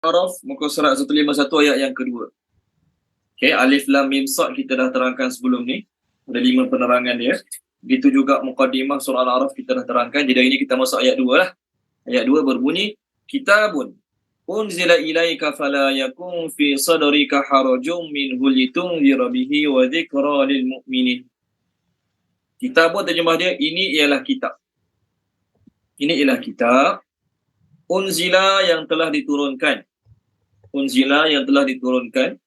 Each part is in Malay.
Araf muka surat 151 ayat yang kedua. Okay, alif lam mim sad kita dah terangkan sebelum ni. Ada 5 penerangan dia. Begitu juga muqaddimah surah Al-A'raf kita dah terangkan. Jadi hari ini kita masuk ayat 2 lah. Ayat 2 berbunyi, kitabun unzila ilaika fala yakun fi sadrika harajum minhu litunzira bihi wa dzikra lil mu'minin. Kitabun terjemah dia, ini ialah kitab. Ini ialah kitab. Unzila yang telah diturunkan. Unzila yang telah diturunkan.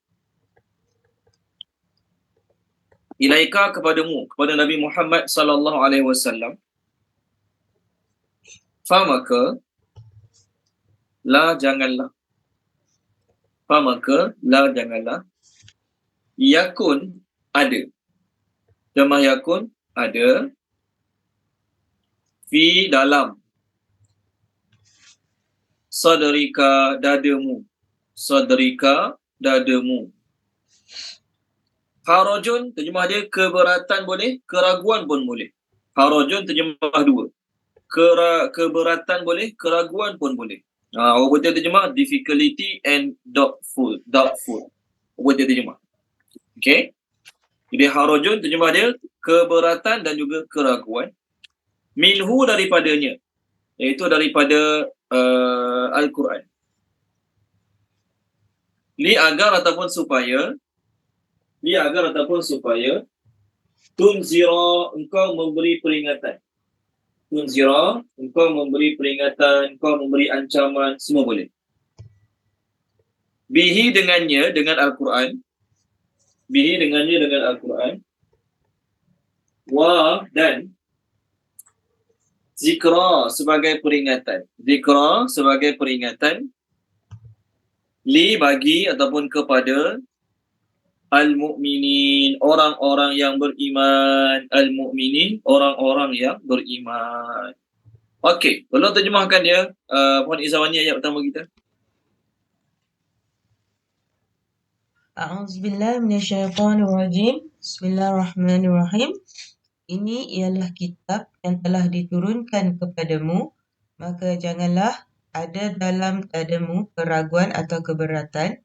Ilaika kepadamu, kepada Nabi Muhammad sallallahu alaihi wasallam. Famaka la janganlah. Famaka la janganlah. Yakun ada. Jemaah yakun ada. Fi dalam. Sadrika dadamu. Sadrika dadamu. Harajun terjemah dia keberatan boleh, keraguan pun boleh. Harajun terjemah dua. Keberatan boleh, keraguan pun boleh. Orang betul terjemah difficulty and doubtful. Orang betul terjemah. Okay. Jadi harajun terjemah dia keberatan dan juga keraguan. Minhu daripadanya, iaitu daripada Al-Quran. Li agar ataupun supaya tunzira engkau memberi peringatan. Tunzira engkau memberi peringatan, engkau memberi ancaman, semua boleh. Bihi dengannya, dengan Al-Quran. Bihi dengannya, dengan Al-Quran. Wa dan zikra sebagai peringatan. Zikra sebagai peringatan. Li bagi ataupun kepada al-mu'minin, orang-orang yang beriman. Al-mu'minin, orang-orang yang beriman. Okey, tolong terjemahkan dia. Puan Izawani ayat pertama kita. A'udzubillahi minasyaitonirrajim. Bismillahirrahmanirrahim. Ini ialah kitab yang telah diturunkan kepadamu, maka janganlah ada dalam dadamu keraguan atau keberatan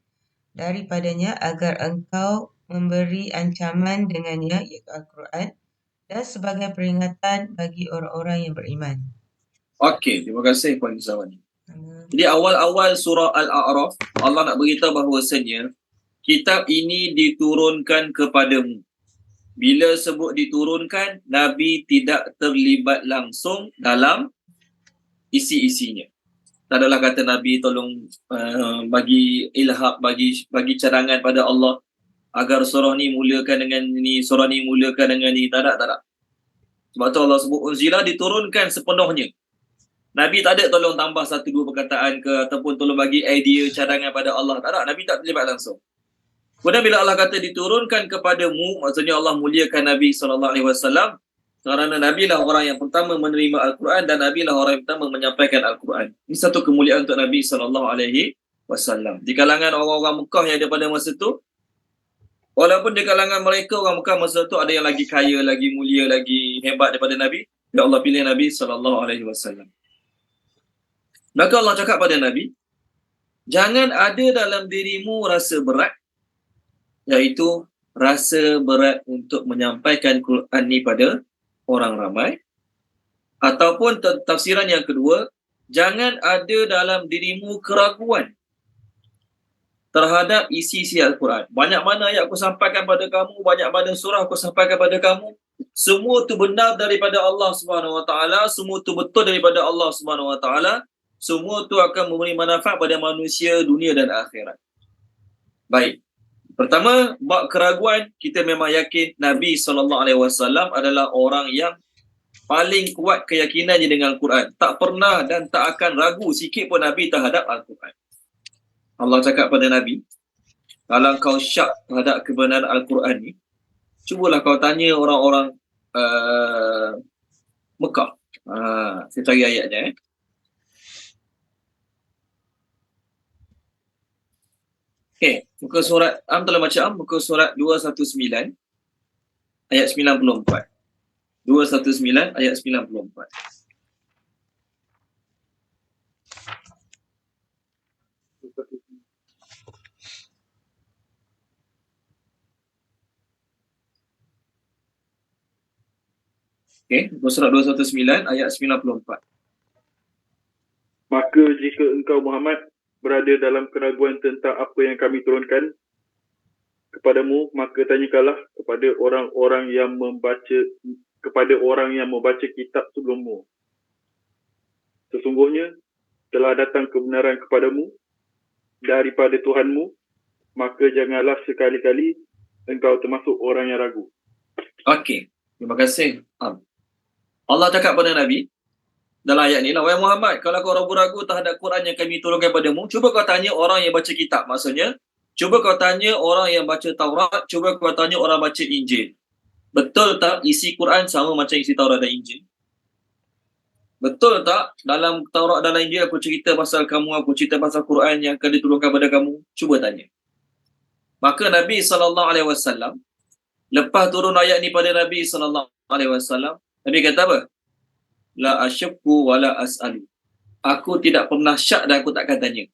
daripadanya, agar engkau memberi ancaman dengannya, iaitu Al-Quran, dan sebagai peringatan bagi orang-orang yang beriman. Okey, terima kasih Puan Izawani. Jadi awal-awal surah Al-A'raf, Allah nak beritahu bahawasanya kitab ini diturunkan kepadamu. Bila sebut diturunkan, Nabi tidak terlibat langsung dalam isi-isinya. Tak adalah kata Nabi tolong bagi ilham, bagi cadangan pada Allah agar surah ni mulakan dengan ni, surah ni mulakan dengan ni. Tak ada. Sebab tu Allah sebut unzila diturunkan sepenuhnya. Nabi tak ada tolong tambah satu dua perkataan ke ataupun tolong bagi idea cadangan pada Allah. Tak ada. Nabi tak terlibat langsung. Kemudian bila Allah kata diturunkan kepadamu, maksudnya Allah muliakan Nabi SAW kerana Nabi lah orang yang pertama menerima Al-Quran dan Nabi lah orang yang pertama menyampaikan Al-Quran. Ini satu kemuliaan untuk Nabi SAW. Di kalangan orang-orang Mekah yang ada pada masa itu, walaupun di kalangan mereka orang Mekah masa itu ada yang lagi kaya, lagi mulia, lagi hebat daripada Nabi, ya Allah pilih Nabi SAW. Maka Allah cakap pada Nabi, jangan ada dalam dirimu rasa berat, iaitu rasa berat untuk menyampaikan Quran ni pada orang ramai. Ataupun tafsiran yang kedua, jangan ada dalam dirimu keraguan terhadap isi-isi Al-Quran. Banyak mana ayat aku sampaikan pada kamu, banyak mana surah aku sampaikan pada kamu, semua tu benar daripada Allah SWT, semua tu betul daripada Allah SWT, semua tu akan memberi manfaat pada manusia, dunia dan akhirat. Baik. Pertama, bab keraguan, kita memang yakin Nabi SAW adalah orang yang paling kuat keyakinannya dengan Al-Quran. Tak pernah dan tak akan ragu sikit pun Nabi terhadap Al-Quran. Allah cakap pada Nabi, kalau kau syak terhadap kebenaran Al-Quran ni, cubalah kau tanya orang-orang Mekah. Saya cari ayatnya. Okay, muka surat, tolong baca muka surat 219 ayat 94. 219 ayat 94. Okey, surat 219 ayat 94. Maka jika engkau Muhammad berada dalam keraguan tentang apa yang kami turunkan kepadamu, maka tanyakanlah kepada orang-orang yang membaca kitab sebelummu. Sesungguhnya telah datang kebenaran kepadamu daripada Tuhanmu, maka janganlah sekali-kali engkau termasuk orang yang ragu. Okey, terima kasih. Allah cakap pada Nabi dalam ayat ni lah, wahai Muhammad, kalau kau ragu-ragu terhadap Quran yang kami turunkan padamu, cuba kau tanya orang yang baca kitab. Maksudnya, cuba kau tanya orang yang baca Taurat, cuba kau tanya orang baca Injil. Betul tak isi Quran sama macam isi Taurat dan Injil? Betul tak dalam Taurat dan Injil aku cerita pasal kamu, aku cerita pasal Quran yang akan diturunkan pada kamu? Cuba tanya. Maka Nabi SAW, lepas turun ayat ni pada Nabi SAW, Nabi kata apa? La asyakku wa la as'alu. Aku tidak pernah syak dan aku takkan tanya.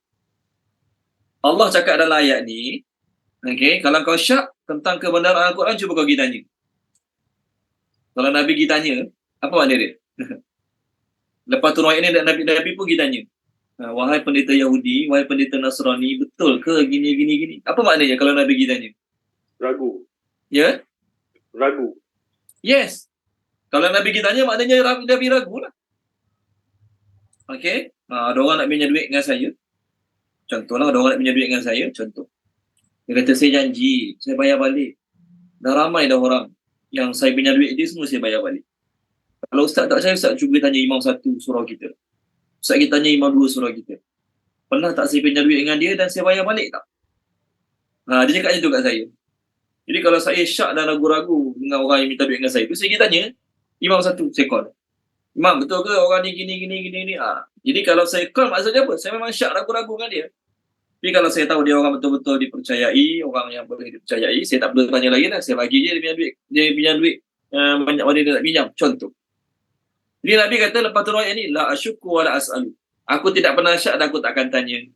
Allah cakap dalam ayat ni, okay, kalau kau syak tentang kebenaran Al-Quran, cuba kau pergi tanya. Kalau Nabi pergi tanya, apa makna dia? Lepas turun ayat ni, Nabi pun pergi tanya. Wahai pendeta Yahudi, wahai pendeta Nasrani, betul ke gini? Apa maknanya kalau Nabi pergi tanya? Ragu. Ya? Ragu. Yes. Kalau Nabi kita tanya, maknanya Nabi ragu lah. Okey. Ada orang nak pinjam duit dengan saya. Contohlah, ada orang nak pinjam duit dengan saya. Contoh. Dia kata, saya janji, saya bayar balik. Dah ramai dah orang yang saya pinjam duit dia, semua saya bayar balik. Kalau Ustaz tak percaya, Ustaz cuba tanya Imam 1 surau kita. Ustaz kita tanya Imam 2 surau kita. Pernah tak saya pinjam duit dengan dia dan saya bayar balik tak? Dia cakap macam tu kat saya. Jadi kalau saya syak dan ragu-ragu dengan orang yang minta duit dengan saya, tu saya pergi tanya Imam 1, saya call. Imam, betul ke orang ni gini. Jadi kalau saya call, maksudnya apa? Saya memang syak ragu-ragu dengan dia. Tapi kalau saya tahu dia orang betul-betul dipercayai, orang yang boleh dipercayai, saya tak perlu tanya lagi lah. Saya bagi je dia pinjam duit banyak mana dia nak pinjam. Contoh. Jadi Nabi kata lepas turun ayat ni, la asyukku wa la as'alu. Aku tidak pernah syak dan aku tak akan tanya.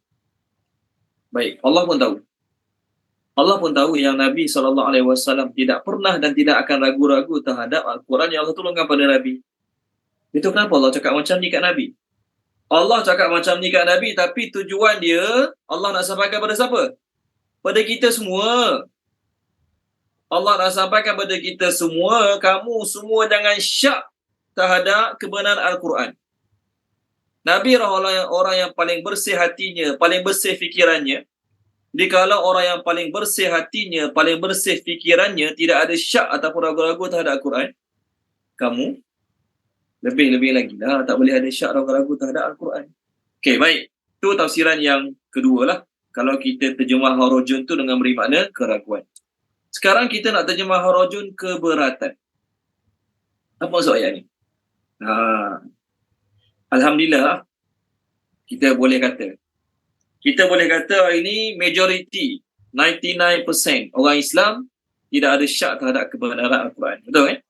Baik, Allah pun tahu. Allah pun tahu yang Nabi SAW tidak pernah dan tidak akan ragu-ragu terhadap Al-Quran yang Allah turunkan pada Nabi. Itu kenapa Allah cakap macam ni kat Nabi? Allah cakap macam ni kat Nabi, tapi tujuan dia, Allah nak sampaikan pada siapa? Pada kita semua. Allah nak sampaikan pada kita semua, kamu semua jangan syak terhadap kebenaran Al-Quran. Nabi orang yang paling bersih hatinya, paling bersih fikirannya. Dikala orang yang paling bersih hatinya, paling bersih fikirannya, tidak ada syak ataupun ragu-ragu terhadap Al-Quran, kamu lebih-lebih lagi lah, tak boleh ada syak ragu-ragu terhadap Al-Quran. Okey, baik. Itu tafsiran yang kedua lah. Kalau kita terjemah harajun tu dengan beri makna keraguan. Sekarang kita nak terjemah harajun keberatan. Apa maksud ayat ni? Alhamdulillah, kita boleh kata hari ini majority 99% orang Islam tidak ada syak terhadap kebenaran Al-Quran. Betul kan?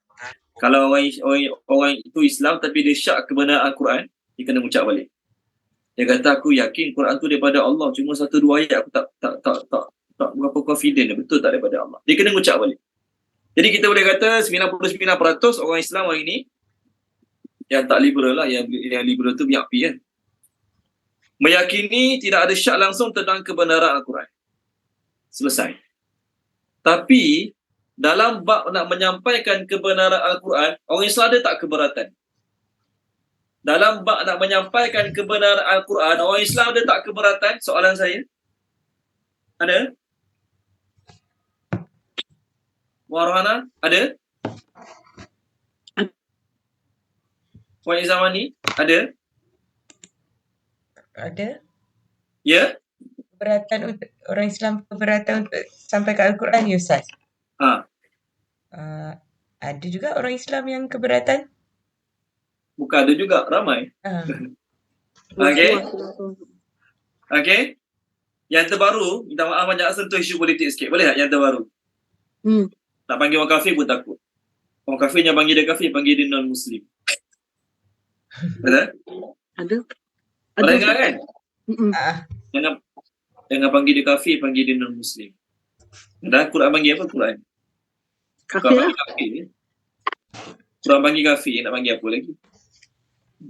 Kalau orang itu Islam tapi dia syak kebenaran Al-Quran, dia kena ucap balik. Dia kata aku yakin Quran tu daripada Allah, cuma 1-2 ayat aku tak berapa confident betul tak daripada Allah. Dia kena ucap balik. Jadi kita boleh kata 99% orang Islam hari ini yang tak liberal lah, yang liberal tu biak pi kan. Meyakini tidak ada syak langsung tentang kebenaran Al-Quran. Selesai. Tapi dalam bab nak menyampaikan kebenaran Al-Quran, orang Islam ada tak keberatan? Dalam bab nak menyampaikan kebenaran Al-Quran, orang Islam ada tak keberatan? Soalan saya. Ada? Warhana? Ada? Puan Izamani? Ada? Ada? Ya? Keberatan untuk orang Islam, keberatan untuk sampai ke Al-Quran, ya Ustaz? Ada juga orang Islam yang keberatan? Bukan ada juga, ramai. Okey. Yang terbaru, minta maaf banyak sentuh isu politik sikit. Boleh tak yang terbaru? Tak panggil orang kafir pun takut. Orang kafir yang panggil dia kafir, panggil dia non-Muslim. Betul? Ada. Boleh dengar kan? Jangan panggil dia kafir, panggil dia non-Muslim. Dan Quran panggil apa Quran? Kafir lah. Kafir. Kurang panggil kafir, nak panggil apa lagi?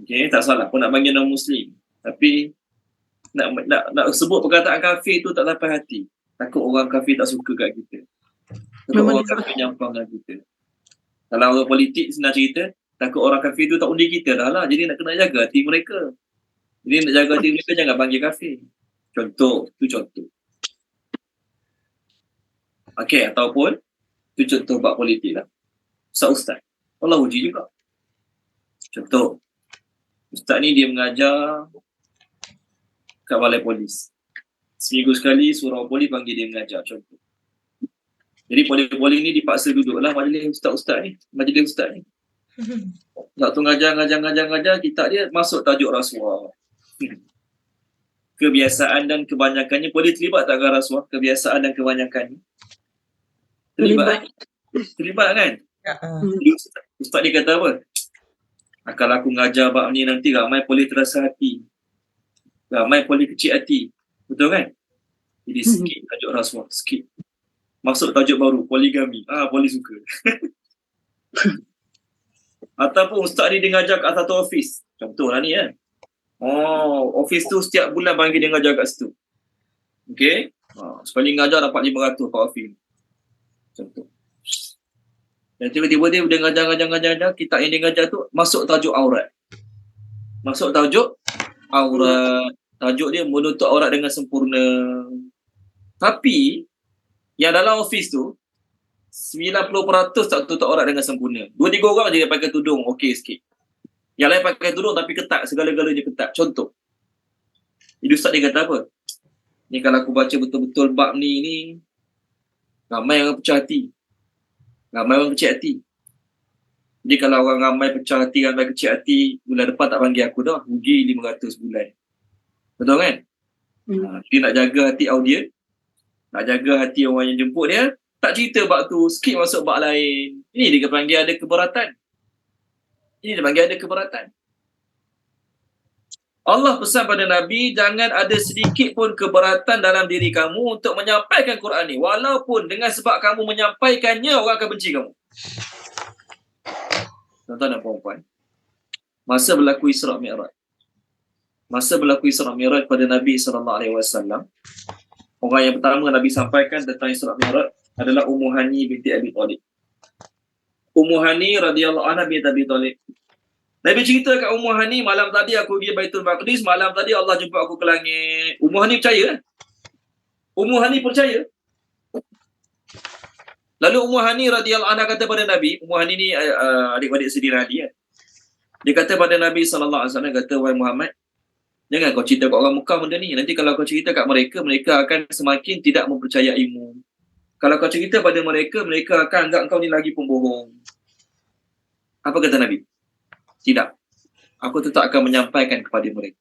Okay, tak salah pun nak panggil non-Muslim. Tapi nak sebut perkataan kafir tu tak sampai hati. Takut orang kafir tak suka kat kita. Takut orang kafir nyampang dengan kita. Kalau orang politik senang cerita, takut orang kafir tu tak undi kita dah lah. Jadi nak kena jaga hati mereka. Jadi nak jaga hati mereka, jangan panggil kafir. Contoh, tu contoh. Okey, ataupun tu contoh bab politik lah. Ustaz. Allah uji juga. Contoh, ustaz ni dia mengajar kat balai polis. Seminggu sekali surau polis panggil dia mengajar, contoh. Jadi polis ni dipaksa duduklah majlis ustaz ni. Waktu ngajar, kitab dia masuk tajuk rasuah. Kebiasaan dan kebanyakannya, polis terlibat tak dengan rasuah? Kebiasaan dan kebanyakannya? Terlibat kan? Ustaz dia kata apa? Kalau aku ngajar bab ni nanti ramai polis terasa hati. Ramai polis kecil hati. Betul kan? Jadi sikit tajuk rasuah, sikit. Masuk tajuk baru, poligami. Polis suka. Ataupun ustaz ni dia ngajar kat satu office. Contohlah ni kan. Office tu setiap bulan panggil dia ngajar kat situ. Okay? Sekali ngajar dapat 500 kat office. Contoh. Dan tiba-tiba dia ngajar, kitab yang dia ngajar tu masuk tajuk aurat. Tajuk dia menutup aurat dengan sempurna. Tapi yang dalam office tu 90% tak tutup aurat dengan sempurna. 2-3 orang je yang pakai tudung okey sikit. Yang lain pakai tudung tapi ketat, segala-galanya ketat. Contoh. Jadi ustaz dia kata apa? Ni kalau aku baca betul-betul bab ni ramai orang pecah hati. Ramai orang kecil hati. Jadi kalau orang ramai pecah hati, ramai kecil hati, bulan depan tak panggil aku dah. Rugi 500 bulan. Betul kan? Dia nak jaga hati audien, nak jaga hati orang yang jemput dia, tak cerita bab tu, skip masuk bab lain. Ini dia panggil ada keberatan. Allah pesan pada Nabi, jangan ada sedikit pun keberatan dalam diri kamu untuk menyampaikan Quran ni. Walaupun dengan sebab kamu menyampaikannya, orang akan benci kamu. Tuan-tuan dan puan-puan, masa berlaku Isra' Mi'raj pada Nabi SAW, orang yang pertama Nabi sampaikan tentang Isra' Mi'raj adalah Ummu Hani binti Abi Talib. Ummu Hani radhiyallahu anha binti Abi Talib. Nabi cerita kat Ummu Hani, malam tadi aku pergi Baitul Maqdis, malam tadi Allah jumpa aku ke langit. Ummu Hani percaya. Lalu Ummu Hani radhiyallahu anha kata pada Nabi, Ummu Hani ni adik-adik sedih Nabi kan. Dia kata pada Nabi SAW, kata, wahai Muhammad, jangan kau cerita kat orang Mekah benda ni. Nanti kalau kau cerita kat mereka, mereka akan semakin tidak mempercayaimu. Kalau kau cerita pada mereka, mereka akan anggap kau ni lagi pembohong. Apa kata Nabi? Tidak. Aku tetap akan menyampaikan kepada mereka.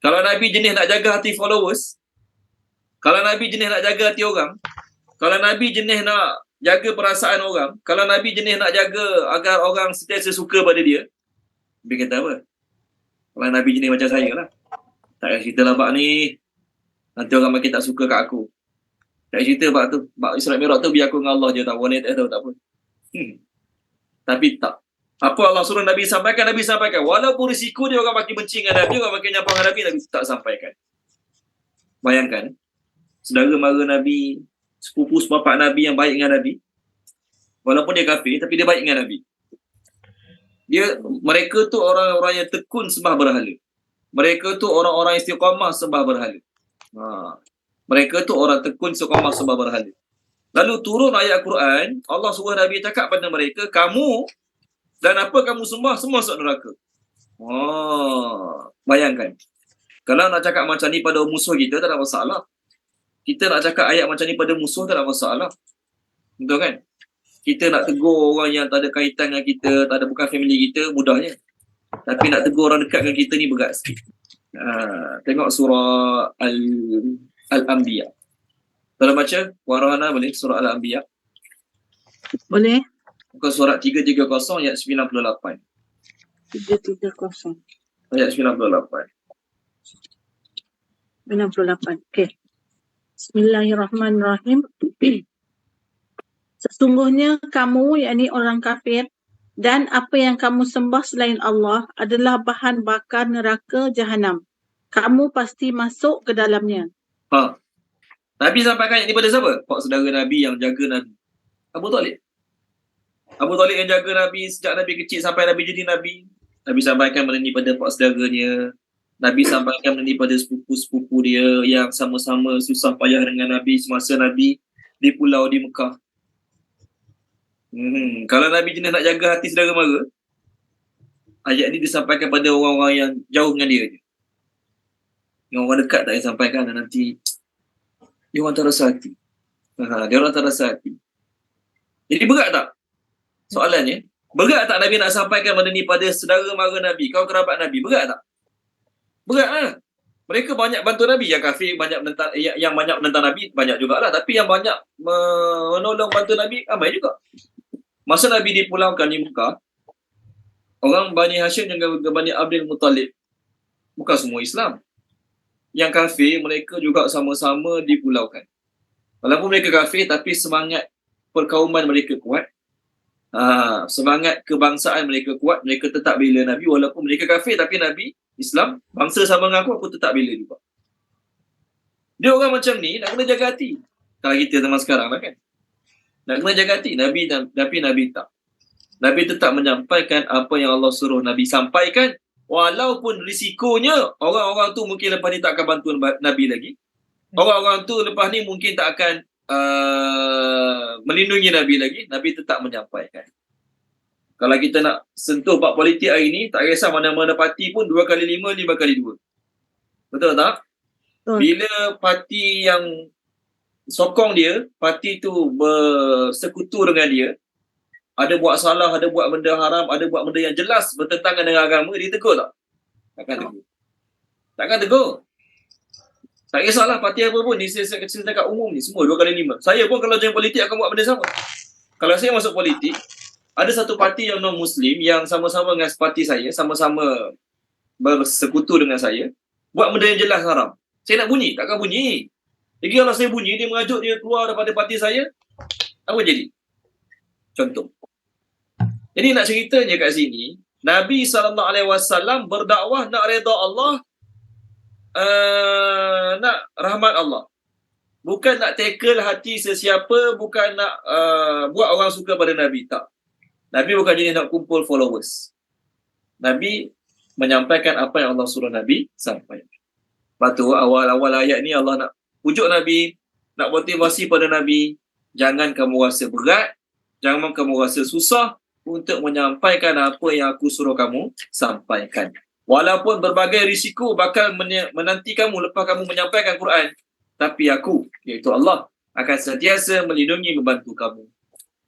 Kalau Nabi jenis nak jaga hati followers, kalau Nabi jenis nak jaga hati orang, kalau Nabi jenis nak jaga perasaan orang, kalau Nabi jenis nak jaga agar orang sentiasa suka pada dia, dia kata apa? Kalau Nabi jenis macam saya lah. Tak payah cerita lah bab ni. Nanti orang makin tak suka kat aku. Tak payah cerita bab tu. Bab Isra' Mi'raj tu biar aku dengan Allah je tak. Orang ni tak tahu tak apa. Tapi tak. Apa Allah suruh Nabi sampaikan? Nabi sampaikan. Walaupun risiko dia orang makin benci dengan Nabi, orang makin nyampang dengan Nabi, Nabi tak sampaikan. Bayangkan. Saudara mara Nabi, sepupu sepapak Nabi yang baik dengan Nabi, walaupun dia kafir, tapi dia baik dengan Nabi. Mereka tu orang-orang yang tekun sembah berhala. Mereka tu orang-orang istiqamah sembah berhala. Mereka tu orang tekun istiqamah sembah berhala. Lalu turun ayat Quran, Allah suruh Nabi cakap pada mereka, kamu dan apa kamu sembah semua masuk neraka. Bayangkan. Kalau nak cakap macam ni pada musuh kita, tak ada masalah. Kita nak cakap ayat macam ni pada musuh, tak ada masalah. Betul kan? Kita nak tegur orang yang tak ada kaitan dengan kita, tak ada bukan family kita, mudahnya. Tapi nak tegur orang dekat dengan kita ni berat sikit. Tengok surah Al-Anbiya. Kalau baca, Warahana boleh, surah Al-Anbiya. Boleh. Muka surat 330 ayat 98. 330. Ayat 98. 98. Okey. Bismillahirrahmanirrahim. Sesungguhnya kamu, yakni orang kafir, Dan apa yang kamu sembah selain Allah adalah bahan bakar neraka jahanam. Kamu pasti masuk ke dalamnya. Ha. Nabi sampaikan ini pada siapa? Pak saudara Nabi yang jaga Nabi. Abu Talib. Abu Talib yang jaga Nabi sejak Nabi kecil sampai Nabi jadi Nabi. Nabi sampaikan benda ni pada pak saudaranya. Nabi sampaikan benda ni pada sepupu-sepupu dia yang sama-sama susah payah dengan Nabi semasa Nabi di pulau di Mekah. Kalau Nabi jenis nak jaga hati saudara mara, ayat ni disampaikan pada orang-orang yang jauh dengan dia je. Yang orang dekat tak payah sampaikan, dan nanti dia orang tak rasa hati. Dia orang tak rasa hati. Jadi berat tak? Soalannya, berat tak Nabi nak sampaikan benda ni pada saudara mara Nabi, kawan kerabat Nabi? Berat tak? Berat lah. Mereka banyak bantu Nabi. Yang kafir banyak menentang, yang banyak menentang Nabi banyak jugalah. Tapi yang banyak menolong bantu Nabi ramai juga. Masa Nabi dipulangkan di Mekah, orang Bani Hashim dan Bani Abdul Muttalib, bukan semua Islam. Yang kafir, mereka juga sama-sama dipulaukan. Walaupun mereka kafir, tapi semangat perkauman mereka kuat. Semangat kebangsaan mereka kuat. Mereka tetap bela Nabi. Walaupun mereka kafir, tapi Nabi Islam, bangsa sama dengan aku tetap bela juga. Dia orang macam ni, nak kena jaga hati. Kalau kita zaman sekarang lah kan. Nak kena jaga hati. Nabi tak. Nabi tetap menyampaikan apa yang Allah suruh Nabi sampaikan. Walaupun risikonya, orang-orang tu mungkin lepas ni tak akan bantu Nabi lagi. Orang-orang tu lepas ni mungkin tak akan melindungi Nabi lagi. Nabi tetap menyampaikan. Kalau kita nak sentuh bab politik hari ni, tak kisah mana-mana parti pun 2x5, 5x2. Betul tak? Bila parti yang sokong dia, parti tu bersekutu dengan dia, ada buat salah, ada buat benda haram, ada buat benda yang jelas bertentangan dengan agama, dia tegur tak? Takkan tegur. Takkan tegur. Tak kisahlah parti apa pun, ni saya cakap umum ni, semua 2x5. Saya pun kalau join politik akan buat benda sama. Kalau saya masuk politik, ada satu parti yang non-Muslim yang sama-sama dengan parti saya, sama-sama bersekutu dengan saya, buat benda yang jelas haram. Saya nak bunyi, takkan bunyi. Jadi kalau saya bunyi, dia mengajuk dia keluar daripada parti saya, apa jadi? Contoh. Jadi nak ceritanya kat sini, Nabi SAW berdakwah nak redha Allah, nak rahmat Allah. Bukan nak tackle hati sesiapa, bukan nak buat orang suka pada Nabi, tak. Nabi bukan jenis nak kumpul followers. Nabi menyampaikan apa yang Allah suruh Nabi sampaikan. Lepas tu awal-awal ayat ni Allah nak pujuk Nabi, nak motivasi pada Nabi, jangan kamu rasa berat, jangan kamu rasa susah untuk menyampaikan apa yang aku suruh kamu sampaikan. Walaupun berbagai risiko bakal menanti kamu lepas kamu menyampaikan Quran, tapi aku, iaitu Allah, akan sentiasa melindungi, membantu kamu.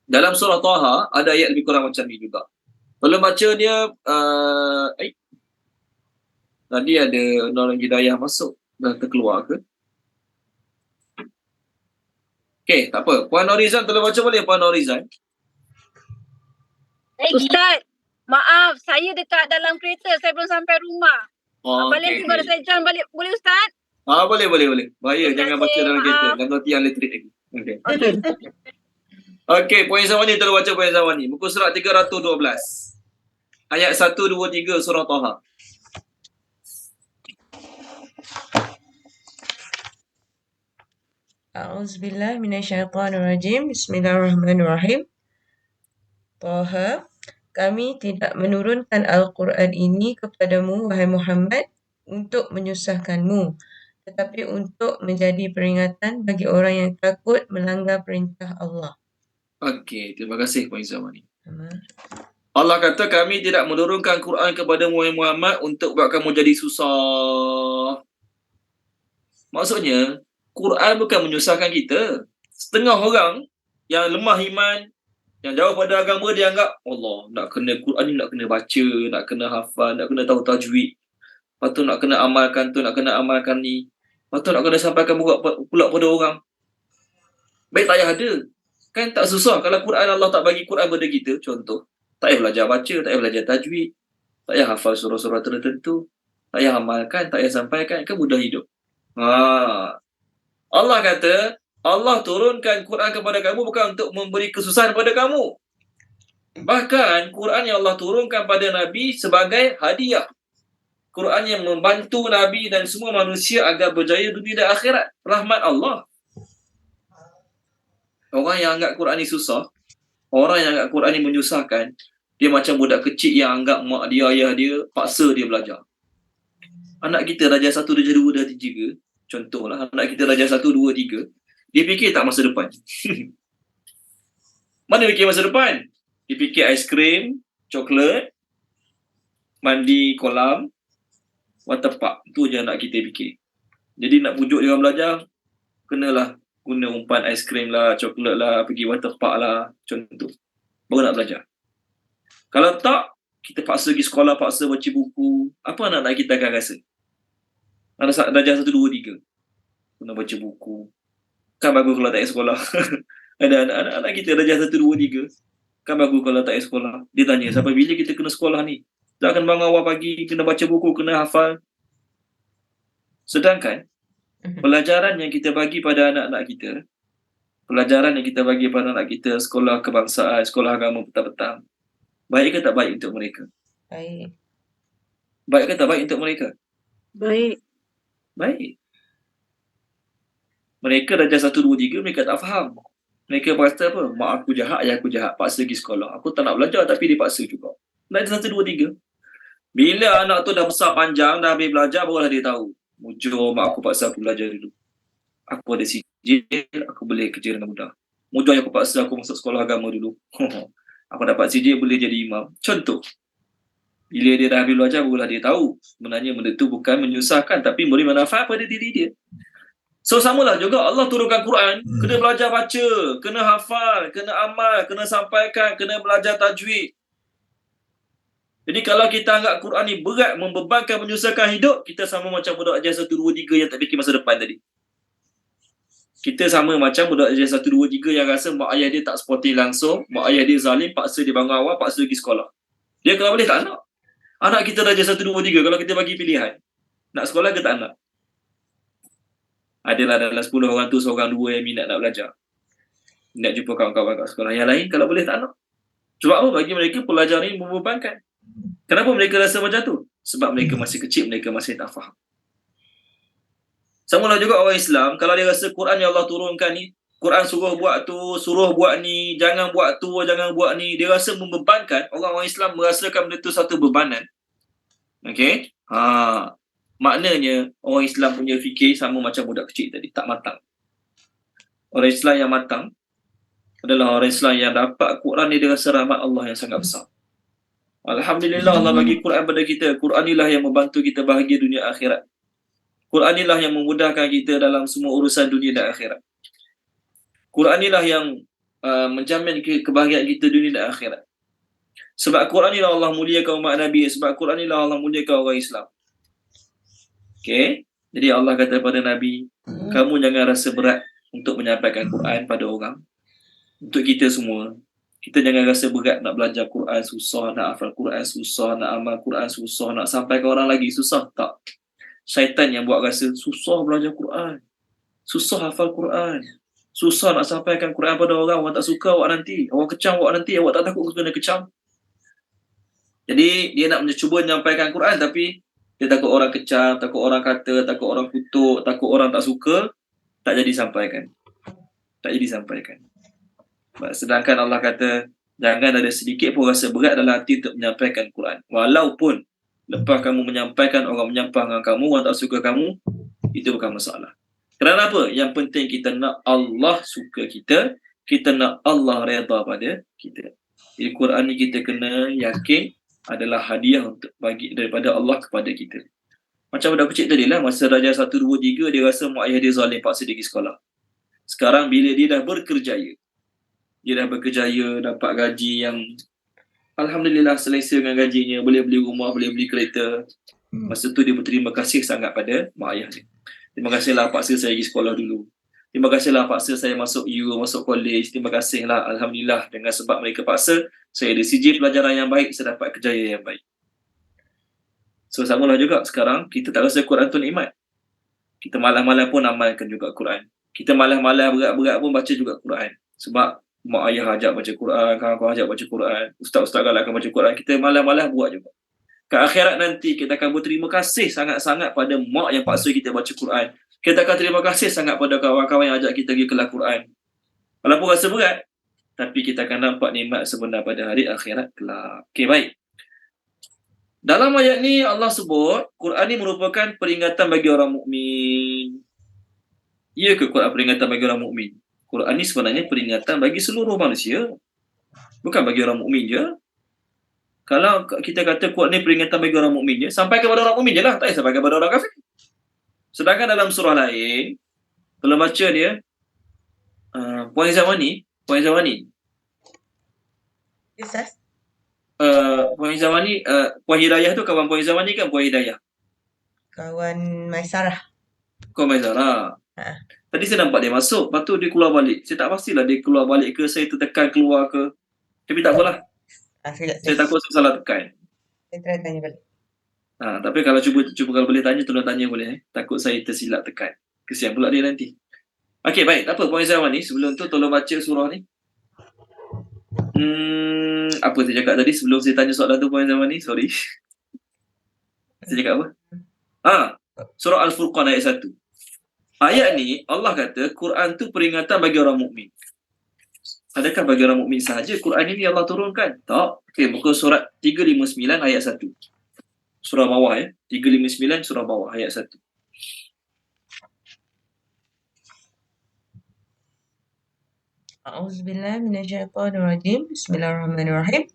Dalam surah Taha ada ayat lebih kurang macam ni juga. Kalau baca dia, tadi ada Nurul Hidayah masuk dan terkeluar ke? Okey, tak apa. Puan Norizan tolong baca boleh, Puan Norizan? Ustaz, maaf, saya dekat dalam kereta, saya belum sampai rumah. Balik nanti baru saya join balik. Boleh Ustaz? Boleh. Bahaya, jangan baca dalam kereta. Ganggu tiang elektrik lagi. Okey, Puan Izawani tolong baca, Puan Izawani. Muka surat 312. Ayat 1, 2, 3 surah Taha. A'udzubillahi minasyaitonirrajim. Bismillahirrahmanirrahim. Taha, kami tidak menurunkan Al-Quran ini kepadamu, wahai Muhammad, untuk menyusahkanmu, tetapi untuk menjadi peringatan bagi orang yang takut melanggar perintah Allah. Okey, terima kasih Puan Izawani. Allah kata kami tidak menurunkan Quran kepadamu, wahai Muhammad, untuk buat kamu jadi susah. Maksudnya, Quran bukan menyusahkan kita. Setengah orang yang lemah iman, yang jauh pada agama, dia anggap Allah, nak kena Quran ni nak kena baca, nak kena hafal, nak kena tahu tajwid. Lepas tu nak kena amalkan tu, nak kena amalkan ni. Lepas tu nak kena sampaikan pula pada orang. Baik tak payah ada. Kan tak susah kalau Quran Allah tak bagi Quran pada kita. Contoh, tak payah belajar baca, tak payah belajar tajwid, tak payah hafal surah-surah tertentu, tak payah amalkan, tak payah sampaikan, kan mudah hidup. Allah kata, Allah turunkan Quran kepada kamu bukan untuk memberi kesusahan pada kamu. Bahkan Quran yang Allah turunkan pada Nabi sebagai hadiah. Quran yang membantu Nabi dan semua manusia agar berjaya dunia dan akhirat. Rahmat Allah. Orang yang anggap Quran ni susah, orang yang anggap Quran ni menyusahkan, dia macam budak kecil yang anggap mak dia, ayah dia paksa dia belajar. Anak kita darjah 1, darjah 2, darjah 3, contohlah, anak kita darjah 1, 2, 3, dia fikir tak masa depan? Mana fikir masa depan? Dia fikir aiskrim, coklat, mandi kolam, water park. Itu je anak kita fikir. Jadi nak pujuk dia orang belajar, kenalah guna umpan aiskrim lah, coklat lah, pergi water park lah, contoh. Baru nak belajar. Kalau tak, kita paksa pergi sekolah, paksa baca buku, apa anak-anak kita akan rasa? Anak darjah 1, 2, 3. Kena baca buku. Kan bagus kalau tak payah sekolah. Ada anak-anak kita darjah 1, 2, 3. Kan bagus kalau tak payah sekolah. Dia tanya, sampai bila kita kena sekolah ni? Tak akan bangun awal pagi, kena baca buku, kena hafal. Sedangkan, pelajaran yang kita bagi pada anak-anak kita, pelajaran yang kita bagi pada anak kita, sekolah kebangsaan, sekolah agama petang-petang, baik ke tak baik untuk mereka? Baik. Baik ke tak baik untuk mereka? Baik. Baik. Mereka darjah 1, 2, 3, mereka tak faham. Mereka kata apa? Mak aku jahat, ayah aku jahat, paksa pergi sekolah. Aku tak nak belajar tapi dia paksa juga. Darjah 1, 2, 3. Bila anak tu dah besar panjang, dah habis belajar, barulah dia tahu. Mujur mak aku paksa aku belajar dulu. Aku ada sijil, aku boleh kerja dengan mudah. Mujur aku paksa aku masuk sekolah agama dulu. Aku dapat sijil, boleh jadi imam. Contoh. Bila dia dah habis belajar, barulah dia tahu. Sebenarnya benda tu bukan menyusahkan, tapi memberi manfaat pada diri dia. So samalah juga Allah turunkan Quran, kena belajar baca, kena hafal, kena amal, kena sampaikan, kena belajar tajwid. Jadi kalau kita anggap Quran ni berat, membebankan, menyusahkan hidup, kita sama macam budak darjah 1, 2, 3 yang tak fikir masa depan tadi. Kita sama macam budak darjah 1, 2, 3 yang rasa mak ayah dia tak supporting langsung, mak ayah dia zalim, paksa dia bangun awal, paksa pergi sekolah. Dia kalau boleh tak nak. Anak kita darjah 1, 2, 3, kalau kita bagi pilihan, nak sekolah ke tak nak? Adalah dalam 10 orang tu, seorang dua yang minat nak belajar. Nak jumpa kawan-kawan kat sekolah. Yang lain kalau boleh tak nak. Sebab apa? Bagi mereka pelajaran ini membebankan. Kenapa mereka rasa macam tu? Sebab mereka masih kecil, mereka masih tak faham. Sama lah juga orang Islam, kalau dia rasa Quran yang Allah turunkan ni, Quran suruh buat tu, suruh buat ni, jangan buat tu, jangan buat ni, dia rasa membebankan. Orang-orang Islam merasakan benda tu satu bebanan. Okay? Maknanya orang Islam punya fikir sama macam budak kecil tadi, tak matang. Orang Islam yang matang adalah orang Islam yang dapat Quran ni, dia rasa rahmat Allah yang sangat besar. Alhamdulillah Allah bagi Quran pada kita. Quran inilah yang membantu kita bahagia dunia akhirat. Quran inilah yang memudahkan kita dalam semua urusan dunia dan akhirat. Quran inilah yang menjamin kebahagiaan kita dunia dan akhirat. Sebab Quran inilah Allah muliakan umat Nabi. Sebab Quran inilah Allah muliakan orang Islam. Okay? Jadi Allah kata pada Nabi, kamu jangan rasa berat untuk menyampaikan Quran pada orang. Untuk kita semua, kita jangan rasa berat nak belajar Quran susah, nak hafal Quran susah, nak amal Quran susah, nak sampai ke orang lagi susah. Tak. Syaitan yang buat rasa susah belajar Quran, susah hafal Quran, susah nak sampaikan Quran pada orang. Orang tak suka awak nanti, orang kecam awak nanti, awak tak takut kena kecam. Jadi dia nak cuba menyampaikan Quran, tapi dia takut orang kecam, takut orang kata, takut orang kutuk, takut orang tak suka, tak jadi sampaikan. Tak jadi sampaikan. Sedangkan Allah kata, jangan ada sedikit pun rasa berat dalam hati untuk menyampaikan Quran. Walaupun lepas kamu menyampaikan, orang menyampah dengan kamu, orang tak suka kamu, itu bukan masalah. Kerana apa? Yang penting kita nak Allah suka kita, kita nak Allah redha pada kita. Jadi Quran ni kita kena yakin adalah hadiah untuk bagi daripada Allah kepada kita. Macam budak kecil tadi lah, masa darjah 1, 2, 3, dia rasa mak ayah dia zalim, paksa dia pergi sekolah. Sekarang bila dia dah berkerjaya, dapat gaji yang Alhamdulillah selesa dengan gajinya, boleh beli rumah, boleh beli kereta. Masa tu dia berterima kasih sangat pada mak ayah dia. Terima kasihlah paksa saya pergi sekolah dulu. Terima kasihlah paksa saya masuk U, masuk college. Terima kasihlah, Alhamdulillah, dengan sebab mereka paksa, saya ada sijil pelajaran yang baik, saya dapat kerjaya yang baik. So samalah juga sekarang, kita tak rasa Quran tu nikmat. Kita malam-malam pun amalkan juga Quran. Kita malam-malam berat-berat pun baca juga Quran. Sebab mak ayah ajak baca Quran, kawan-kawan ajak baca Quran, ustaz-ustaz galakkan baca Quran, kita malas-malas buat juga. Ke akhirat nanti kita akan berterima kasih sangat-sangat pada mak yang paksa kita baca Quran. Kita akan terima kasih sangat pada kawan-kawan yang ajak kita pergi kelas Quran. Walaupun rasa berat, tapi kita akan nampak nikmat sebenar pada hari akhirat kelak. Okey, baik. Dalam ayat ni Allah sebut Quran ni merupakan peringatan bagi orang mukmin. Ya ke Quran peringatan bagi orang mukmin? Quran ni sebenarnya peringatan bagi seluruh manusia. Bukan bagi orang mukmin je. Kalau kita kata Quran ni peringatan bagi orang mukmin je, sampai kepada orang mukmin je lah, tak payah sampai kepada orang kafir. Sedangkan dalam surah lain, kalau baca dia Puan Zamani, Ustaz? Puan Zamani, Puan Hidayah tu kawan Puan Zamani kan Puan Hidayah? Kawan Maisarah. Kau Maizara. Ha. Tadi saya nampak dia masuk, lepas tu dia keluar balik. Saya tak pastilah dia keluar balik ke, saya tertekan keluar ke. Tapi tak apalah. Saya takut saya salah tekan. Saya try tanya balik. Tapi kalau cuba kalau boleh tanya, tolong tanya boleh. Takut saya tersilap tekan. Kesian pula dia nanti. Okey, baik. Tak apa Puan Zamani, sebelum tu tolong baca surah ni. Apa saya cakap tadi sebelum saya tanya soalan tu Puan Zamani? Sorry. Saya cakap apa? Surah Al-Furqan ayat 1. Ayat ni Allah kata Quran tu peringatan bagi orang mukmin. Adakah bagi orang mukmin sahaja Quran ini Allah turunkan? Tak. Okey, buka surat 359 ayat 1. Surah bawah 359 surah bawah ayat 1. A'udzubillahi minasyaitonirrajim. Bismillahirrahmanirrahim.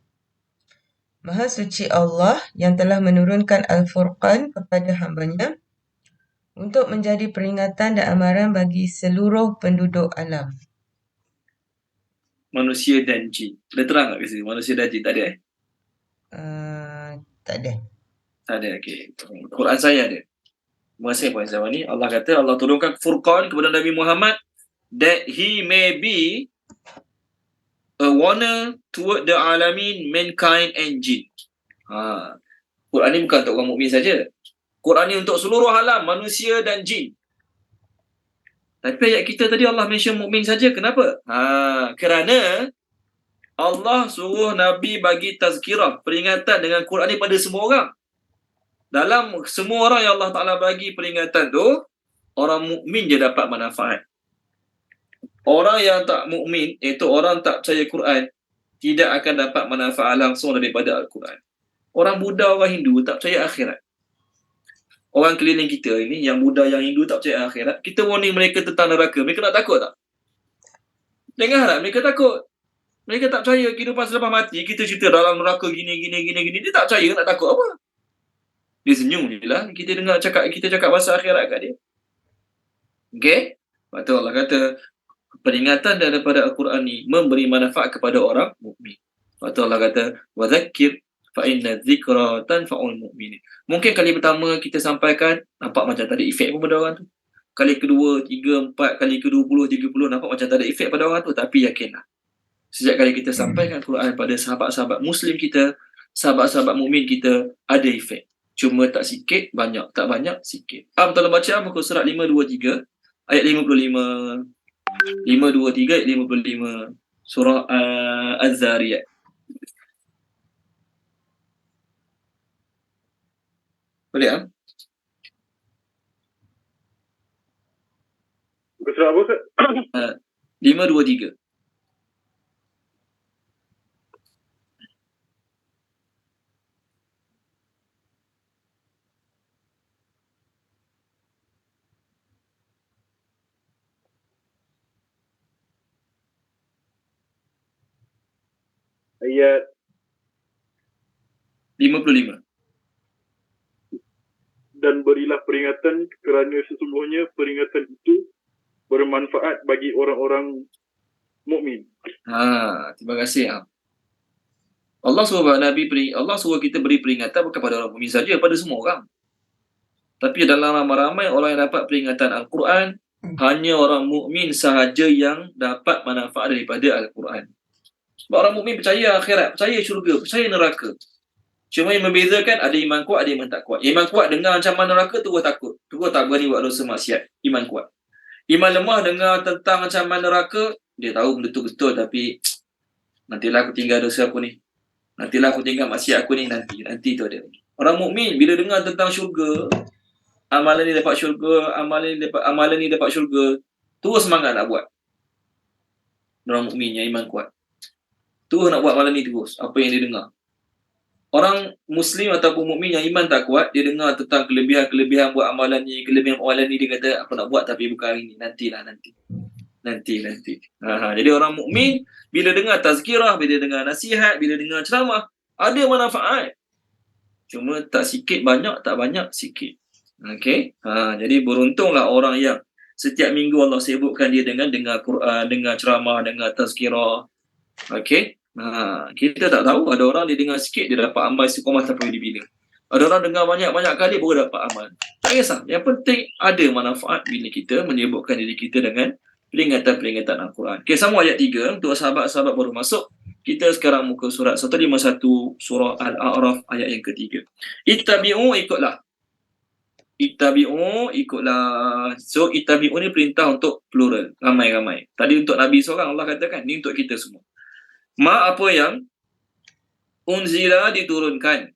Maha suci Allah yang telah menurunkan Al-Furqan kepada hambanya untuk menjadi peringatan dan amaran bagi seluruh penduduk alam. Manusia dan jin. Dah terang tak kat sini? Manusia dan jin tak ada Tak ada. Tak ada, okey. Quran saya ada. Terima kasih Puan Zamani. Allah kata Allah turunkan Furqan kepada Nabi Muhammad that he may be a warner toward the alamin, mankind and jin. Quran ni bukan untuk orang mukmin saja. Quran ni untuk seluruh alam, manusia dan jin. Tapi ayat kita tadi Allah mention mukmin saja. Kenapa? Kerana Allah suruh Nabi bagi tazkirah, peringatan dengan Quran ni pada semua orang. Dalam semua orang yang Allah Ta'ala bagi peringatan tu, orang mukmin je dapat manfaat. Orang yang tak mukmin, iaitu orang tak percaya Quran, tidak akan dapat manfaat langsung daripada Al-Quran. Orang Buddha, orang Hindu tak percaya akhirat. Orang keliling kita ini, yang Buddha, yang Hindu tak percaya akhirat, kita warning mereka tentang neraka. Mereka nak takut tak? Dengar tak? Mereka takut. Mereka tak percaya kehidupan selepas mati. Kita cerita dalam neraka gini. Dia tak percaya, nak takut apa? Dia senyum je lah. Kita cakap pasal akhirat kat dia. Okay? Lepas tu Allah kata, peringatan daripada Al-Quran ni memberi manfaat kepada orang mukmin. Lepas tu Allah kata, وَذَكِّرْ فَإِنَّ الذِّكْرَ تَنْفَعُ الْمُؤْمِنِينَ. Mungkin kali pertama kita sampaikan, nampak macam tak ada efek pun pada orang tu. Kali kedua, 3, 4, kali ke-20, 30, nampak macam tak ada efek pada orang tu. Tapi yakinlah, sejak kali kita sampaikan Quran pada sahabat-sahabat Muslim kita, sahabat-sahabat mukmin kita, ada efek. Cuma tak sikit, banyak. Tak banyak, sikit. Tolong baca muka surat 523, ayat 55. 523, ayat 55. Surah Az-Zariyat. Boleh Bukan surat apa Ustaz? 523. Ayat 55. dan berilah peringatan kerana sesungguhnya peringatan itu bermanfaat bagi orang-orang mukmin. Terima kasih. Allah suruh Allah suruh kita beri peringatan bukan pada orang mukmin saja, pada semua orang. Tapi dalam ramai-ramai orang yang dapat peringatan Al-Quran, hanya orang mukmin sahaja yang dapat manfaat daripada Al-Quran. Sebab orang mukmin percaya akhirat, percaya syurga, percaya neraka. Cuma yang membezakan ada iman kuat, ada iman tak kuat. Iman kuat dengar ancaman neraka, terus takut. Terus tak berani buat dosa maksiat. Iman kuat. Iman lemah dengar tentang ancaman neraka, Dia tahu benda tu betul tapi nantilah aku tinggal dosa aku ni. Nantilah aku tinggal maksiat aku ni nanti tu ada. Orang mukmin bila dengar tentang syurga, amalan ni dapat syurga, amalan ni dapat syurga, terus semangat nak buat. Orang mukmin yang iman kuat. Terus nak buat amalan ni terus, apa yang dia dengar. Orang Muslim ataupun mukmin yang iman tak kuat, dia dengar tentang kelebihan buat amalan ni, dia kata, aku nak buat tapi bukan hari ni, nanti. Jadi orang mukmin bila dengar tazkirah, bila dengar nasihat, bila dengar ceramah, ada manfaat. Cuma tak sikit banyak, tak banyak sikit. Okey. Jadi beruntunglah orang yang setiap minggu Allah sibukkan dia dengan dengar Quran, dengar ceramah, dengar tazkirah. Okey. Kita tak tahu, ada orang dia dengar sikit dia dapat amal istiqamah sampai bila. Ada orang dengar banyak-banyak kali baru dapat amal. Tak kisah. Yang penting ada manfaat bila kita menyibukkan diri kita dengan peringatan-peringatan Al-Quran. Okey, sama ayat 3 untuk sahabat-sahabat baru masuk. Kita sekarang muka surat 151 surah Al-A'raf ayat yang ketiga. Ittabi'u, ikutlah. So ittabi'u ni perintah untuk plural, ramai-ramai. Tadi untuk Nabi seorang Allah katakan, ni untuk kita semua. Apa yang unzila diturunkan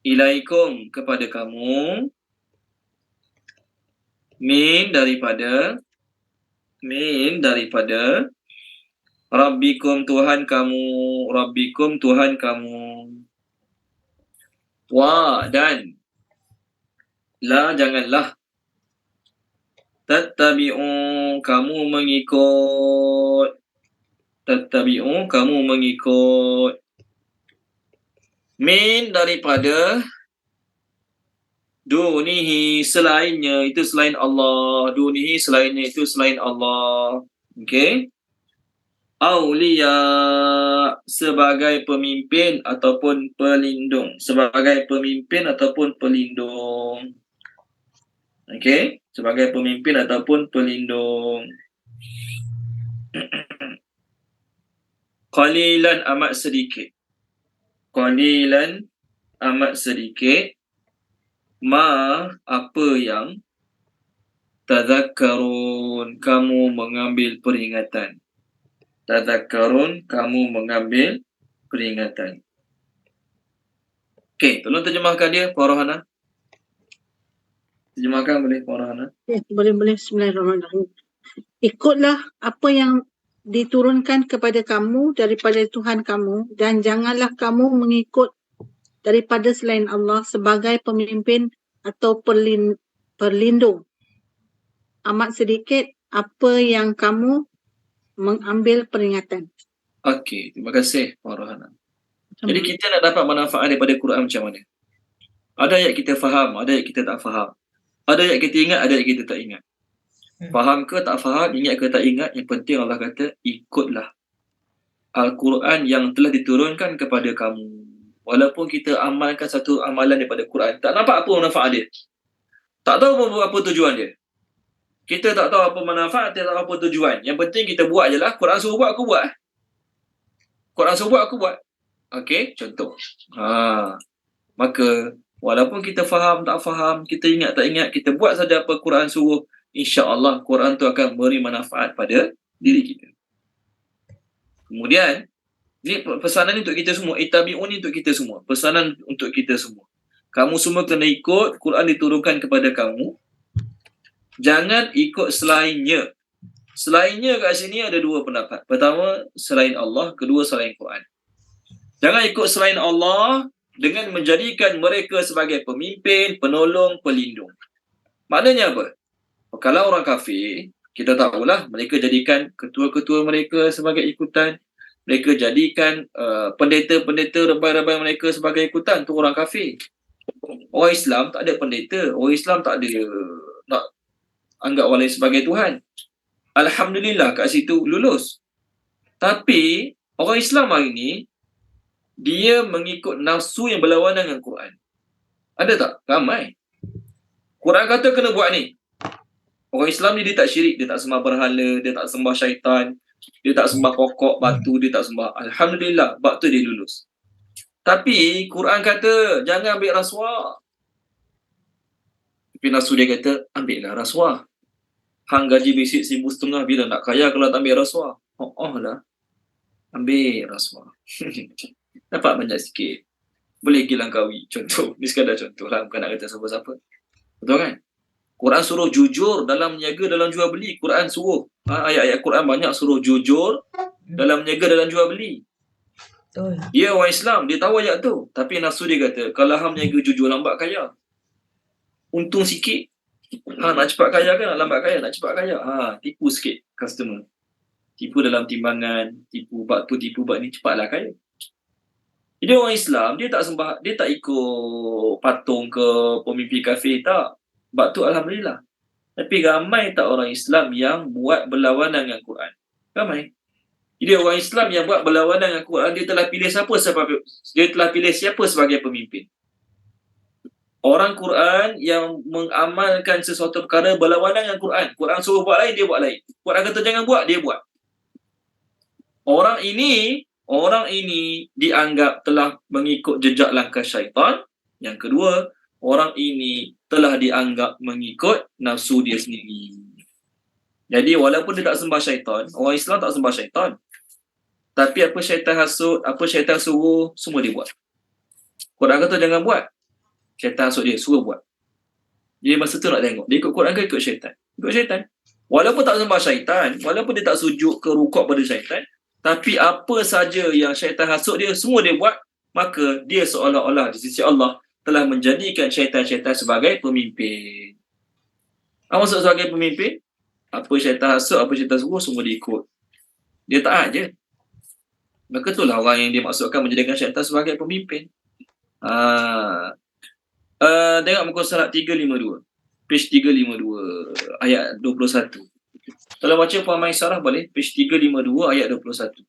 ilaikum kepada kamu min daripada Rabbikum Tuhan kamu wa dan la janganlah tattabi'u kamu mengikut min daripada dunihi selainnya itu selain Allah, dunihi selainnya itu selain Allah. Okey, auliya sebagai pemimpin ataupun pelindung, okey, sebagai pemimpin ataupun pelindung. Qalilan amat sedikit apa yang tadhakkarun kamu mengambil peringatan. Okey, tolong terjemahkan dia, Puan Rohana. Terjemahkan boleh, Puan Rohana. Boleh. Bismillahirrahmanirrahim. Ikutlah apa yang diturunkan kepada kamu daripada Tuhan kamu dan janganlah kamu mengikut daripada selain Allah sebagai pemimpin atau perlindung. Amat sedikit apa yang kamu mengambil peringatan. Okey, terima kasih Puan Rohana. Jadi kita nak dapat manfaat daripada Quran macam mana? Ada ayat kita faham, ada ayat kita tak faham. Ada ayat kita ingat, ada ayat kita tak ingat. Faham ke tak faham, ingat ke tak ingat, yang penting Allah kata ikutlah Al-Quran yang telah diturunkan kepada kamu. Walaupun kita amalkan satu amalan daripada Quran, tak nampak apa manfaat dia. Tak tahu apa tujuan dia. Kita tak tahu apa manfaat, tak tahu apa tujuan. Yang penting kita buat je lah. Quran suruh buat, aku buat. Okey, contoh. Maka walaupun kita faham tak faham, kita ingat tak ingat, kita buat saja apa Quran suruh, insya-Allah Quran tu akan beri manfaat pada diri kita. Kemudian ni pesanan untuk kita semua, ittabi'un ni untuk kita semua. Pesanan untuk kita semua. Kamu semua kena ikut Quran diturunkan kepada kamu. Jangan ikut selainnya. Selainnya kat sini ada dua pendapat. Pertama, selain Allah. Kedua, selain Quran. Jangan ikut selain Allah dengan menjadikan mereka sebagai pemimpin, penolong, pelindung. Maknanya apa? Kalau orang kafir, kita tahulah mereka jadikan ketua-ketua mereka sebagai ikutan. Mereka jadikan pendeta-pendeta rabai-rabai mereka sebagai ikutan. Tu orang kafir. Orang Islam tak ada pendeta. Orang Islam tak ada nak anggap orang lain sebagai Tuhan. Alhamdulillah kat situ lulus. Tapi orang Islam hari ni dia mengikut nafsu yang berlawanan dengan Quran. Ada tak? Ramai. Quran kata kena buat ni. Orang Islam ni dia tak syirik, dia tak sembah berhala, dia tak sembah syaitan, dia tak sembah pokok, batu, dia tak sembah. Alhamdulillah, bab tu dia lulus. Tapi Quran kata jangan ambil rasuah. Tapi nafsu dia kata ambillah rasuah. Hang gaji basic 1,500 bila nak kaya kalau tak ambil rasuah? Lah. Ambil rasuah. Dapat banyak sikit. Boleh pergi Langkawi. Contoh. Ni sekadar contoh lah. Bukan nak kata siapa-siapa. Betul kan? Quran suruh jujur dalam niaga, dalam jual beli. Quran suruh. Ayat-ayat Quran banyak suruh jujur dalam niaga, dalam jual beli. Betul. Dia orang Islam. Dia tahu ayat tu. Tapi nafsu dia kata, kalau hang niaga jujur, lambat kaya. Untung sikit. Nak cepat kaya kan? Nak lambat kaya? Nak cepat kaya. Tipu sikit customer. Tipu dalam timbangan. Tipu bab tu, tipu bab ni. Cepatlah kaya. Jadi orang Islam, dia tak ikut patung ke pemimpin kafir, tak. Sebab tu Alhamdulillah. Tapi ramai tak orang Islam yang buat berlawanan dengan Quran? Ramai. Jadi orang Islam yang buat berlawanan dengan Quran, dia telah pilih siapa sebagai pemimpin? Orang Quran yang mengamalkan sesuatu perkara berlawanan dengan Quran. Quran suruh buat lain, dia buat lain. Quran kata jangan buat, dia buat. Orang ini dianggap telah mengikut jejak langkah syaitan. Yang kedua, orang ini telah dianggap mengikut nafsu dia sendiri. Jadi walaupun dia tak sembah syaitan, orang Islam tak sembah syaitan. Tapi apa syaitan hasut, apa syaitan suruh, semua dia buat. Quran kata jangan buat, syaitan hasut dia, suruh buat. Jadi masa tu nak tengok, dia ikut Quran ke ikut syaitan? Ikut syaitan. Walaupun tak sembah syaitan, walaupun dia tak sujud ke rukuk pada syaitan, tapi apa saja yang syaitan hasut dia, semua dia buat, maka dia seolah-olah di sisi Allah telah menjadikan syaitan-syaitan sebagai pemimpin. Apa maksud sebagai pemimpin? Apa syaitan hasut, apa syaitan suruh, semua dia ikut. Dia taat je. Maka itulah orang yang dia maksudkan menjadikan syaitan sebagai pemimpin. Tengok muka surat 352. Page 352, ayat 21. Kalau baca Puan Maisarah boleh, page 352 ayat 21.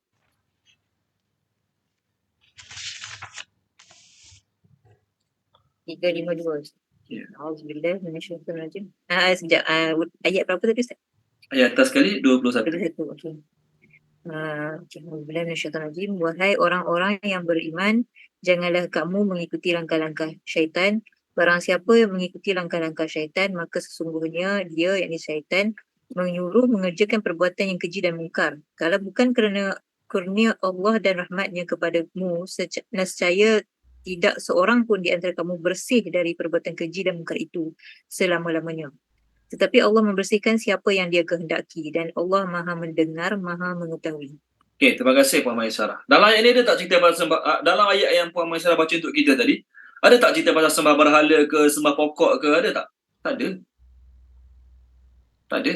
Ya. Auzubillah minasyaitanir rajim. Sekejap. Ayat berapa tadi Ustaz? Ayat atas sekali 21. 21. Okey. Auzubillah minasyaitanir rajim. Wahai orang-orang yang beriman, janganlah kamu mengikuti langkah-langkah syaitan. Barang siapa yang mengikuti langkah-langkah syaitan, maka sesungguhnya dia, yakni syaitan, menyuruh mengerjakan perbuatan yang keji dan mungkar. Kalau bukan kerana kurnia Allah dan rahmatnya kepadamu, nescaya tidak seorang pun di antara kamu bersih dari perbuatan keji dan mungkar itu selama-lamanya. Tetapi Allah membersihkan siapa yang dia kehendaki dan Allah Maha mendengar, Maha mengetahui. Okey, terima kasih Puan Maisarah. Dalam ayat ni dia tak cerita pasal dalam ayat yang Puan Maisarah baca untuk kita tadi, ada tak cerita pasal sembah berhala ke, sembah pokok ke, ada tak? Tak ada. Tak ada.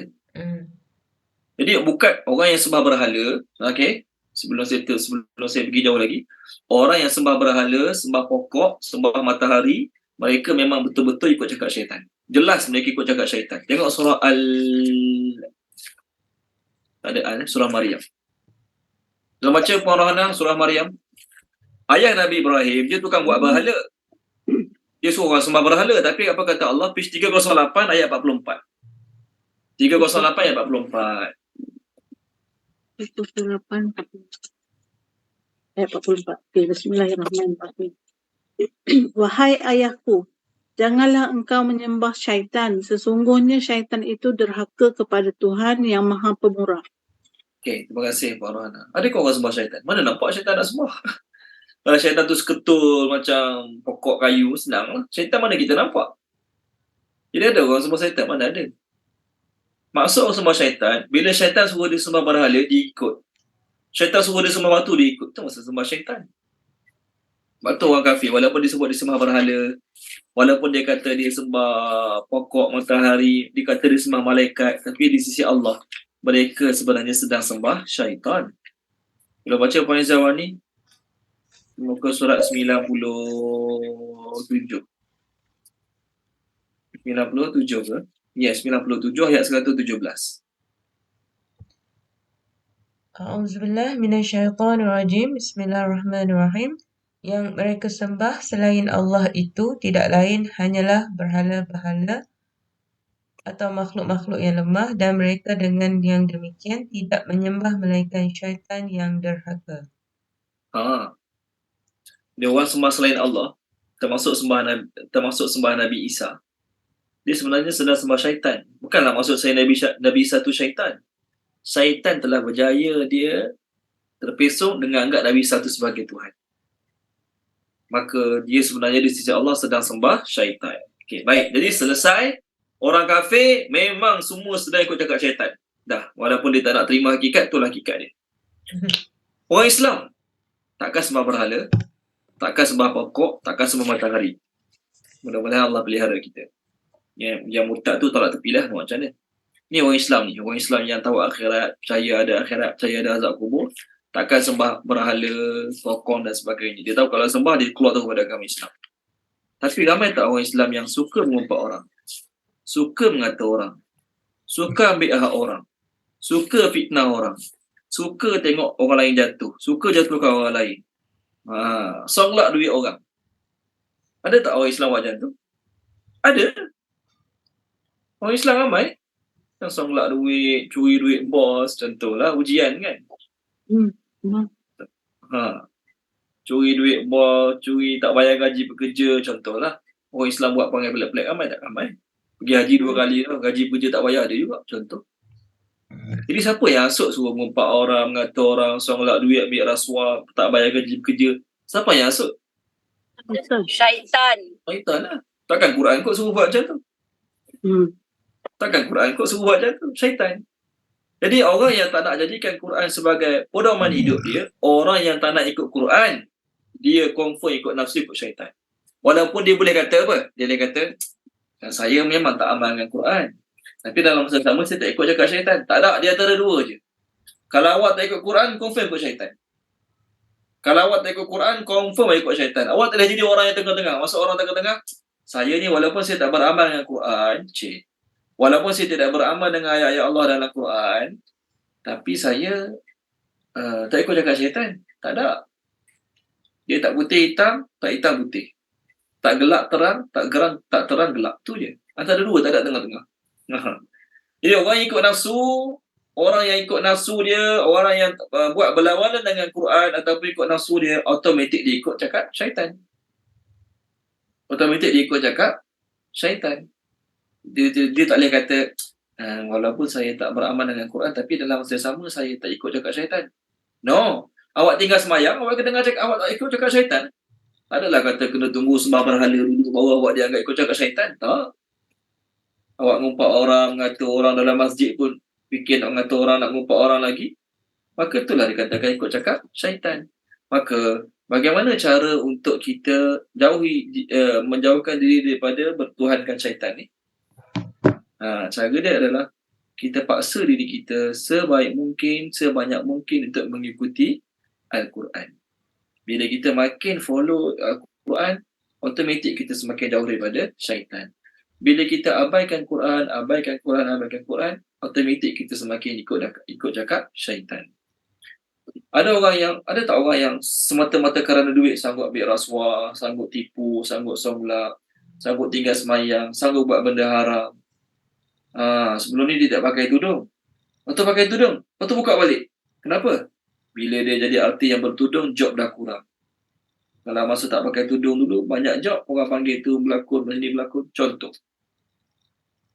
Jadi bukan orang yang sembah berhala, okey? Sebelum saya pergi jauh lagi, orang yang sembah berhala, sembah pokok, sembah matahari, mereka memang betul-betul ikut cakap syaitan. Jelas mereka ikut cakap syaitan. Tengok surah surah Maryam. Dalam baca Puan Rohana, surah Maryam, ayah Nabi Ibrahim, dia tukang buat berhala. Dia suruh orang sembah berhala, tapi apa kata Allah? Page 308 ayat 44. 308 ayat 44. 308 ayat 44. Okay, Bismillahirrahmanirrahim. Wahai ayahku, janganlah engkau menyembah syaitan. Sesungguhnya syaitan itu derhaka kepada Tuhan yang Maha Pemurah. Okey, terima kasih Puan Rohana. Adakah orang sembah syaitan? Mana nampak syaitan nak sembah? Kalau syaitan tu seketul macam pokok kayu, senang lah. Syaitan mana kita nampak? Jadi ada orang sembah syaitan? Mana ada? Maksud orang sembah syaitan, bila syaitan suruh dia sembah berhala, dia ikut. Syaitan suruh dia sembah batu, dia ikut. Itu maksud sembah syaitan. Sebab tu orang kafir, walaupun dia sebut dia sembah berhala, walaupun dia kata dia sembah pokok, matahari, dia kata dia sembah malaikat, tapi di sisi Allah, mereka sebenarnya sedang sembah syaitan. Kalau baca Puan Izzah ni, muka surat 97. 97 ke? Yes, 97 ayat 117. A'udzubillah minasyaitanirrajim. Bismillahirrahmanirrahim. Yang mereka sembah selain Allah itu tidak lain hanyalah berhala-berhala atau makhluk-makhluk yang lemah, dan mereka dengan yang demikian tidak menyembah melainkan syaitan yang derhaka. Dia orang sembah selain Allah, termasuk sembah Nabi Isa. dia sebenarnya sedang sembah syaitan. Bukanlah maksud saya Nabi satu syaitan. Syaitan telah berjaya dia terpesong dengan anggap Nabi satu sebagai Tuhan. Maka dia sebenarnya di sisi Allah sedang sembah syaitan. Okey, baik. Jadi selesai. Orang kafir memang semua sedang ikut cakap syaitan. Dah, walaupun dia tak nak terima hakikat, itulah hakikat dia. Orang Islam takkan sembah berhala, takkan sembah pokok, takkan sembah matahari. Mudah-mudahan Allah pelihara kita. Yang murtad tu tolak tepilah, macam mana? Ni orang Islam ni, orang Islam yang tahu akhirat, percaya ada akhirat, percaya ada azab kubur, takkan sembah berhala, sokong dan sebagainya. Dia tahu kalau sembah, dia keluar daripada agama Islam. Tapi ramai tak orang Islam yang suka mengumpat orang, suka mengata orang, suka ambil hak orang, suka fitnah orang, suka tengok orang lain jatuh, suka jatuhkan orang lain, songlak duit orang. Ada tak orang Islam macam tu? Ada. Orang Islam ramai yang songlak duit, curi duit bos, contohlah ujian kan. Curi duit bos, curi tak bayar gaji pekerja, contohlah. Orang Islam buat perangai pelik-pelik, ramai tak ramai? Pergi haji 2 kali dah, gaji pekerja tak bayar, ada juga, contoh. Jadi siapa yang asuk suruh mengumpat orang, mengata orang, songlak duit, ambil rasuah, tak bayar gaji pekerja? Siapa yang asuk? Syaitan. Syaitan lah. Takkan Quran kot suruh buat macam tu? Takkan Quran kot suruh buat macam tu? Syaitan. Jadi orang yang tak nak jadikan Quran sebagai pedoman hidup dia, orang yang tak nak ikut Quran, dia confirm ikut nafsu, ikut syaitan. Walaupun dia boleh kata apa? Dia boleh kata, saya memang tak amal dengan Quran, tapi dalam masa sama saya tak ikut cakap syaitan. Tak ada, dia antara dua je. Kalau awak tak ikut Quran, confirm ikut syaitan. Kalau awak tak ikut Quran, confirm ikut syaitan. Awak telah jadi orang yang tengah-tengah. Maksud orang tengah-tengah, saya ni walaupun saya tak beramal dengan Quran, walaupun saya tidak beramal dengan ayat-ayat Allah dalam Quran, tapi saya tak ikut cakap syaitan. Tak ada. Dia tak putih hitam, tak hitam putih. Tak gelap terang, tak terang gelap. Tu je. Antara dua, tak ada tengah-tengah. Jadi orang ikut nafsu, orang yang ikut nafsu dia, orang yang buat berlawanan dengan Quran ataupun ikut nafsu dia, automatik dia ikut cakap syaitan. Automatik dia ikut cakap syaitan. Dia tak boleh kata, walaupun saya tak beramal dengan Quran, tapi dalam masa sama saya tak ikut cakap syaitan. No. Awak tinggal semayang, awak dengar cakap, awak tak ikut cakap syaitan. Tak adalah kata kena tunggu sembah berhala dulu baru awak dianggap ikut cakap syaitan. Tak. Awak ngumpat orang, ngata orang dalam masjid pun fikir nak ngata orang, nak ngumpat orang lagi. Maka itulah dikatakan ikut cakap syaitan. Maka bagaimana cara untuk kita menjauhkan diri daripada bertuhankan syaitan ni? Cara dia adalah kita paksa diri kita sebaik mungkin, sebanyak mungkin untuk mengikuti Al-Quran. Bila kita makin follow Al-Quran, automatik kita semakin jauh daripada syaitan. Bila kita abaikan Quran, automatik kita semakin ikut cakap syaitan. Ada tak orang yang semata-mata kerana duit sanggup ambil rasuah, sanggup tipu, sanggup songlak, sanggup tinggal semayang, sanggup buat benda haram. Sebelum ni dia tak pakai tudung. Lepas tu pakai tudung, lepas tu buka balik. Kenapa? Bila dia jadi artis yang bertudung, job dah kurang. Kalau masa tak pakai tudung dulu, banyak job, orang panggil tu berlakon, sini berlakon. Contoh.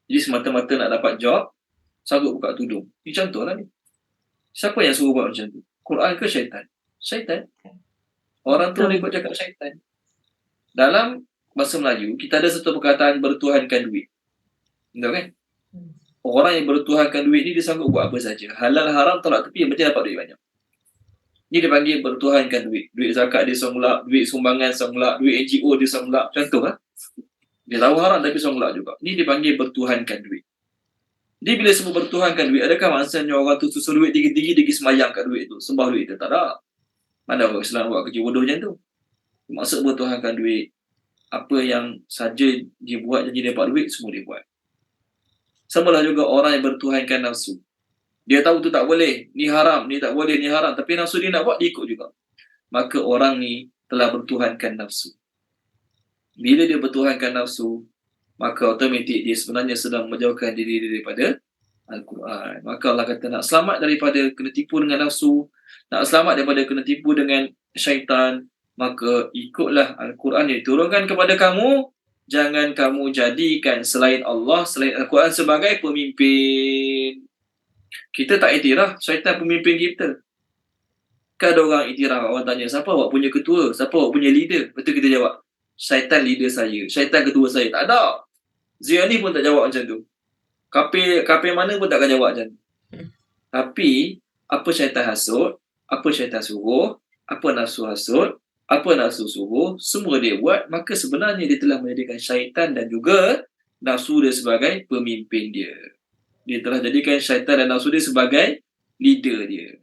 Jadi semata-mata nak dapat job, sanggup buka tudung. Ini contoh lah ni. Siapa yang suruh buat macam tu? Quran ke syaitan? Syaitan. Orang tu ikut cakap syaitan. Dalam bahasa Melayu, kita ada satu perkataan bertuhankan duit. Betul kan? Orang yang bertuhankan duit ni dia sanggup buat apa saja. Halal haram tolak tepi, yang penting dapat duit banyak. Ni dia panggil bertuhankan duit. Duit zakat dia songlak, duit sumbangan songlak, duit NGO dia songlak. Contoh lah. Dia tahu haram tapi songlak juga. Ni dia panggil bertuhankan duit. Dia bila semua bertuhankan duit, adakah maksudnya orang tu susun duit tinggi-tinggi, dia pergi semayang kat duit tu, sembah duit tu? Tak ada. Mana orang Islam buat kerja bodoh macam tu? Maksud bertuhankan duit, apa yang saja dia buat jadi dia dapat duit, semua dia buat. Samalah juga orang yang bertuhankan nafsu. Dia tahu tu tak boleh, ni haram, ni tak boleh, ni haram, tapi nafsu dia nak buat, dia ikut juga. Maka orang ni telah bertuhankan nafsu. Bila dia bertuhankan nafsu, maka automatik dia sebenarnya sedang menjauhkan diri daripada Al-Quran. Maka Allah kata nak selamat daripada kena tipu dengan nafsu, nak selamat daripada kena tipu dengan syaitan, maka ikutlah Al-Quran yang diturunkan kepada kamu jangan kamu jadikan selain Allah, selain Al-Quran sebagai pemimpin. Kita tak iktiraf syaitan pemimpin kita. Kan ada orang iktiraf, orang tanya, siapa awak punya ketua? Siapa awak punya leader? Betul kita jawab, syaitan leader saya, syaitan ketua saya. Tak ada. Ziani pun tak jawab macam tu. Kafir mana pun takkan jawab macam tu. Tapi, apa syaitan hasut, apa syaitan suruh, apa nafsu hasut, apa nafsu suruh, semua dia buat, maka sebenarnya dia telah menjadikan syaitan dan juga nafsu dia sebagai pemimpin dia. Dia telah jadikan syaitan dan nafsu dia sebagai leader dia.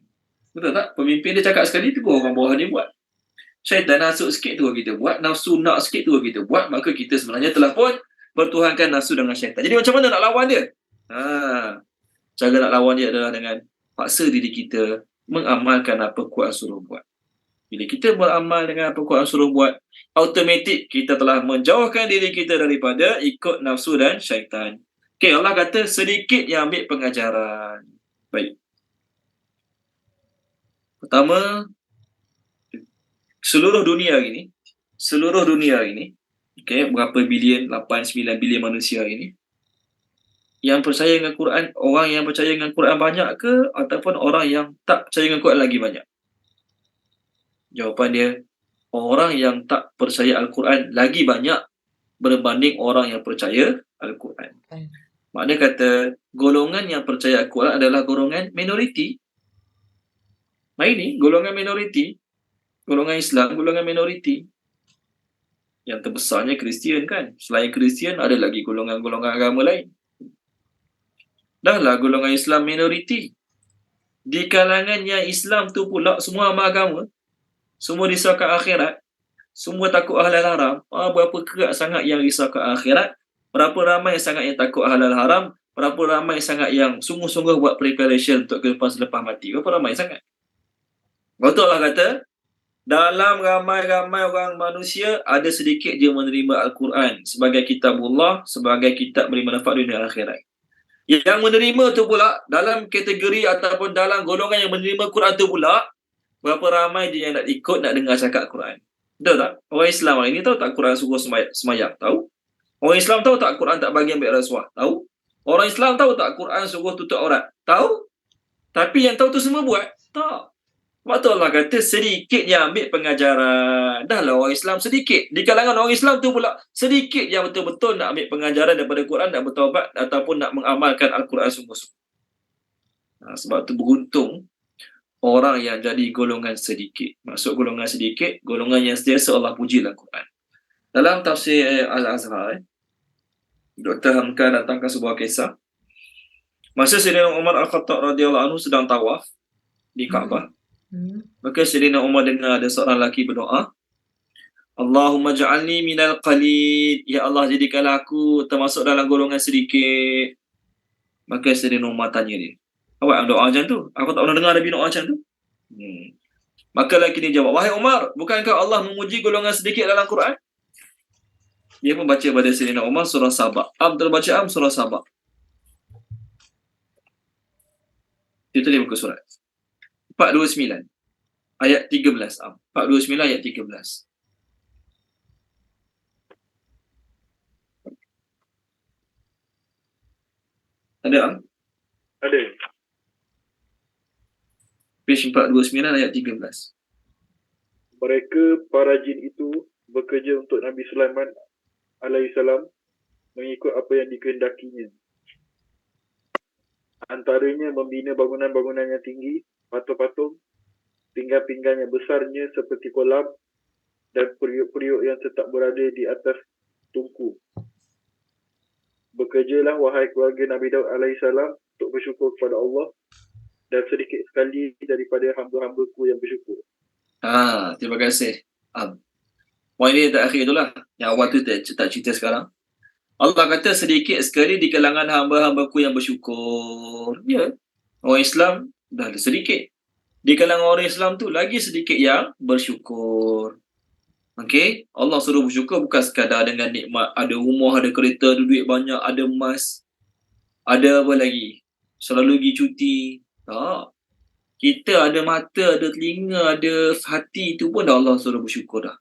Betul tak? Pemimpin dia cakap sekali, tu orang bawah dia buat. Syaitan hasut sikit tu kita buat, nafsu nak sikit tu kita buat, maka kita sebenarnya telah pun pertuhankan nafsu dengan syaitan. Jadi macam mana nak lawan dia? Cara nak lawan dia adalah dengan paksa diri kita mengamalkan apa Quran suruh buat. Bila kita beramal dengan apa Quran suruh buat, automatik kita telah menjauhkan diri kita daripada ikut nafsu dan syaitan. Okay, Allah kata sedikit yang ambil pengajaran. Baik. Pertama, seluruh dunia ini, okay, berapa bilion, 8-9 bilion manusia ini, yang percaya dengan Quran, orang yang percaya dengan Quran banyak ke ataupun orang yang tak percaya dengan Quran lagi banyak? Jawapan dia, orang yang tak percaya Al-Quran lagi banyak berbanding orang yang percaya Al-Quran. Maknanya kata golongan yang percaya Al-Quran adalah golongan minoriti. Ini golongan minoriti, golongan Islam, golongan minoriti. Yang terbesarnya Kristian kan. Selain Kristian ada lagi golongan-golongan agama lain. Dahlah golongan Islam minoriti. Di kalangan yang Islam tu pula semua amal agama, semua risaukan akhirat, semua takut halal haram. Berapa kerat sangat yang risaukan akhirat, berapa ramai sangat yang takut halal haram, berapa ramai sangat yang sungguh-sungguh buat preparation untuk lepas mati. Berapa ramai sangat. Betul Allah kata, dalam ramai-ramai orang manusia, ada sedikit dia menerima Al-Quran sebagai kitabullah, sebagai kitab beri manfaat dunia akhirat. Yang menerima tu pula, dalam kategori ataupun dalam golongan yang menerima Quran tu pula, berapa ramai dia yang nak ikut, nak dengar cakap Quran. Betul tak? Orang Islam hari ni tahu tak Quran suruh semayang? Tahu. Orang Islam tahu tak Quran tak bagi ambil rasuah? Tahu. Orang Islam tahu tak Quran suruh tutup aurat? Tahu. Tapi yang tahu tu semua buat? Tak. Betul Allah kata sedikit yang ambil pengajaran. Dahlah orang Islam sedikit. Di kalangan orang Islam tu pula sedikit yang betul-betul nak ambil pengajaran daripada Quran, nak bertaubat ataupun nak mengamalkan Al-Quran sungguh-sungguh. Sebab tu beruntung orang yang jadi golongan sedikit. Maksud golongan sedikit, golongan yang sentiasa Allah puji dalam Quran. Dalam tafsir Al-Azhar, Dr. Hamka datangkan sebuah kisah. Masa Sayyidina Umar Al-Khattab radhiyallahu anhu sedang tawaf di Kaabah, maka Sayyidina Umar dengar ada seorang lelaki berdoa, Allahumma ja'alni minal qalil, ya Allah jadikanlah aku termasuk dalam golongan sedikit. Maka Sayyidina Umar tanya dia, awak doa macam tu? Aku tak pernah dengar Nabi doa macam tu. Maka lelaki ni jawab, wahai Umar, bukankah Allah memuji golongan sedikit dalam Quran? Dia pun baca pada Sayyidina Umar surah Sabah. Terbaca surah Sabah. Itu dia buka surat 429 ayat 13. 429 ayat 13. Ada? Ada. Page 429 ayat 13. Mereka para jin itu bekerja untuk Nabi Sulaiman alaihissalam mengikut apa yang dikehendakinya. Antaranya membina bangunan-bangunan yang tinggi, patung-patung, pinggan-pinggan yang besarnya seperti kolam dan periuk-periuk yang tetap berada di atas tungku. Bekerjalah wahai keluarga Nabi Daud alaihissalam untuk bersyukur kepada Allah dan sedikit sekali daripada hamba-hambaku yang bersyukur. Terima kasih. Poin ini tak akhir itulah. Yang awal tu tak cerita sekarang. Allah kata sedikit sekali di kalangan hamba-hambaku yang bersyukur. Ya. Orang Islam dah ada sedikit. Di kalangan orang Islam tu lagi sedikit yang bersyukur. Okey, Allah suruh bersyukur bukan sekadar dengan nikmat, ada rumah, ada kereta, ada duit banyak, ada emas, ada apa lagi, selalu pergi cuti. Tak. Kita ada mata, ada telinga, ada hati, tu pun dah Allah suruh bersyukur dah.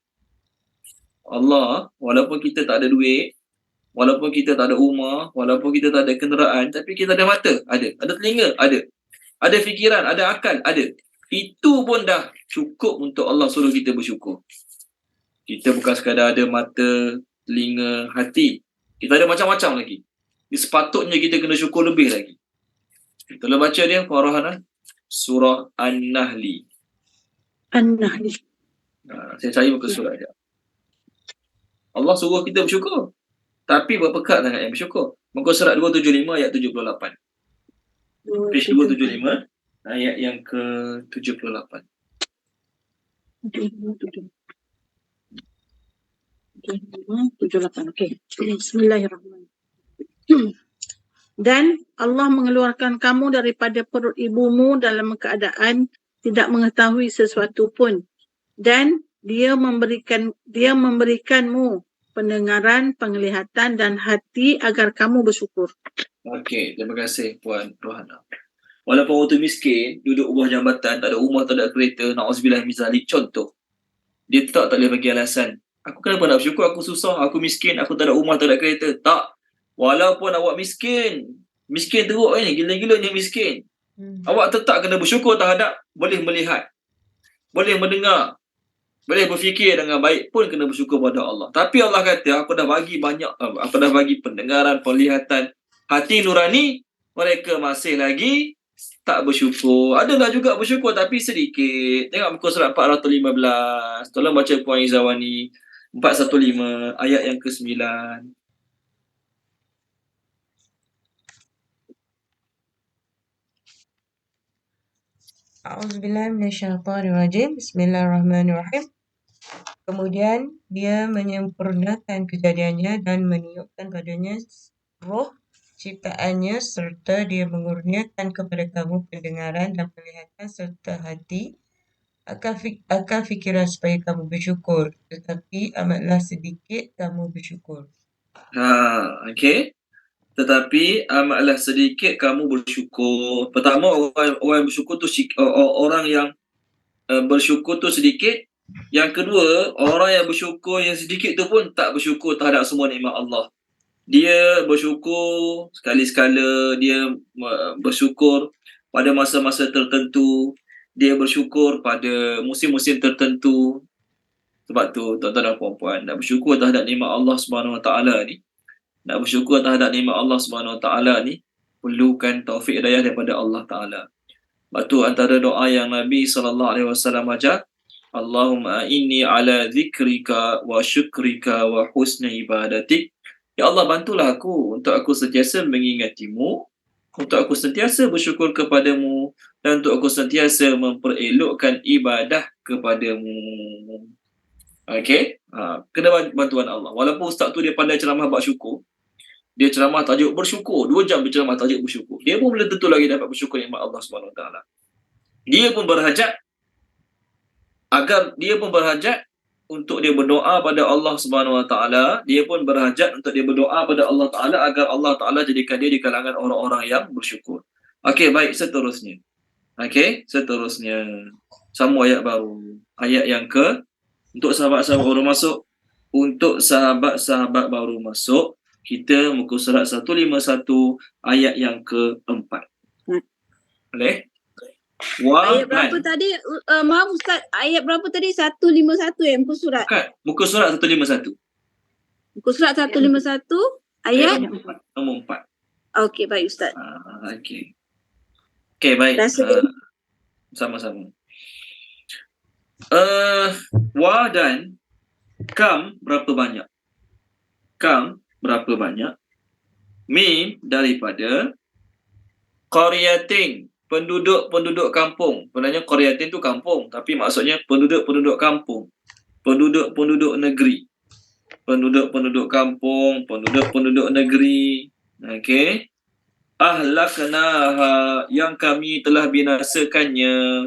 Allah, walaupun kita tak ada duit, walaupun kita tak ada rumah, walaupun kita tak ada kenderaan, tapi kita ada mata, ada telinga, ada fikiran, ada akal, ada. Itu pun dah cukup untuk Allah suruh kita bersyukur. Kita bukan sekadar ada mata, telinga, hati. Kita ada macam-macam lagi. Sepatutnya kita kena syukur lebih lagi. Tolong baca dia, Farahana. Surah An-Nahli. An-Nahli. Saya cari muka surat dia. Allah suruh kita bersyukur. Tapi berpekat sangat yang bersyukur. Muka surat 275 ayat 78. Page 275 ayat yang ke-78. 78. Okey. Bismillahirrahmanirrahim. Dan Allah mengeluarkan kamu daripada perut ibumu dalam keadaan tidak mengetahui sesuatu pun. Dan dia memberikanmu pendengaran, penglihatan dan hati agar kamu bersyukur. Okey, terima kasih Puan Rohana. Walaupun orang tu miskin, duduk bawah jambatan, tak ada rumah, tak ada kereta, na'uzubillah min zalik, contoh. Dia tak boleh bagi alasan. Aku kenapa nak bersyukur? Aku susah, aku miskin, aku tak ada rumah, tak ada kereta. Tak. Walaupun awak miskin teruk ni, gila-gila ni miskin. Awak tetap kena bersyukur terhadap boleh melihat, boleh mendengar, boleh berfikir dengan baik pun kena bersyukur pada Allah. Tapi Allah kata, aku dah bagi banyak, aku dah bagi pendengaran, penglihatan, hati nurani, mereka masih lagi tak bersyukur. Adalah juga bersyukur tapi sedikit. Tengok muka surat 415. Tolong baca Puan Izawani. 415 ayat yang ke-9. A'udzubillahi minasyaitonirrajim. Bismillahirrahmanirrahim. Kemudian dia menyempurnakan kejadiannya dan meniupkan padanya roh ciptaannya serta dia mengurniakan kepada kamu pendengaran dan penglihatan serta hati akal fikiran supaya kamu bersyukur, tetapi amatlah sedikit kamu bersyukur. Okey. Tetapi amatlah sedikit kamu bersyukur. Pertama, orang bersyukur tu orang yang bersyukur tu sedikit. Yang kedua, orang yang bersyukur yang sedikit tu pun tak bersyukur terhadap semua nikmat Allah. Dia bersyukur sekali-sekala, dia bersyukur pada masa-masa tertentu, dia bersyukur pada musim-musim tertentu. Sebab tu tuan-tuan dan puan-puan, nak bersyukur terhadap nikmat Allah Subhanahu Wa Taala ni, nak bersyukur terhadap nikmat Allah Subhanahu Wa Taala ni perlukan taufik hidayah daripada Allah Taala. Sebab tu antara doa yang Nabi SAW ajar, Allahumma inni ala zikrika wa syukrika wa husni ibadatik. Ya Allah, bantulah aku untuk aku sentiasa mengingatimu, untuk aku sentiasa bersyukur kepadamu, dan untuk aku sentiasa memperelokkan ibadah kepadamu. Okey? Kena bantuan Allah. Walaupun ustaz tu dia pandai ceramah bab syukur, dia ceramah tajuk bersyukur, 2 jam berceramah tajuk bersyukur, dia pun belum tentu lagi dapat bersyukur nikmat Allah Subhanahu Wa Taala. Dia pun berhajat untuk dia berdoa pada Allah Subhanahu Wa Taala. Dia pun berhajat untuk dia berdoa pada Allah Taala agar Allah Taala jadikan dia di kalangan orang-orang yang bersyukur. Okey, baik, seterusnya. Sambung ayat baru. Ayat yang untuk sahabat-sahabat baru masuk. Untuk sahabat-sahabat baru masuk, kita muka surat 151 ayat yang ke-4. Boleh? Ayat berapa tadi? Maaf Ustaz, ayat berapa tadi? 151 muka surat? Bukan, muka surat 151. Muka surat 151 ayat nombor 4. Okey, baik Ustaz. Okey, baik. Sama-sama. Wa dan kam berapa banyak? Min daripada qaryatin, penduduk kampung. Sebenarnya qaryatin tu kampung, tapi maksudnya penduduk kampung, penduduk negeri, penduduk kampung, penduduk negeri. Okey. Ahlaknaha, yang kami telah binasakannya.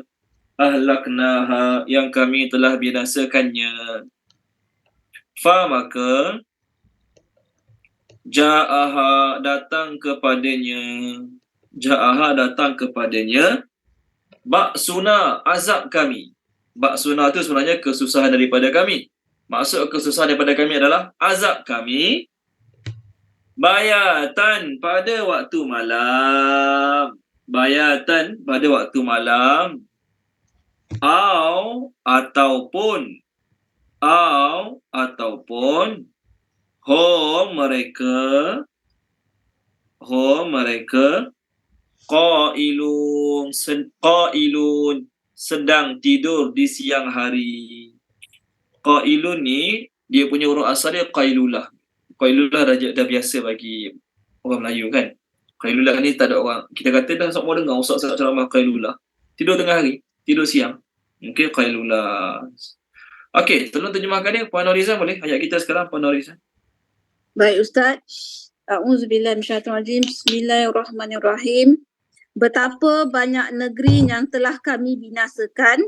Fa maka ja'aha datang kepadanya baksuna, azab kami. Baksuna tu sebenarnya kesusahan daripada kami. maksud kesusahan daripada kami adalah azab kami bayatan pada waktu malam. Bayatan pada waktu malam. Ataupun hum mereka qailun sedang tidur di siang hari. Qailun ni dia punya huruf asal dia qailulah. Qailulah dah biasa bagi orang Melayu kan. Qailulah ni tak ada orang, kita kata dah semua dengar ustaz-ustaz ceramah qailulah. Tidur tengah hari, tidur siang. Mungkin qailulah. Okey, tolong terjemahkan dia Puan Norizan boleh? Ayat kita sekarang Puan Norizan. Baik Ustaz. A'udzubillahi minasyaitonirrajim. Bismillahirrahmanirrahim. Betapa banyak negeri yang telah kami binasakan.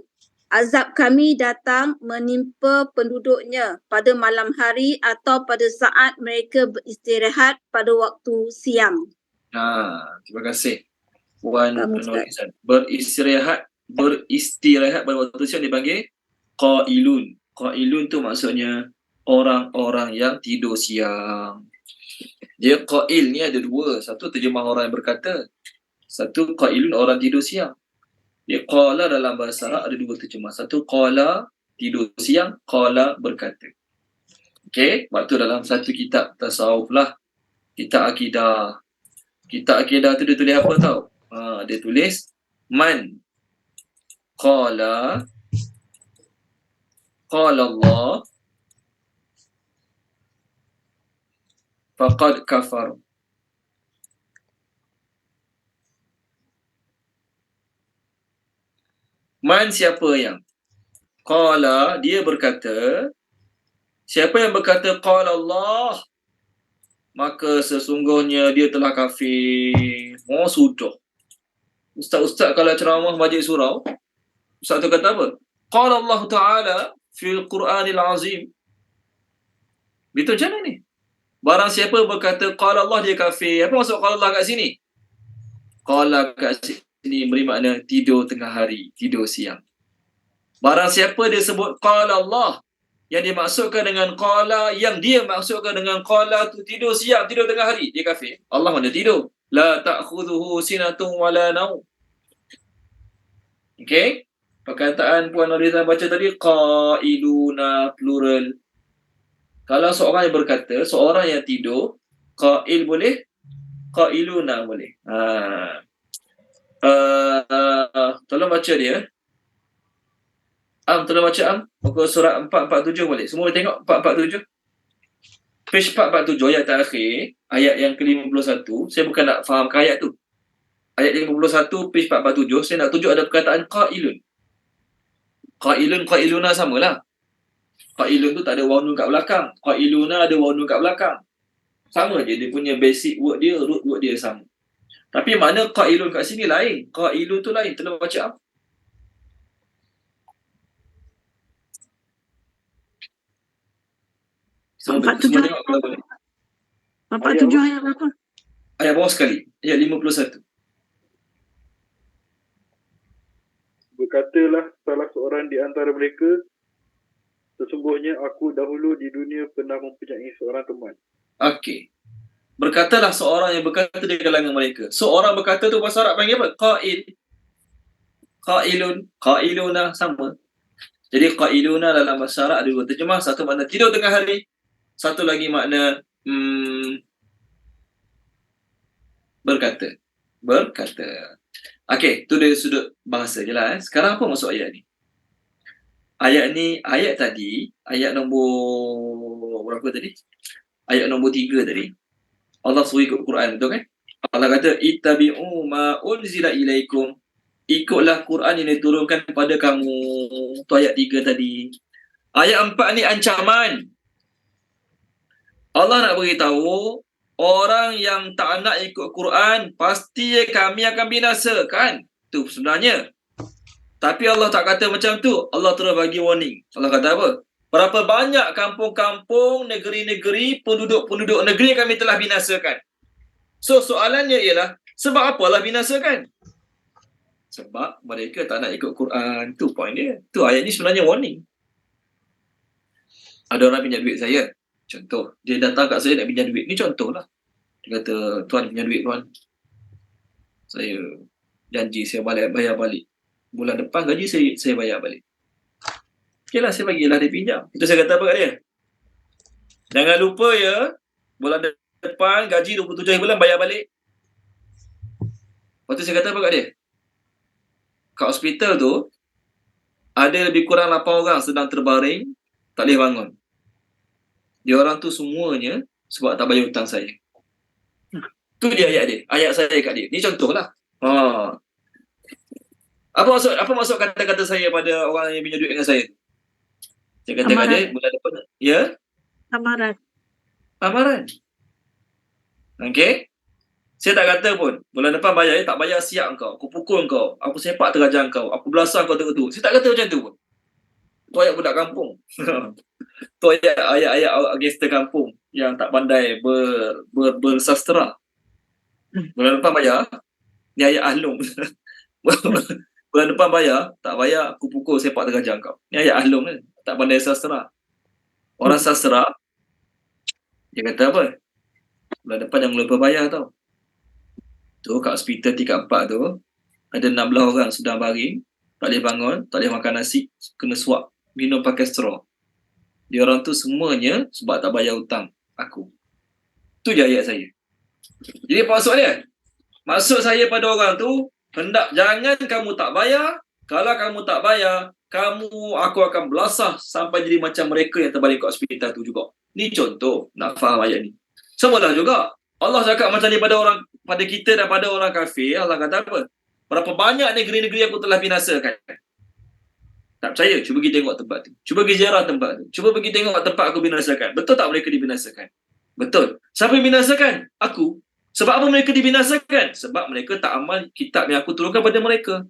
Azab kami datang menimpa penduduknya pada malam hari atau pada saat mereka beristirahat pada waktu siang. Terima kasih Puan Kamu, Ustaz. Norizan. Beristirahat pada waktu siang dipanggil qailun. Qailun tu maksudnya orang-orang yang tidur siang. Dia qail ni ada dua. Satu terjemah orang yang berkata. Satu qailun orang tidur siang. Dia qala dalam bahasa Arab ada dua terjemah. Satu qala tidur siang, qala berkata. Okey, waktu dalam satu kitab tasawuf lah. Kitab akidah. Kitab akidah tu dia tulis apa tau? Dia tulis man qala Allah faqad kafar. Man siapa yang qala dia berkata, siapa yang berkata qala Allah maka sesungguhnya dia telah kafir. Sudah. Ustaz-ustaz kalau ceramah majlis surau, ustaz tu kata apa? Qala Allah Ta'ala fil Quranil Azim. Betul macam mana ni? Barang siapa berkata qala Allah dia kafir. Apa maksud qala Allah kat sini? Qala kat sini beri makna tidur tengah hari, tidur siang. Barang siapa dia sebut qala Allah, yang dimaksudkan dengan qala, yang dia maksudkan dengan qala tu tidur siang, tidur tengah hari, dia kafir. Allah mana tidur? La ta'khudhuhu sinatun wala naum. Okey? Perkataan Puan Norizan baca tadi qailuna plural. Kalau seorang yang berkata, seorang yang tidur, qail boleh, qailuna boleh. Tolong baca dia. Tolong baca muka surat 447 boleh. Semua boleh tengok 447. Page 447 ayat terakhir, ayat yang ke-51. Saya bukan nak fahamkan ayat tu. Ayat 51 page 447 saya nak tunjuk ada perkataan qailun. Qailuna samalah. Qailun tu tak ada waw nun kat belakang. Qailuna ada waw nun kat belakang. Sama je dia punya basic word dia, root word dia sama. Tapi makna qailun kat sini lain. Qailun tu lain. Tolong baca Semua tengok kalau boleh. 47 ayat berapa? Ayat bawah sekali. Ayat 51. Berkatalah salah seorang di antara mereka, sesungguhnya aku dahulu di dunia pernah mempunyai seorang teman. Okey. Berkatalah seorang yang berkata di kalangan mereka. Seorang berkata tu bahasa Arab panggil apa? Qail. Qailun. Qailuna sama. Jadi qailuna dalam bahasa Arab ada dua terjemah. Satu makna tidur tengah hari. Satu lagi makna berkata. Okey, tu dari sudut bahasa je lah. Sekarang apa maksud ayat ni? Ayat tadi, ayat nombor berapa tadi? Ayat nombor 3 tadi. Allah suruh ikut Quran, betul kan? Allah kata, ittabi'u ma unzila ilaikum. Ikutlah Quran yang diturunkan kepada kamu. Tu ayat 3 tadi. Ayat 4 ni ancaman. Allah nak beritahu, orang yang tak nak ikut Quran, pasti kami akan binasakan. Tu sebenarnya. Tapi Allah tak kata macam tu. Allah terus bagi warning. Allah kata apa? Berapa banyak kampung-kampung, negeri-negeri, penduduk-penduduk negeri kami telah binasakan. So soalannya ialah, sebab apa Allah binasakan? Sebab mereka tak nak ikut Quran. Tu point dia. Tu ayat ni sebenarnya warning. Ada orang pinjam duit saya. Contoh, dia datang kat saya nak pinjam duit. Ni contoh lah. Dia kata, tuan pinjam duit tuan. Saya janji saya bayar balik. Bulan depan gaji saya bayar balik. Okeylah, saya bagilah dia pinjam. Itu saya kata apa kat dia? Jangan lupa ya, bulan depan gaji 27 hari bulan bayar balik. Lepas tu saya kata apa kat dia? Kat hospital tu, ada lebih kurang 8 orang sedang terbaring, tak boleh bangun. Dia orang tu semuanya sebab tak bayar hutang saya. Tu dia ayat dia. Ayat saya kat dia. Ni contohlah. Apa maksud kata-kata saya pada orang yang pinjam duit dengan saya? Saya kata kat dia, bulan depan, ya? Amaran. Okey? Saya tak kata pun, bulan depan bayar, tak bayar siap kau. Aku pukul kau. Aku sepak terajang kau. Aku belasah kau tengok tu. Saya tak kata macam tu pun. Tu ayat budak kampung. Tu ayat-ayat gangster kampung yang tak pandai bersastra. Bulan depan bayar, ni ayat ahlum. Bulan depan bayar, tak bayar, aku pukul sepak terajang kau. Ni ayat ahlum kan. Tak pandai sastra. Orang sastra, dia kata apa? Bulan depan jangan lupa bayar tau. Tu kat hospital tingkat 4 tu, ada 16 orang sedang baring, tak boleh bangun, tak boleh makan nasi, kena suap, minum pakai straw. Dia orang tu semuanya sebab tak bayar hutang aku. Tu je ayat saya. Jadi apa maksud dia? Maksud saya pada orang tu, hendak jangan kamu tak bayar. Kalau kamu tak bayar, aku akan belasah sampai jadi macam mereka yang terbalik kat hospital tu juga. Ni contoh, nak faham ayat ni. Samalah juga. Allah cakap macam ni pada kita dan pada orang kafir. Allah kata apa? Berapa banyak negeri-negeri aku telah binasakan. Tak percaya? Cuba pergi tengok tempat tu. Cuba pergi ziarah tempat tu. Cuba pergi tengok tempat aku binasakan. Betul tak mereka dibinasakan? Betul. Siapa yang binasakan? Aku. Sebab apa mereka dibinasakan? Sebab mereka tak amal kitab yang aku turunkan pada mereka.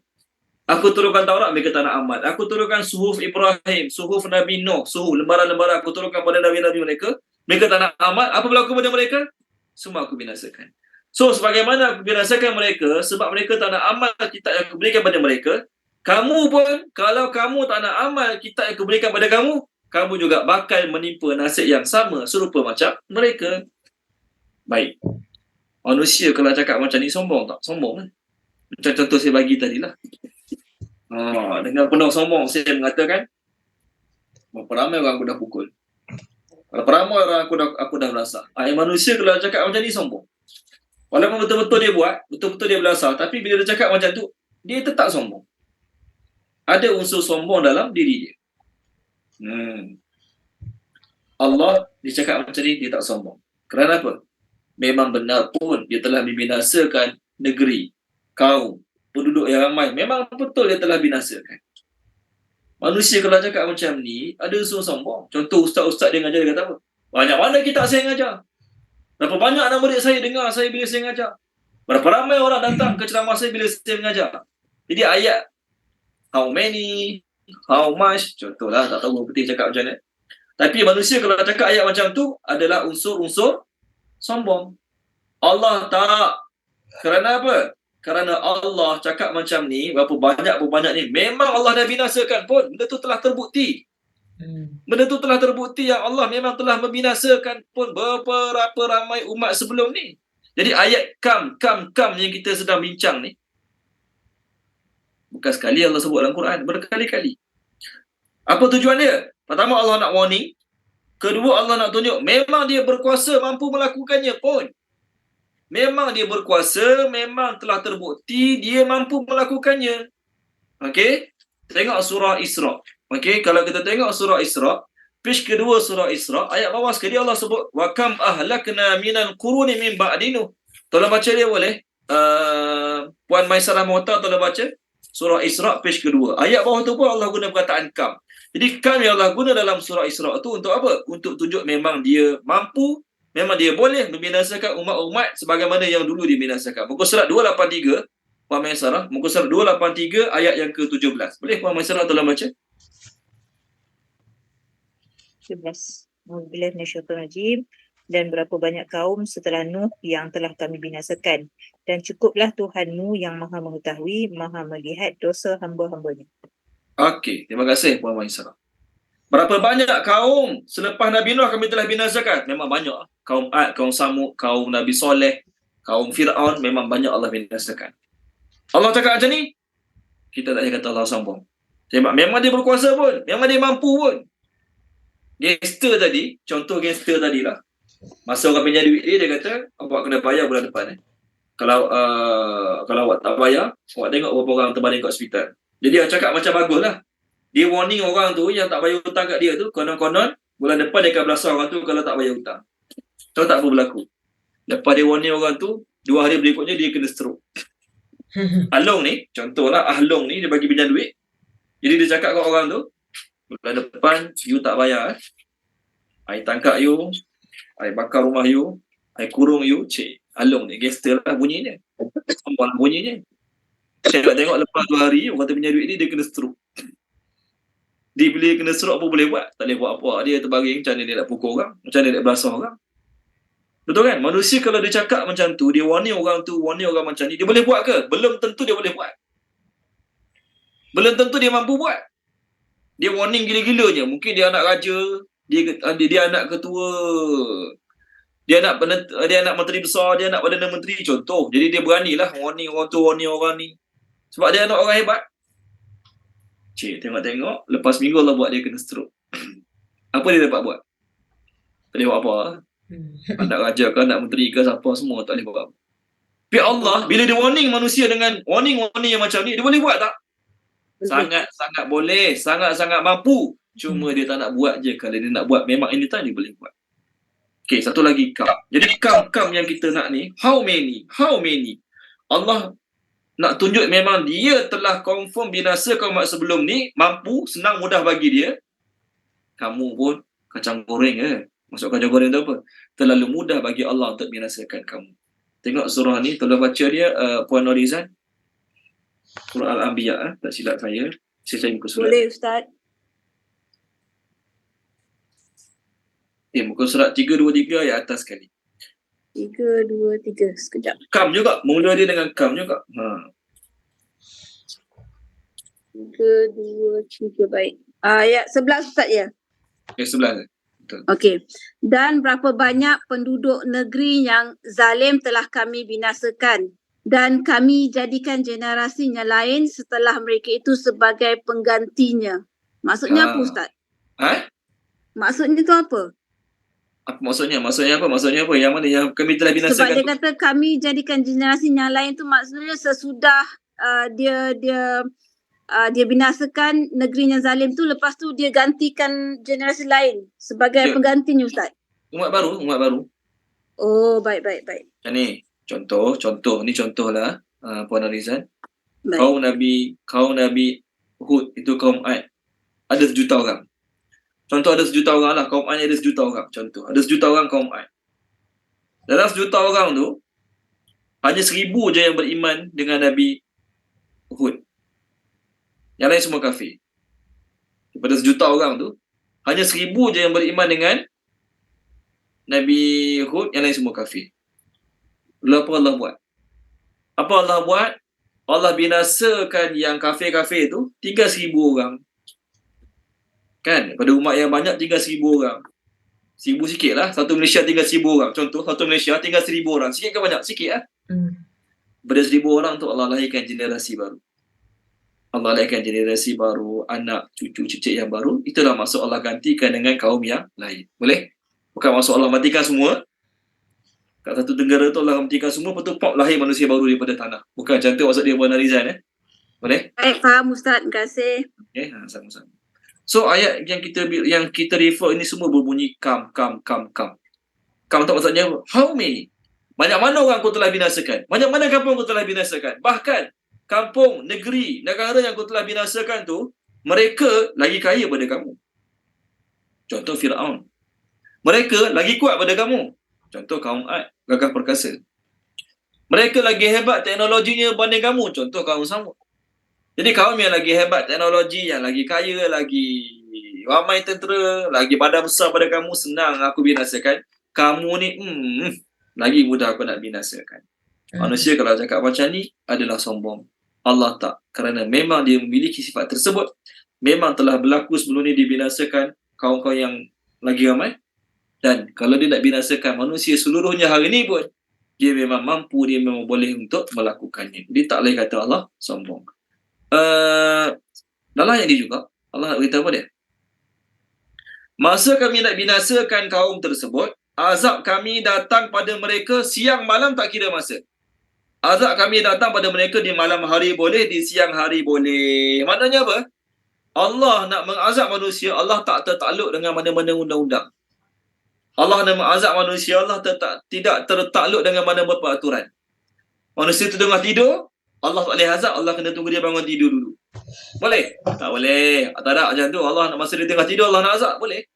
Aku turunkan Taurat, mereka tak nak amal. Aku turunkan suhuf Ibrahim, suhuf Nabi Nuh, suhuf lembaran-lembaran aku turunkan pada Nabi-Nabi mereka. Mereka tak nak amal. Apa berlaku pada mereka? Semua aku binasakan. So, sebagaimana aku binasakan mereka, sebab mereka tak nak amal kitab yang aku berikan pada mereka, kamu pun, kalau kamu tak nak amal kitab yang aku berikan pada kamu, kamu juga bakal menimpa nasib yang sama, serupa macam mereka. Baik. Manusia kalau cakap macam ni sombong tak? Sombong kan? Macam contoh saya bagi tadi lah. Dengan penuh sombong saya mengatakan, berapa ramai orang aku dah pukul. Berapa ramai orang aku dah belasah. Manusia kalau cakap macam ni sombong. Walaupun betul-betul dia buat, betul-betul dia belasah, tapi bila dia cakap macam tu, dia tetap sombong. Ada unsur sombong dalam diri dia. Allah dia cakap macam ni, dia tak sombong. Kerana apa? Memang benar pun dia telah membinasakan negeri, kaum, penduduk yang ramai. Memang betul dia telah binasakan. Manusia kalau cakap macam ni, ada unsur sombong. Contoh ustaz-ustaz dia ngajar, dia kata apa? Banyak mana kitab saya ngajar? Berapa banyak anak murid saya dengar saya bila saya ngajar? Berapa ramai orang datang ke ceramah saya bila saya mengajar? Jadi ayat how many, how much, contohlah, tak tahu penting cakap macam mana. Tapi manusia kalau cakap ayat macam tu adalah unsur-unsur sombong. Allah tak. Kerana apa? Kerana Allah cakap macam ni, berapa banyak ni, memang Allah dah binasakan pun. Benda tu telah terbukti. Benda tu telah terbukti yang Allah memang telah membinasakan pun beberapa ramai umat sebelum ni. Jadi ayat kam yang kita sedang bincang ni, bukan sekali Allah sebut dalam Quran, berkali-kali. Apa tujuan dia? Pertama, Allah nak warning. Kedua, Allah nak tunjuk memang dia berkuasa, mampu melakukannya pun. Memang dia berkuasa, memang telah terbukti dia mampu melakukannya. Okey? Tengok surah Isra. Okey, kalau kita tengok surah Isra, page kedua surah Isra, ayat bawah sekali Allah sebut wa kam ahlakna minal quruni min ba'dinu. Tolong baca dia boleh? Puan Maisarah Mohtar tolong baca surah Isra page kedua. Ayat bawah tu pun Allah guna perkataan kam. Jadi kam yang Allah guna dalam surah Isra tu untuk apa? Untuk tunjuk memang dia mampu, memang dia boleh membinasakan umat-umat sebagaimana yang dulu dibinasakan. Muka surat 283, Puan Maisarah, muka surat 283 ayat yang ke-17. Boleh Puan Maisarah tolong baca? 17. Alhamdulillah minasyaitanir rajim. Dan berapa banyak kaum setelah Nuh yang telah kami binasakan. Dan cukuplah Tuhanmu yang maha mengetahui, maha melihat dosa hamba-hambanya. Okey, terima kasih Puan Maisarah. Berapa banyak kaum selepas Nabi Nuh kami telah binasakan? Memang banyak. Kaum Ad, kaum Samud, kaum Nabi Soleh, kaum Fir'aun, memang banyak Allah binasakan. Allah cakap macam ni, kita tak payah kata Allah sombong. Sebab memang dia berkuasa pun, memang dia mampu pun. Gangster tadi, contoh gangster tadi lah. Masa orang pinjam duit dia kata, awak kena bayar bulan depan. Kalau awak tak bayar, awak tengok berapa orang terbaring kat hospital. Jadi dia cakap macam bagus lah. Dia warning orang tu yang tak bayar hutang kat dia tu, konon-konon bulan depan dia akan belasah orang tu kalau tak bayar hutang. Tahu tak apa berlaku? Lepas dia warning orang tu, 2 hari berikutnya dia kena stroke. Ahlong ni, contohlah Ahlong ni dia bagi pinjam duit. Jadi dia cakap kat orang tu, bulan depan you tak bayar, I tangkap you, I bakar rumah you, I kurung you. Cik, Ahlong ni gangster lah bunyinya. Sambal bunyinya. Saya tengok lepas 2 hari, orang kata pinjam duit ni dia kena stroke. Dia bila kena stroke apa boleh buat? Tak boleh buat apa. Dia terbaring, macam mana dia nak pukul orang? Macam mana dia nak belasah orang? Betul kan? Manusia kalau dia cakap macam tu, dia warning orang tu, warning orang macam ni, dia boleh buat ke? Belum tentu dia boleh buat. Belum tentu dia mampu buat. Dia warning gila-gilanya. Mungkin dia anak raja, dia anak ketua, dia anak menteri besar, dia anak Perdana Menteri contoh. Jadi dia beranilah warning orang tu, warning orang ni. Sebab dia anak orang hebat. Cik, tengok-tengok, lepas minggu Allah buat dia kena stroke. Apa dia dapat buat? Tak boleh buat apa. Anak raja ke, anak menteri ke, siapa semua tak boleh buat apa. Tapi Allah, bila dia warning manusia dengan warning-warning yang macam ni, dia boleh buat tak? Sangat-sangat boleh, sangat-sangat mampu. Cuma dia tak nak buat je. Kalau dia nak buat, memang anytime dia boleh buat. Okay, satu lagi kam. Jadi kam yang kita nak ni, how many? Allah nak tunjuk memang dia telah confirm binasa kaum mak sebelum ni, mampu, senang, mudah bagi dia. Kamu pun kacang goreng Masuk kacang goreng tu apa? Terlalu mudah bagi Allah untuk binasakan kamu. Tengok surah ni, tolong baca dia, Puan Norizan. Surah Al-Anbiya, tak silap saya. Saya muka surat. Boleh Ustaz. Muka surat 323 ayat atas sekali. 3, 2, 3. Sekejap. Kam juga. Mula dia dengan kam juga. 3, 2, 3. Baik. Ayat 11 Ustaz ya? Sebelah. Betul. Okey. Dan berapa banyak penduduk negeri yang zalim telah kami binasakan. Dan kami jadikan generasinya lain setelah mereka itu sebagai penggantinya. Maksudnya apa Ustaz? Maksudnya tu apa? Apa maksudnya? Maksudnya apa? Yang mana yang kami telah binasakan? Sebab dia kata kami jadikan generasi yang lain tu maksudnya sesudah dia binasakan negeri yang zalim tu, lepas tu dia gantikan generasi lain sebagai penggantinya Ustaz. Umat baru. Oh, baik. Ni contoh ni contohlah Puan Arizan. Kaum Nabi Hud itu kaum Ad. Ada 1 juta orang. Contoh ada 1 juta orang lah. Kaum Ad ada 1 juta orang. Contoh. Ada 1 juta orang kaum Ad. Dalam 1 juta orang tu, hanya 1,000 je yang beriman dengan Nabi Hud. Yang lain semua kafir. Daripada 1 juta orang tu, hanya 1,000 je yang beriman dengan Nabi Hud, yang lain semua kafir. Lalu apa Allah buat? Allah binasakan yang kafir-kafir tu, tinggal 1,000 orang. Kan? Pada umat yang banyak tinggal 1,000 orang. 1,000 sikit lah. Satu Malaysia tinggal 1,000 orang. Contoh, satu Malaysia tinggal 1,000 orang. Sikit ke banyak? Sikit lah. Pada 1,000 orang tu Allah lahirkan generasi baru. Anak, cucu, cicit yang baru. Itulah maksud Allah gantikan dengan kaum yang lain. Boleh? Bukan maksud Allah matikan semua. Kat satu negara tu Allah matikan semua, lepas tu pop lahir manusia baru daripada tanah. Bukan macam tu maksud dia Puan Arizan. Boleh? Baik, faham Ustaz. Terima kasih. Okay, sama-sama. So ayat yang kita refer ini semua berbunyi kam. Kam tu maksudnya how many? Banyak mana orang kau telah binasakan? Banyak mana kampung kau telah binasakan? Bahkan kampung, negeri, negara yang kau telah binasakan tu, mereka lagi kaya pada kamu. Contoh Fir'aun. Mereka lagi kuat pada kamu. Contoh kaum Ad, gagah perkasa. Mereka lagi hebat teknologinya banding kamu. Contoh kaum Samud. Jadi kaum yang lagi hebat teknologi, yang lagi kaya, lagi ramai tentera, lagi badan besar pada kamu, senang aku binasakan. Kamu ni lagi mudah aku nak binasakan. Manusia kalau cakap macam ni adalah sombong. Allah tak. Kerana memang dia memiliki sifat tersebut. Memang telah berlaku sebelum ni dibinasakan. kaum-kaum yang lagi ramai. Dan kalau dia nak binasakan manusia seluruhnya hari ini pun, dia memang mampu, dia memang boleh untuk melakukannya. Dia tak boleh kata Allah sombong. Dalam ayat ini juga, Allah nak beritahu apa dia? Masa kami nak binasakan kaum tersebut, azab kami datang pada mereka siang malam tak kira masa. Azab kami datang pada mereka di malam hari boleh, di siang hari boleh. Maknanya apa? Allah nak mengazab manusia, Allah tak tertakluk dengan mana-mana undang-undang. Allah nak mengazab manusia, Allah tidak tertakluk dengan mana-mana peraturan. Manusia tu tengah tidur, Allah tak boleh azab, Allah kena tunggu dia bangun tidur dulu. Boleh? Tak boleh. Tak ada macam tu. Allah nak masa dia tengah tidur, Allah nak azab. Boleh?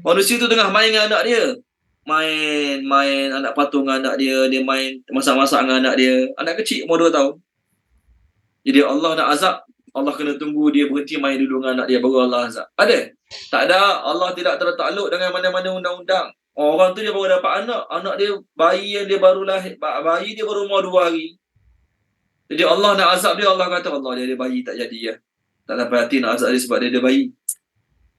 Manusia tu tengah main dengan anak dia. Main anak patung dengan anak dia. Dia main masak-masak dengan anak dia. Anak kecil, umur 2 tahun. Jadi Allah nak azab, Allah kena tunggu dia berhenti main dulu dengan anak dia, baru Allah azab. Ada? Tak ada. Allah tidak tertakluk dengan mana-mana undang-undang. Orang tu dia baru dapat anak. Anak dia, bayi yang dia baru lahir. Bayi dia baru umur 2 hari. Jadi Allah nak azab dia, Allah kata, Allah dia ada bayi tak jadi ya. Tak dapat hati nak azab dia sebab dia ada bayi.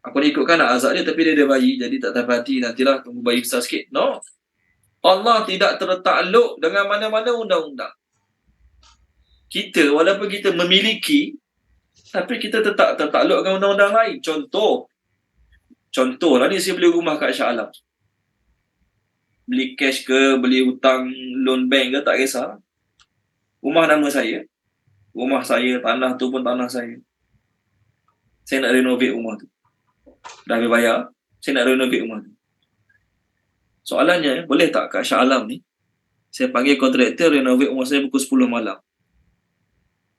Aku ni ikutkan nak azab dia tapi dia ada bayi. Jadi tak dapat hati, nantilah tunggu bayi besar sikit. No. Allah tidak tertakluk dengan mana-mana undang-undang. Kita, walaupun kita memiliki, tapi kita tetap tertakluk dengan undang-undang lain. Contohlah ni saya beli rumah kat Shah Alam. Beli cash ke, beli hutang loan bank ke, tak kisah. Rumah nama saya. Rumah saya, tanah tu pun tanah saya. Saya nak renovate rumah tu. Dah habis bayar, saya nak renovate rumah tu. Soalannya, boleh tak kat Shah Alam ni, saya panggil kontraktor renovate rumah saya pukul 10 malam?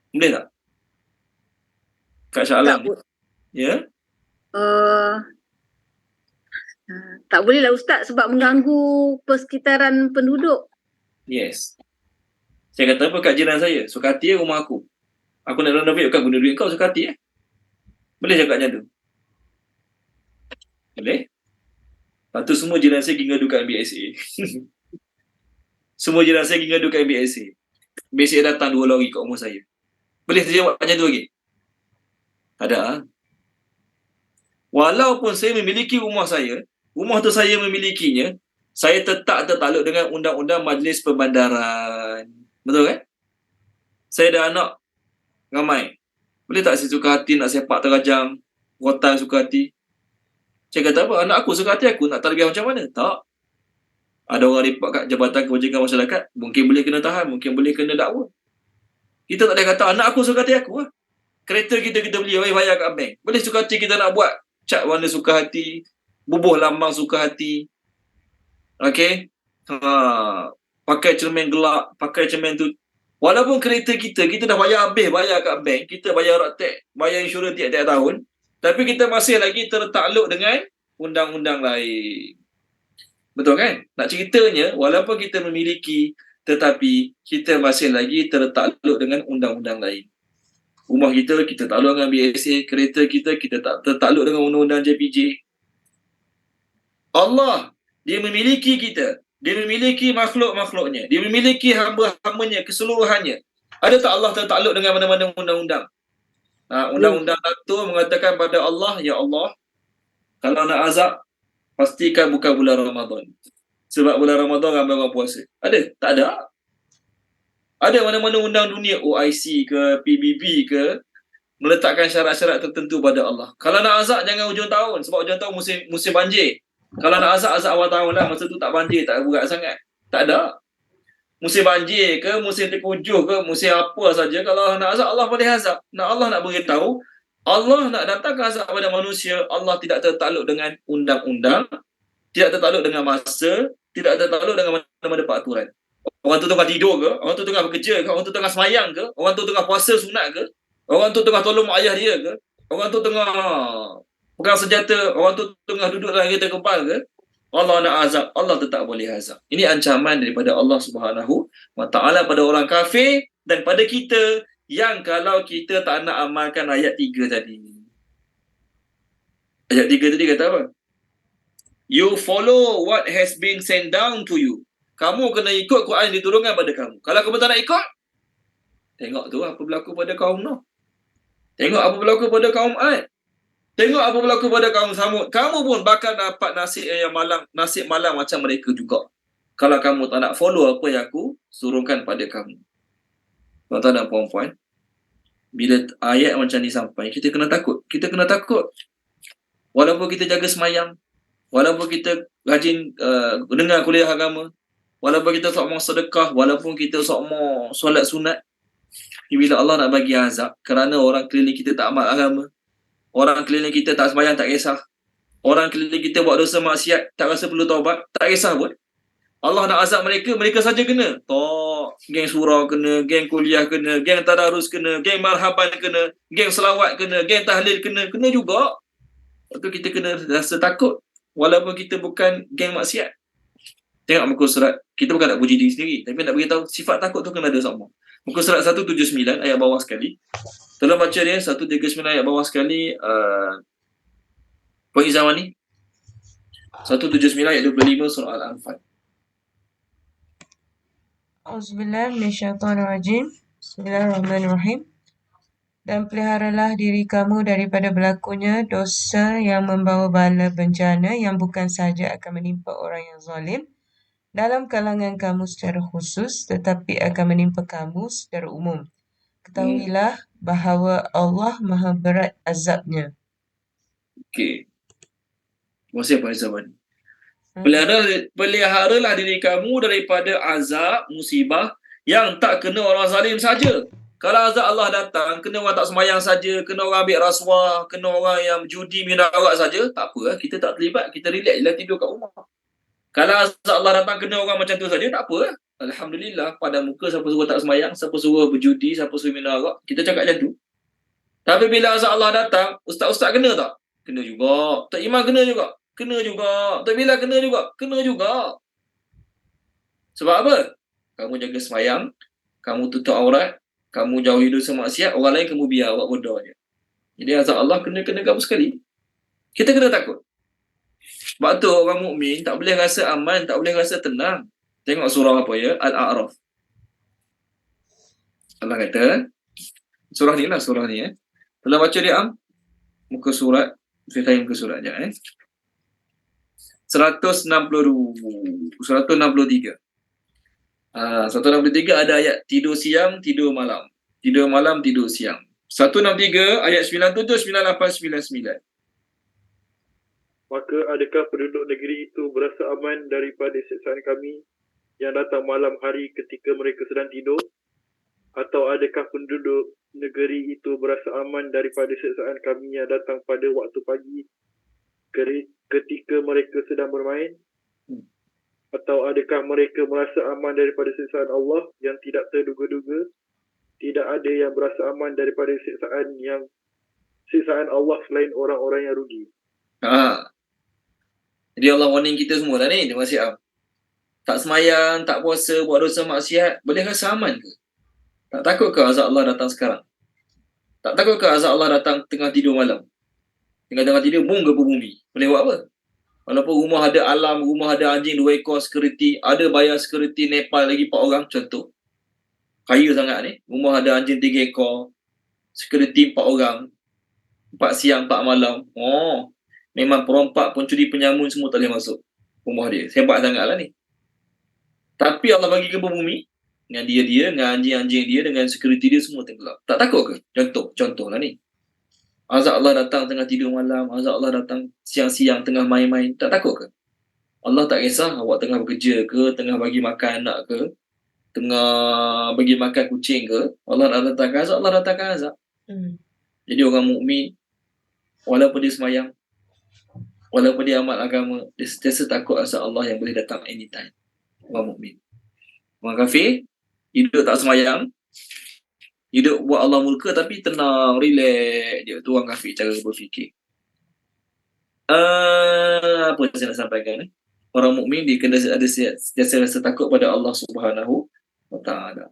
Boleh tak? Kat Shah Alam ni? Ya? Tak boleh lah Ustaz sebab mengganggu persekitaran penduduk. Yes. Saya kata apa kat jiran saya? Suka hati rumah aku. Aku nak renovate, bukan guna duit kau, suka hati Boleh cakap macam tu? Boleh? Lepas tu semua jiran saya pergi ngadu kat MBSA. Semua jiran saya pergi ngadu kat MBSA. MBSA datang 2 lori kat rumah saya. Boleh terjawab macam tu lagi? Tak ada. Walaupun saya memiliki rumah saya, rumah tu saya memilikinya, saya tetap tertakluk dengan undang-undang Majlis Perbandaran. Betul kan? Saya ada anak ramai. Boleh tak saya suka hati nak sepak terajang, rotan suka hati? Saya kata apa? Anak aku suka hati aku nak tarbiyah macam mana? Tak. Ada orang report kat Jabatan Kebajikan Masyarakat, mungkin boleh kena tahan, mungkin boleh kena dakwa. Kita tak boleh kata anak aku suka hati aku lah. Kereta kita beli, bayar kat bank. Boleh suka hati kita nak buat cat warna suka hati, bubuh lambang suka hati. Okey? Pakai cermin gelap, pakai cermin tu. Walaupun kereta kita dah bayar habis, bayar kat bank, kita bayar raktek, bayar insurans tiap-tiap tahun, tapi kita masih lagi tertakluk dengan undang-undang lain. Betul kan? Nak ceritanya, walaupun kita memiliki, tetapi kita masih lagi tertakluk dengan undang-undang lain. Rumah kita takluk dengan BSA, kereta kita tak tertakluk dengan undang-undang JPJ. Allah, dia memiliki kita. Dia memiliki makhluk-makhluknya. Dia memiliki hamba-hambanya keseluruhannya. Ada tak Allah tertakluk dengan mana-mana undang-undang? Undang-undang itu mengatakan pada Allah, ya Allah, kalau nak azab, pastikan bukan bulan Ramadan. Sebab bulan Ramadan ramai orang puasa. Ada? Tak ada. Ada mana-mana undang dunia, OIC ke, PBB ke, meletakkan syarat-syarat tertentu pada Allah. Kalau nak azab, jangan hujung tahun. Sebab hujung tahun musim banjir. Kalau nak azab awal tahun lah. Masa tu tak banjir, tak berat sangat. Tak ada. Musim banjir ke, musim terkujuh ke, musim apa saja. Kalau nak azab, Allah boleh azab. Allah nak beritahu, Allah nak datangkan azab kepada manusia. Allah tidak tertakluk dengan undang-undang, tidak tertakluk dengan masa, tidak tertakluk dengan mana-mana peraturan. Orang tu tengah tidur ke, orang tu tengah bekerja ke, orang tu tengah semayang ke, orang tu tengah puasa sunat ke, orang tu tengah tolong mak ayah dia ke, orang tu tengah pegang senjata, orang tu tengah duduk dalam kereta kempal ke, Allah nak azab, Allah tetap boleh azab. Ini ancaman daripada Allah Subhanahu wa Ta'ala pada orang kafir dan pada kita yang kalau kita tak nak amalkan ayat 3 tadi. Ayat 3 tadi kata apa? You follow what has been sent down to you. Kamu kena ikut Quran yang diturunkan pada kamu. Kalau kamu tak nak ikut, tengok tu apa berlaku pada kaum Nuh. Tengok apa berlaku pada kaum Ad. Tengok apa berlaku pada kaum Samud. Kamu pun bakal dapat nasib malang macam mereka juga. Kalau kamu tak nak follow apa yang aku suruhkan pada kamu. Tuan-tuan dan puan-puan, bila ayat macam ni sampai, kita kena takut. Kita kena takut. Walaupun kita jaga semayang, walaupun kita rajin dengar kuliah agama, walaupun kita sok mau sedekah, walaupun kita sok mau solat sunat, bila Allah nak bagi azab kerana orang keliling kita tak amal agama, orang keliling kita tak sembahyang tak kisah, orang keliling kita buat dosa maksiat tak rasa perlu taubat, tak kisah pun. Allah nak azab mereka, mereka saja kena. Tak, geng surau kena, geng kuliah kena, geng tadarus kena, geng marhaban kena, geng selawat kena, geng tahlil kena juga. Lepas tu kita kena rasa takut walaupun kita bukan geng maksiat. Tengok muka surat, kita bukan nak puji diri sendiri, tapi nak beritahu sifat takut tu kena ada sama. Muka surat 179 ayat bawah sekali. Tolong baca dia 139 ayat bawah sekali. Puan Izzah ni 179 ayat 25 surah Al-Anfal. Auzubillah minasyaitonirrajim. Bismillahirrahmanirrahim. Dan peliharalah diri kamu daripada berlakunya dosa yang membawa bala bencana yang bukan sahaja akan menimpa orang yang zalim dalam kalangan kamu secara khusus, tetapi akan menimpa kamu secara umum. Ketahuilah bahawa Allah Maha berat azabnya. Okey. Terima kasih Puan Izzah. Peliharalah diri kamu daripada azab, musibah yang tak kena orang zalim saja. Kalau azab Allah datang, kena orang tak semayang saja, kena orang ambil rasuah, kena orang yang judi minum arak saja, tak apa, kita tak terlibat, kita relax je lah tidur kat rumah. Kalau azab Allah datang kena orang macam tu saja, tak apa. Alhamdulillah, pada muka siapa suruh tak semayang, siapa suruh berjudi, siapa suruh minum arak, kita cakap macam tu. Tapi bila azab Allah datang, ustaz-ustaz kena tak? Kena juga. Tak iman kena juga. Kena juga. Tak bila kena juga. Kena juga. Sebab apa? Kamu jaga semayang, kamu tutup aurat, kamu jauhi dosa maksiat, orang lain kamu biar buat bodoh je. Jadi azab Allah kena kamu sekali. Kita kena takut. Sebab tu orang mukmin tak boleh rasa aman, tak boleh rasa tenang. Tengok surah apa ya? Al-A'raf. Allah kata, surah ni. Kalau baca dia muka surat, saya tayang muka surat je 163. 163 ada ayat tidur siang, tidur malam. Tidur malam, tidur siang. 163 ayat 97, 98, 99. Maka adakah penduduk negeri itu berasa aman daripada siksaan kami yang datang malam hari ketika mereka sedang tidur? Atau adakah penduduk negeri itu berasa aman daripada siksaan kami yang datang pada waktu pagi ketika mereka sedang bermain? Atau adakah mereka merasa aman daripada siksaan Allah yang tidak terduga-duga? Tidak ada yang berasa aman daripada siksaan Allah selain orang-orang yang rugi. Jadi Allah warning kita semua dah ni. Dia masih tak semayang, tak puasa, buat dosa maksiat, boleh rasa aman ke? Tak takut ke azab Allah datang sekarang? Tak takut ke azab Allah datang tengah tidur malam? Tengah tidur, boom gempa bumi. Boleh buat apa? Walaupun rumah ada alam, rumah ada anjing 2 ekor security, ada bayar security Nepal lagi 4 orang, contoh. Kaya sangat ni. Rumah ada anjing 3 ekor, security 4 orang, 4 siang, 4 malam. Memang perompak, pencuri, penyamun semua tak boleh masuk rumah dia. Hebat sangatlah ni. Tapi Allah bagi gempa bumi, dengan dia, dengan anjing-anjing dia, dengan security dia semua tenggelam. Tak takut ke? Contohlah ni. Azab Allah datang tengah tidur malam, azab Allah datang siang-siang tengah main-main, tak takut ke? Allah tak kisah awak tengah bekerja ke, tengah bagi makan anak ke, tengah bagi makan kucing ke, Allah nak datangkan azab, Allah datangkan azab. Jadi orang mukmin, walaupun dia semayang, walaupun dia amal agama, dia sentiasa takut azab Allah yang boleh datang anytime. Orang mukmin. Orang kafir, hidup tak semayang, hidup buat Allah murka tapi tenang, relax je. Tu orang kafir cara berfikir. Apa saya nak sampaikan? Orang mukmin dia kena ada sentiasa rasa takut pada Allah Subhanahu wa Ta'ala.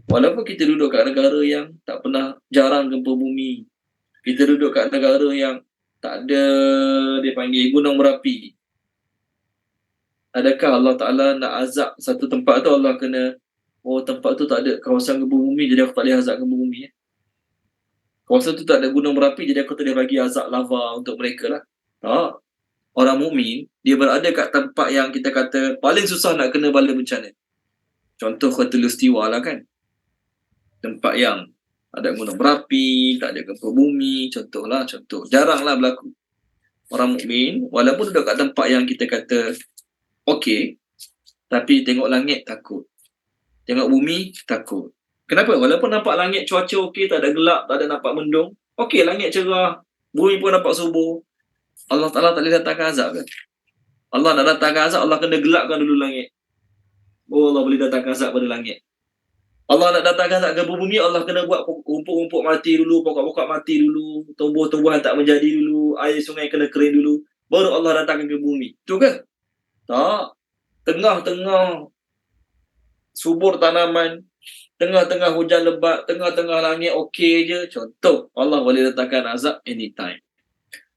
Walaupun kita duduk kat negara yang tak pernah, jarang gempa bumi. Kita duduk kat negara yang tak ada, dia panggil gunung berapi. Adakah Allah Ta'ala nak azab satu tempat tu, Allah kena tempat tu tak ada kawasan gempa bumi, jadi aku tak boleh azab gempa bumi. Kawasan tu tak ada gunung berapi, jadi aku tak boleh bagi azab lava untuk mereka lah. Tak. Orang mukmin dia berada kat tempat yang kita kata paling susah nak kena bala bencana. Contoh Khatulistiwa lah kan. Tempat yang ada gunung berapi, tak ada gempa bumi, contoh. Jaranglah berlaku. Orang mukmin walaupun duduk kat tempat yang kita kata okey, tapi tengok langit takut. Tengok bumi takut. Kenapa? Walaupun nampak langit cuaca okey, tak ada gelap, tak ada nampak mendung. Okey, langit cerah, bumi pun nampak subur. Allah Ta'ala tak boleh datangkan azab kan? Allah nak datangkan azab, Allah kena gelapkan dulu langit. Allah boleh datangkan azab pada langit. Allah nak datangkan azab ke bumi, Allah kena buat rumput-rumput mati dulu, pokok-pokok mati dulu, tumbuh-tumbuhan tak menjadi dulu, air sungai kena kering dulu, baru Allah datangkan ke bumi. Itu ke? Tak. Tengah-tengah subur tanaman, tengah-tengah hujan lebat, tengah-tengah langit okey je. Contoh, Allah boleh datangkan azab anytime.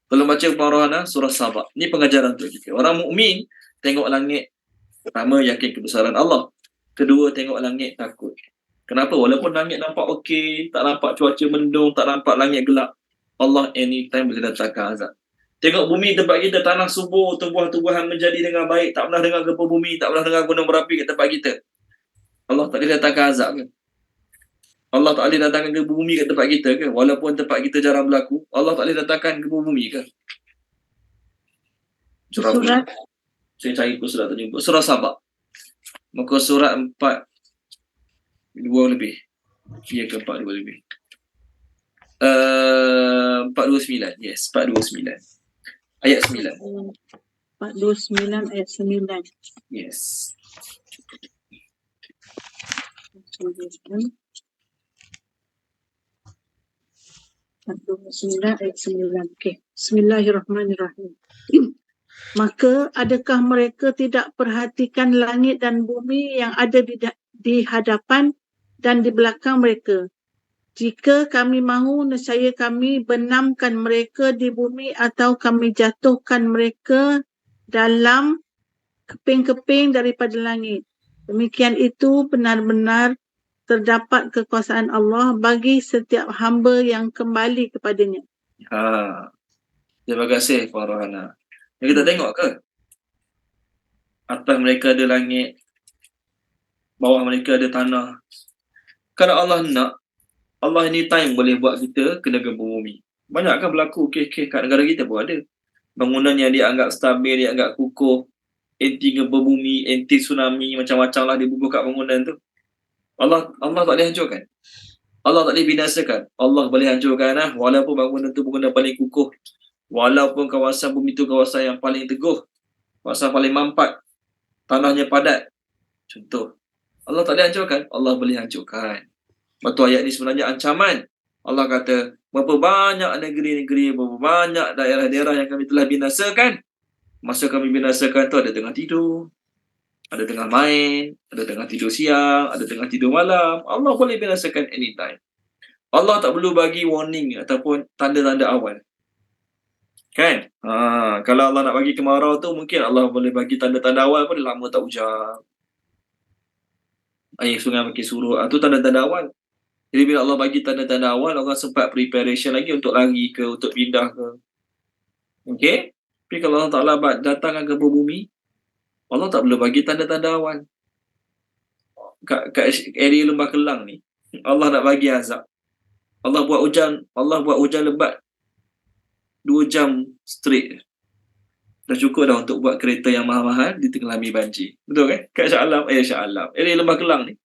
Kalau baca Qur'an surah Sabah. Ini pengajaran untuk kita. Orang mukmin tengok langit, pertama yakin kebesaran Allah. Kedua, tengok langit takut. Kenapa? Walaupun langit nampak okey, tak nampak cuaca mendung, tak nampak langit gelap, Allah anytime boleh datangkan azab. Tengok bumi tempat kita, tanah subur, tumbuhan-tumbuhan menjadi dengan baik, tak pernah dengar gempa bumi, tak pernah dengar gunung berapi kat tempat kita. Allah tak boleh datangkan azab ke? Allah tak boleh datangkan gempa bumi kat tempat kita ke? Walaupun tempat kita jarang berlaku, Allah tak boleh datangkan gempa bumi ke? Surah. Saya cari pun surat tu jumpa. Surah Sabah. Muka surat 4:2 lebih. Ya ke 4:2 lebih. 429. Yes, 429. Ayat 9. 429 ayat 9. Yes. 429 ayat 9. Okey. Bismillahirrahmanirrahim. Maka adakah mereka tidak perhatikan langit dan bumi yang ada di hadapan dan di belakang mereka? Jika kami mahu, nescaya kami benamkan mereka di bumi atau kami jatuhkan mereka dalam keping-keping daripada langit. Demikian itu benar-benar terdapat kekuasaan Allah bagi setiap hamba yang kembali kepadanya. Terima kasih Farhana. Yang kita tengok ke? Atas mereka ada langit, bawah mereka ada tanah. Kalau Allah nak, Allah anytime boleh buat kita kena gempa bumi. Banyak kan berlaku kes-kes kat negara kita pun ada. Bangunan yang dianggap stabil, dianggap kukuh, anti gempa bumi, anti tsunami, macam-macam lah dibubuh kat bangunan tu. Allah tak boleh hancurkan. Allah tak boleh binasakan. Allah boleh hancurkan lah. Walaupun bangunan tu bangunan paling kukuh. Walaupun kawasan bumi tu kawasan yang paling teguh. Kawasan paling mampat. Tanahnya padat. Contoh. Allah tak boleh hancurkan. Allah boleh hancurkan. Betul, ayat ni sebenarnya ancaman. Allah kata, berapa banyak negeri-negeri, berapa banyak daerah-daerah yang kami telah binasakan. Masa kami binasakan tu ada tengah tidur, ada tengah main, ada tengah tidur siang, ada tengah tidur malam. Allah boleh binasakan anytime. Allah tak perlu bagi warning ataupun tanda-tanda awal. Kan? Kalau Allah nak bagi kemarau tu, mungkin Allah boleh bagi tanda-tanda awal pun lama tak hujan. Air sungai makin surut. Itu tanda-tanda awal. Jadi bila Allah bagi tanda-tanda awal, orang sempat preparation lagi untuk lari ke, untuk pindah ke. Okey? Tapi kalau Allah Ta'ala datangkan ke bumi, Allah tak perlu bagi tanda-tanda awal. Kat area Lembah Kelang ni, Allah nak bagi azab. Allah buat hujan lebat 2 jam straight. Dah cukup dah untuk buat kereta yang mahal-mahal ditenggelami banjir. Betul kan? Kat Shah Alam, area Lembah Kelang ni.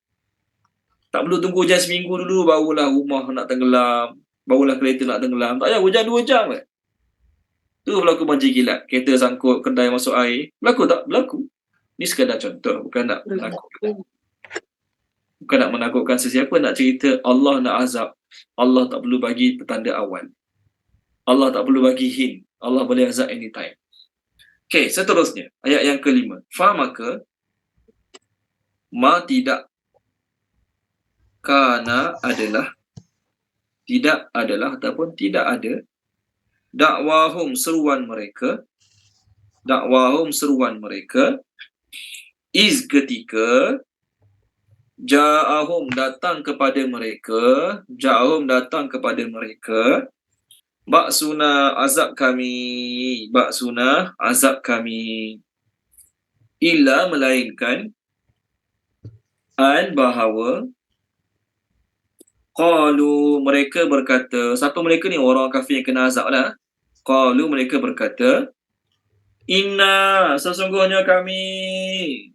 Tak perlu tunggu hujan seminggu dulu barulah rumah nak tenggelam, barulah kereta nak tenggelam. Tak payah hujan 2 jam ke. Tu berlaku banjir kilat. Kereta sangkut, kedai masuk air. Berlaku tak? Berlaku. Ni sekadar contoh, bukan nak menakutkan. Bukan nak menakutkan sesiapa, nak cerita Allah nak azab. Allah tak perlu bagi petanda awal. Allah tak perlu bagi hint. Allah boleh azab anytime. Okey, seterusnya. Ayat yang kelima. Maka tidak kana adalah, tidak adalah ataupun tidak ada, dakwahum seruan mereka, Ja'ahum datang kepada mereka, ja'ahum datang kepada mereka, ba'suna azab kami, ba'suna azab kami, illa melainkan an bahawa qalu mereka berkata, siapa mereka ni? Orang kafir yang kena azab lah. Qalu mereka berkata, inna sesungguhnya kami,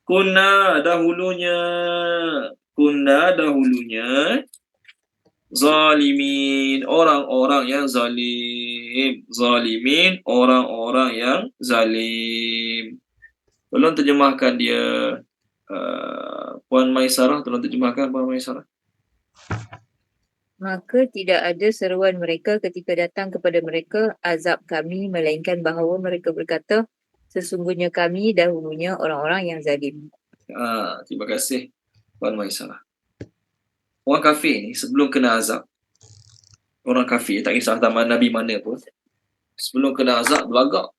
kunna dahulunya zalimin, orang-orang yang zalim, zalimin, orang-orang yang zalim. Tolong terjemahkan dia, Puan Maisarah, tolong terjemahkan Puan Maisarah. Maka tidak ada seruan mereka ketika datang kepada mereka azab kami, melainkan bahawa mereka berkata, sesungguhnya kami dahulunya orang-orang yang zalim. Terima kasih Puan Maisarah. Orang kafir ni sebelum kena azab, orang kafir tak kisah zaman Nabi mana pun, sebelum kena azab belagak.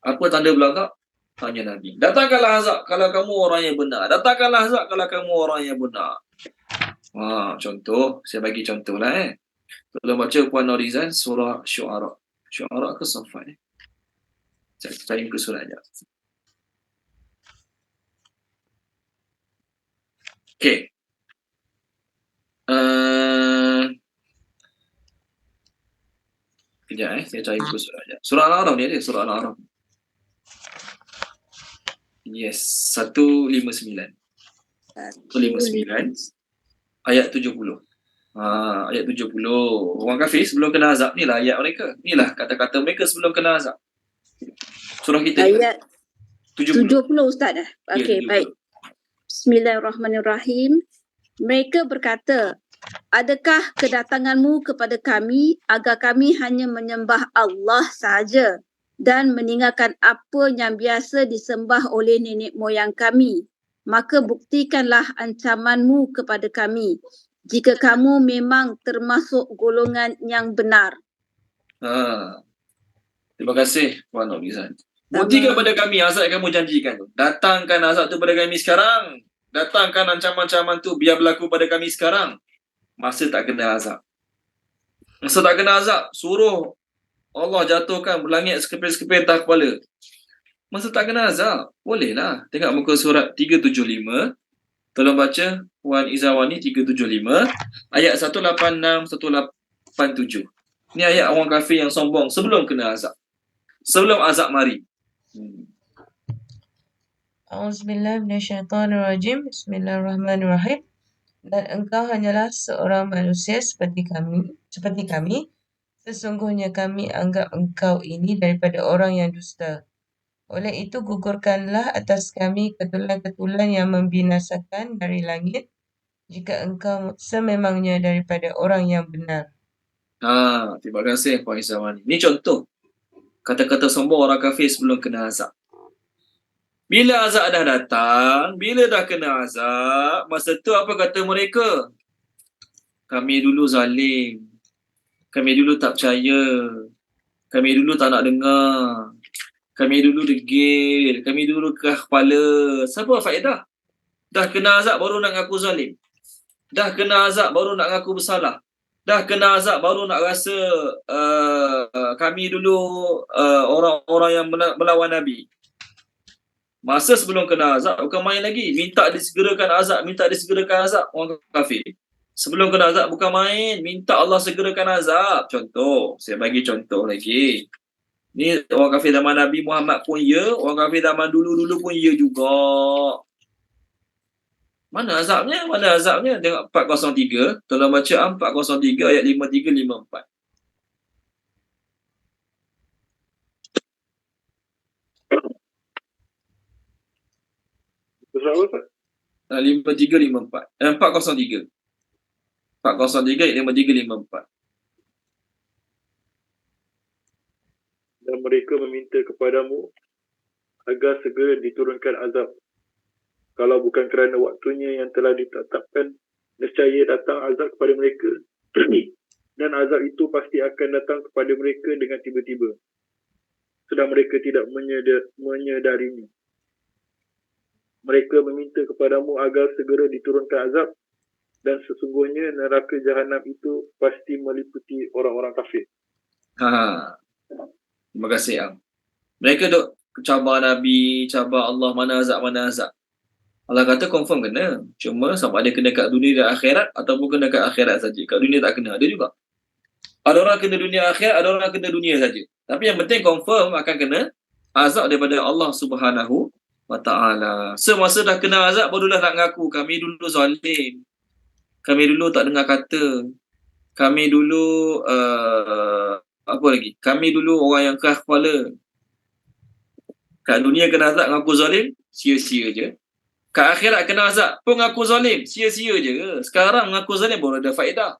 Apa tanda belagak? Tanya Nabi. Datangkanlah azab kalau kamu orang yang benar. Datangkanlah azab kalau kamu orang yang benar. Contoh, saya bagi contoh lah. Tolong baca Puan Norizan surah Syu'ara. Syu'ara ke Safat? Saya ke surah je. Okay. Kejap saya cari buku surah je. Surah Al-A'raf ni ada, surah Al-A'raf. Yes, 159. 159 ayat 70. Ayat 70. Orang kafir sebelum kena azab, ni lah ayat mereka. Ni lah kata-kata mereka sebelum kena azab. Surah kita ni Ayat 70 Ustaz dah. Okey, baik. Bismillahirrahmanirrahim. Mereka berkata, adakah kedatanganmu kepada kami agar kami hanya menyembah Allah sahaja dan meninggalkan apa yang biasa disembah oleh nenek moyang kami? Maka buktikanlah ancamanmu kepada kami jika kamu memang termasuk golongan yang benar. Terima kasih Puan Norizan. Buktikan kepada kami azab yang kamu janjikan tu. Datangkan azab tu pada kami sekarang. Datangkan ancaman-ancaman tu biar berlaku pada kami sekarang. Masa tak kena azab. Masa tak kena azab, suruh Allah jatuhkan berlangit sekepil-sekepil atas kepala. Masa tak kena azab, bolehlah. Tengok muka surat 375. Tolong baca Puan Izawani 375. Ayat 186, 187. Ni ayat orang kafir yang sombong sebelum kena azab. Sebelum azab mari. A'udzubillahi minasyaitonirrajim. Bismillahirrahmanirrahim. Dan engkau hanyalah seorang manusia seperti kami. Sesungguhnya kami anggap engkau ini daripada orang yang dusta. Oleh itu gugurkanlah atas kami ketulan-ketulan yang membinasakan dari langit jika engkau sememangnya daripada orang yang benar. Terima kasih Puan Izawani. Ini contoh kata-kata sombong orang kafir sebelum kena azab. Bila azab dah datang, bila dah kena azab, masa tu apa kata mereka? Kami dulu zalim. Kami dulu tak percaya. Kami dulu tak nak dengar. Kami dulu degil. Kami dulu kerah kepala. Siapa faedah? Dah kena azab baru nak ngaku zalim. Dah kena azab baru nak ngaku bersalah. Dah kena azab baru nak rasa kami dulu orang-orang yang melawan Nabi. Masa sebelum kena azab bukan main lagi. Minta disegerakan azab orang kafir. Sebelum kena azab bukan main. Minta Allah segerakan azab. Contoh. Saya bagi contoh lagi. Ni orang kafir zaman Nabi Muhammad pun ya. Orang kafir zaman dulu-dulu pun ya juga. Mana azabnya? Tengok 403. Tolong baca 403 ayat 53-54. Surah apa, Ustaz? 53-54. 403. 403 ayat 53-54. Dan mereka meminta kepadamu agar segera diturunkan azab. Kalau bukan kerana waktunya yang telah ditetapkan, nescaya datang azab kepada mereka. Dan azab itu pasti akan datang kepada mereka dengan tiba-tiba. Sedang mereka tidak menyedarinya. Mereka meminta kepadamu agar segera diturunkan azab, dan sesungguhnya neraka jahanam itu pasti meliputi orang-orang kafir. Terima kasih, Am. Mereka duk cabar Nabi, cabar Allah, mana azab, mana azab. Allah kata confirm kena. Cuma sama ada kena kat dunia dan akhirat ataupun kena kat akhirat saja. Kat dunia tak kena. Ada juga. Ada orang kena dunia akhirat, ada orang kena dunia saja. Tapi yang penting confirm akan kena azab daripada Allah Subhanahu wa ta'ala. Semasa dah kena azab barulah nak ngaku kami dulu zalim. Kami dulu tak dengar kata. Kami dulu apa lagi? Kami dulu orang yang keras kepala. Kat dunia kena azab ngaku zalim, sia-sia je. Kat akhirat kena azab pun ngaku zalim, sia-sia je. Sekarang ngaku zalim baru ada faedah.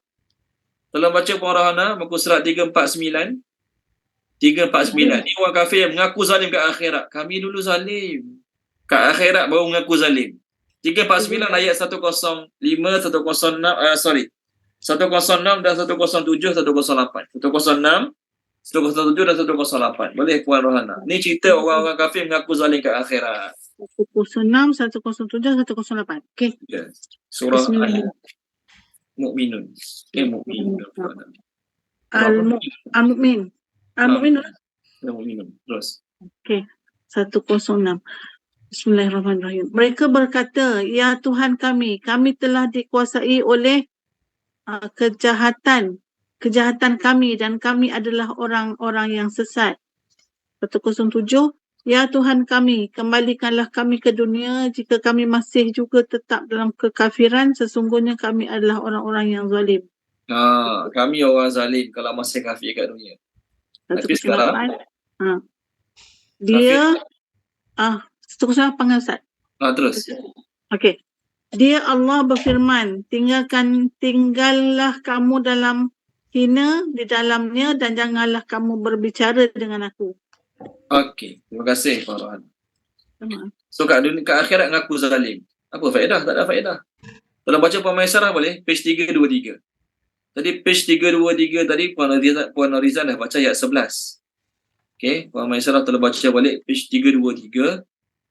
Dalam baca Qur'an muka surat 349 ni orang kafir yang mengaku zalim kat akhirat. Kami dulu zalim. Kat akhirat baru mengaku zalim. 349 ayat 105, 106 106 dan 107, 108. 106, 107 dan 108. Boleh Puan Rohana. Ni cerita orang-orang kafir mengaku zalim kat akhirat. 106, 107, 108. Okey. Yes. Surah Bismillah. Al-Mu'minun. Mu'minun. Al-Mu'min. Al-Mu'min. Al-Mu'minun. Terus. Okey. 106. Bismillahirrahmanirrahim. Mereka berkata, ya Tuhan kami telah dikuasai oleh kejahatan kami dan kami adalah orang-orang yang sesat. 107. Ya Tuhan kami, kembalikanlah kami ke dunia jika kami masih juga tetap dalam kekafiran, sesungguhnya kami adalah orang-orang yang zalim. Kami orang zalim kalau masih kafir kat dunia. Tapi sekarang dia 108 panggil Ustaz. Terus. Okey. Dia Allah berfirman, tinggallah kamu dalam hina di dalamnya dan janganlah kamu berbicara dengan aku. Okey, terima kasih Pak Rohan. So kat akhirat ngaku zalim. Apa faedah? Tak ada faedah. Dalam baca Pemaisarah boleh, page 323. Tadi page 323 tadi Puan Norizan dah baca ayat 11. Okey, Pemaisarah telah baca balik page 323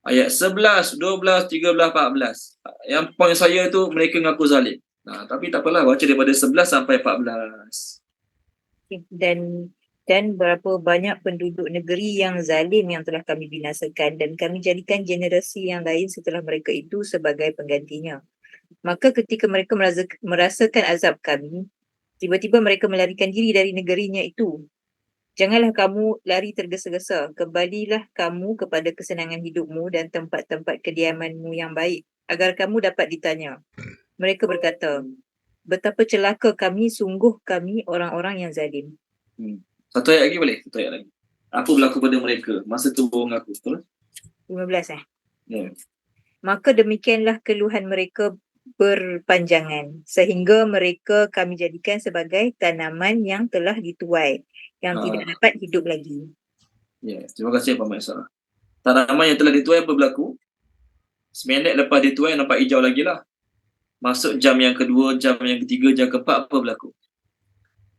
ayat 11, 12, 13, 14. Yang poin saya tu mereka ngaku zalim. Tapi tak apalah, baca daripada 11 sampai 14. Dan berapa banyak penduduk negeri yang zalim yang telah kami binasakan dan kami jadikan generasi yang lain setelah mereka itu sebagai penggantinya. Maka ketika mereka merasakan azab kami, tiba-tiba mereka melarikan diri dari negerinya itu. Janganlah kamu lari tergesa-gesa, kembalilah kamu kepada kesenangan hidupmu dan tempat-tempat kediamanmu yang baik, agar kamu dapat ditanya. Mereka berkata, betapa celaka kami, sungguh kami orang-orang yang zalim. Satu ayat lagi boleh? Satu ayat lagi. Apa berlaku pada mereka masa tu mengaku? 15 Ya. Maka demikianlah keluhan mereka berpanjangan sehingga mereka kami jadikan sebagai tanaman yang telah dituai yang tidak dapat hidup lagi. Ya, terima kasih Pak Maisarah. Tanaman yang telah dituai apa berlaku? Seminit lepas dituai nampak hijau lagi lah. Masuk jam yang kedua, jam yang ketiga, jam keempat apa berlaku?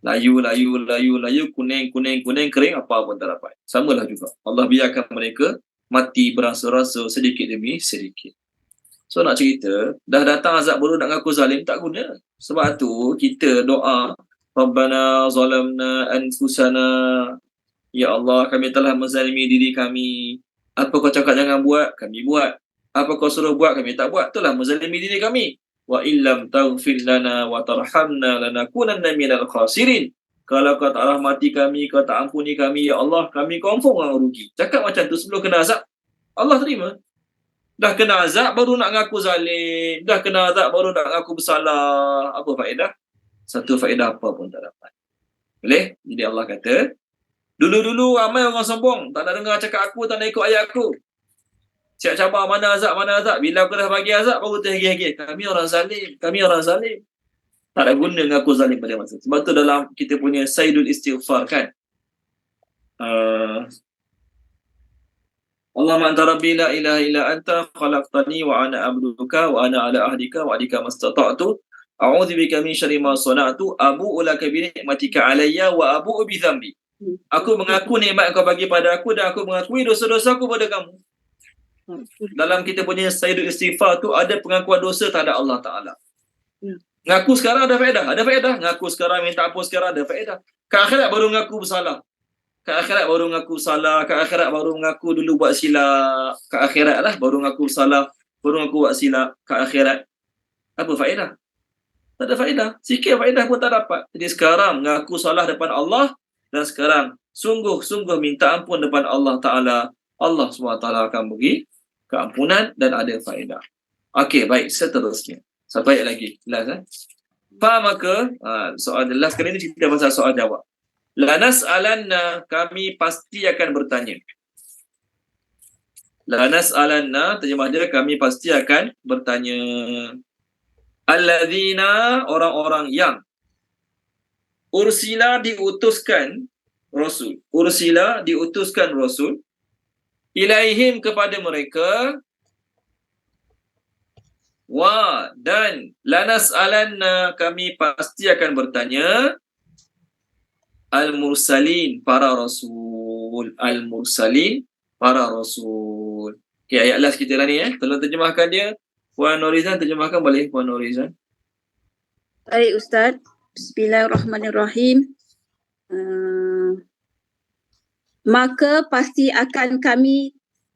Layu, kuning, kering, apa pun tak dapat. Samalah juga. Allah biarkan mereka mati berasa-rasa sedikit demi sedikit. So nak cerita, dah datang azab baru nak ngaku zalim, tak guna. Sebab tu kita doa, Rabbana zalamna anfusana, ya Allah kami telah menzalimi diri kami. Apa kau cakap jangan buat, kami buat. Apa kau suruh buat, kami tak buat. Itulah menzalimi diri kami. Wa illam taghfir lana wa tarhamna lanakunanna minal khasirin. Kalau kau tak rahmati kami, kau tak ampuni kami, ya Allah, kami confirm orang rugi. Cakap macam tu sebelum kena azab, Allah terima. Dah kena azab baru nak ngaku zalim, dah kena azab baru nak ngaku bersalah. Apa faedah? Satu faedah apa pun tak dapat. Boleh? Jadi Allah kata, dulu-dulu ramai orang sombong, tak nak dengar cakap aku, tak nak ikut ayat aku. Siap cabar mana azab. Bila aku dah bagi azab, baru terhegi-hegi. Kami orang zalim. Tak ada guna ngaku zalim pada masa. Sebab tu dalam kita punya Sayyidul Istighfar kan. Allahumma anta rabbi la ilaha illa anta khalaqtani wa ana abduka wa ana ala ahdika wa adika mastata'tu. A'udzu bika min syarri ma sana'tu abu'u laka bi ni'matika alayya wa abu'u bi dhanbi. Aku mengaku nikmat kau bagi pada aku dan aku mengakui dosa-dosa aku pada kamu. Dalam kita punya sayyidul istighfar tu ada pengakuan dosa terhadap Allah Ta'ala. Ya. Ngaku sekarang ada faedah. Ada faedah. Ngaku sekarang, minta ampun sekarang ada faedah. Ke akhirat baru ngaku bersalah. Ke akhirat baru ngaku salah. Ke akhirat baru ngaku dulu buat silap. Ke akhirat lah baru ngaku salah. Baru ngaku buat silap. Ke akhirat. Apa faedah? Tak ada faedah. Sikit faedah pun tak dapat. Jadi sekarang ngaku salah depan Allah. Dan sekarang sungguh-sungguh minta ampun depan Allah Ta'ala. Allah SWT akan beri keampunan dan ada faedah. Okey, baik. Seterusnya. Satu ayat lagi. Last, maka soal last kali ni kita pasal soal jawab. La nas'alanna, kami pasti akan bertanya. La nas'alanna, terjemah dia kami pasti akan bertanya. Alladzina, orang-orang yang ursila diutuskan Rasul. Ursila diutuskan Rasul. Ilaihim kepada mereka. Dan lanas alanna, kami pasti akan bertanya al-mursalin, para rasul. Al-mursalin, para rasul. Okay, ayat last kita lah ni tolong terjemahkan dia. Puan Norizan terjemahkan boleh Puan Norizan. Baik Ustaz. Bismillahirrahmanirrahim. Maka pasti akan kami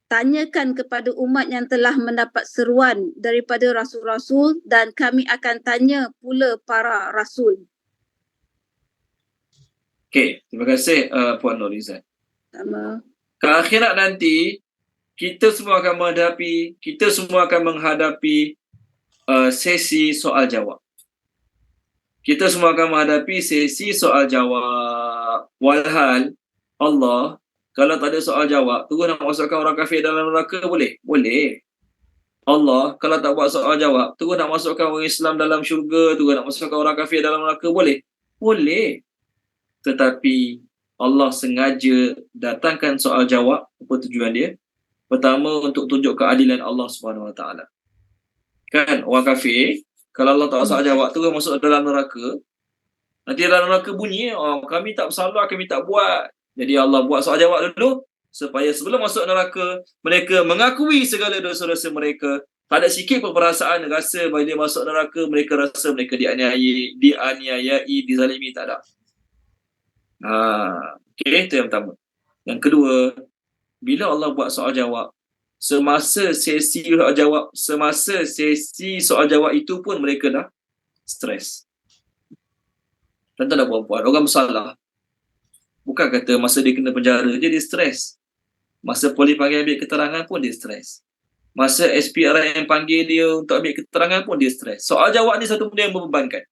tanyakan kepada umat yang telah mendapat seruan daripada rasul-rasul dan kami akan tanya pula para rasul. Okey, terima kasih Puan Norizan. Sama. Ke akhirat nanti kita semua akan menghadapi sesi soal jawab. Kita semua akan menghadapi sesi soal jawab. Walhal Allah, kalau tak ada soal jawab, terus nak masukkan orang kafir dalam neraka boleh? Boleh. Allah, kalau tak buat soal jawab, terus nak masukkan orang Islam dalam syurga, terus nak masukkan orang kafir dalam neraka boleh? Boleh. Tetapi Allah sengaja datangkan soal jawab. Apa tujuan dia? Pertama, untuk tunjuk keadilan Allah SWT. Kan, orang kafir, kalau Allah tak soal jawab, terus masuk dalam neraka. Nanti dalam neraka bunyi, kami tak bersalah, kami tak buat. Jadi Allah buat soal jawab dulu supaya sebelum masuk neraka mereka mengakui segala dosa-dosa mereka. Tak ada sikit pun perasaan rasa bila masuk neraka mereka rasa mereka dianiayai, dizalimi, tak ada. Okey, itu yang pertama. Yang kedua, bila Allah buat soal jawab, semasa sesi soal jawab itu pun mereka dah stres. Tuan-tuan dan puan-puan, orang bersalah. Bukan kata masa dia kena penjara je dia stres. Masa polis panggil ambil keterangan pun dia stres. Masa SPRM panggil dia untuk ambil keterangan pun dia stres. Soal jawab ni satu benda yang membebankan.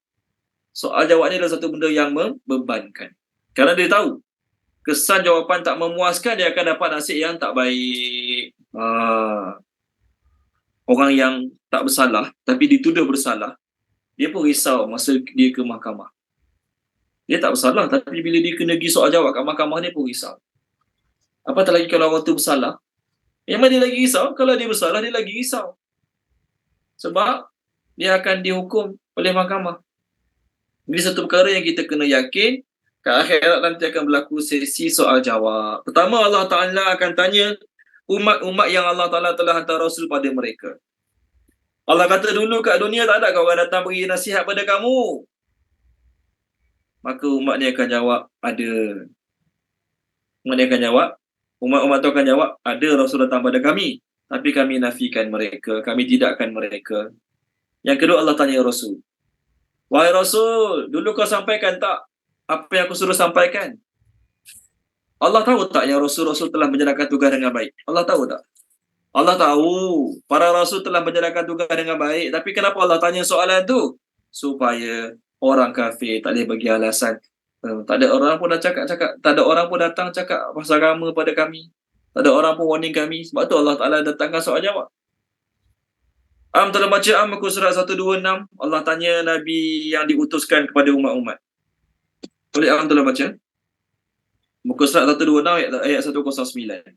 Soal jawab ni adalah satu benda yang membebankan. Kerana dia tahu kesan jawapan tak memuaskan, dia akan dapat nasib yang tak baik. Orang yang tak bersalah tapi dituduh bersalah, dia pun risau masa dia ke mahkamah. Dia tak bersalah tapi bila dia kena pergi soal jawab kat mahkamah, dia pun risau. Apatah lagi kalau orang tu bersalah, memang dia lagi risau. Kalau dia bersalah, dia lagi risau. Sebab dia akan dihukum oleh mahkamah. Ini satu perkara yang kita kena yakin. Ke akhirat nanti akan berlaku sesi soal jawab. Pertama, Allah Ta'ala akan tanya umat-umat yang Allah Ta'ala telah hantar Rasul pada mereka. Allah kata dulu kat dunia tak ada orang datang beri nasihat pada kamu. Maka umat ni akan jawab, ada. Umat tu akan jawab, ada Rasul datang pada kami. Tapi kami nafikan mereka, kami tidakkan mereka. Yang kedua, Allah tanya Rasul. Wahai Rasul, dulu kau sampaikan tak apa yang aku suruh sampaikan? Allah tahu tak yang Rasul-Rasul telah menjalankan tugas dengan baik? Allah tahu tak? Allah tahu para Rasul telah menjalankan tugas dengan baik. Tapi kenapa Allah tanya soalan tu? Supaya orang kafir tak boleh bagi alasan. Tak ada orang pun datang cakap pasal agama pada kami. Tak ada orang pun warning kami. Sebab tu Allah Ta'ala datangkan soal jawab. Telah baca muka surat 126. Allah tanya Nabi yang diutuskan kepada umat-umat. Boleh telah baca? Muka surat 126 ayat 109.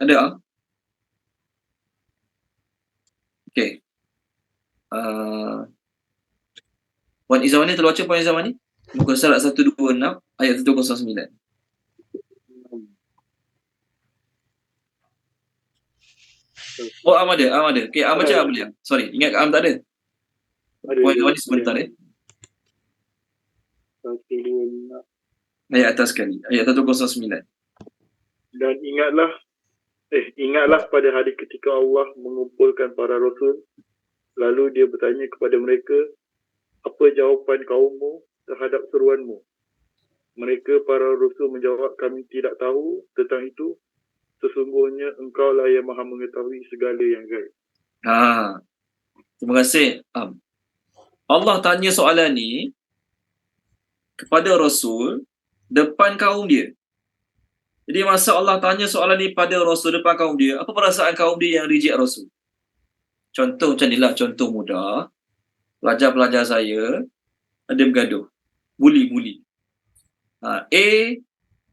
Ada? Okey. Puan Izwan ni terbaca Puan Izwan ni? Muka surat 126 ayat 109. Oh, Am ada. Okay, Am baca boleh. Sorry, ingat Am tak ada. Puan Izwan ni sebentar ayat atas sekali. Ayat 109. Dan ingatlah pada hari ketika Allah mengumpulkan para rasul, lalu dia bertanya kepada mereka, apa jawapan kaummu terhadap seruanmu? Mereka para rasul menjawab, kami tidak tahu tentang itu. Sesungguhnya engkaulah yang maha mengetahui segala yang gaib. Terima kasih. Allah tanya soalan ni kepada Rasul depan kaum dia. Jadi masa Allah tanya soalan ni pada Rasul depan kaum dia, apa perasaan kaum dia yang reject Rasul? Contoh macam ni lah, contoh mudah. Pelajar-pelajar saya ada bergaduh. Bully. A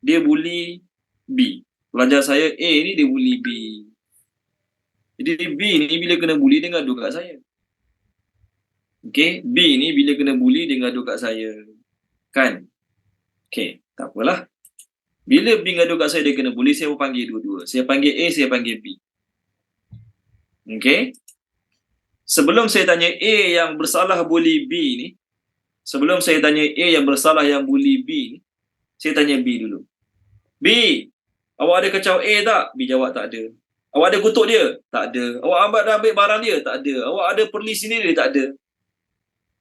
dia bully B. Pelajar saya A ni dia bully B. Jadi B ni bila kena bully dia ngadu kat saya. Okay, B ni bila kena bully dia ngadu kat saya. Kan? Okay, tak apalah. Bila B ngadu kat saya dia kena bully, saya panggil dua-dua. Saya panggil A, saya panggil B. Okay? Sebelum saya tanya A yang bersalah bully B ni, sebelum saya tanya A yang bersalah yang bully B ni, saya tanya B dulu. B, awak ada kacau A tak? B jawab tak ada. Awak ada kutuk dia? Tak ada. Awak ambil barang dia? Tak ada. Awak ada perli sendiri? Tak ada.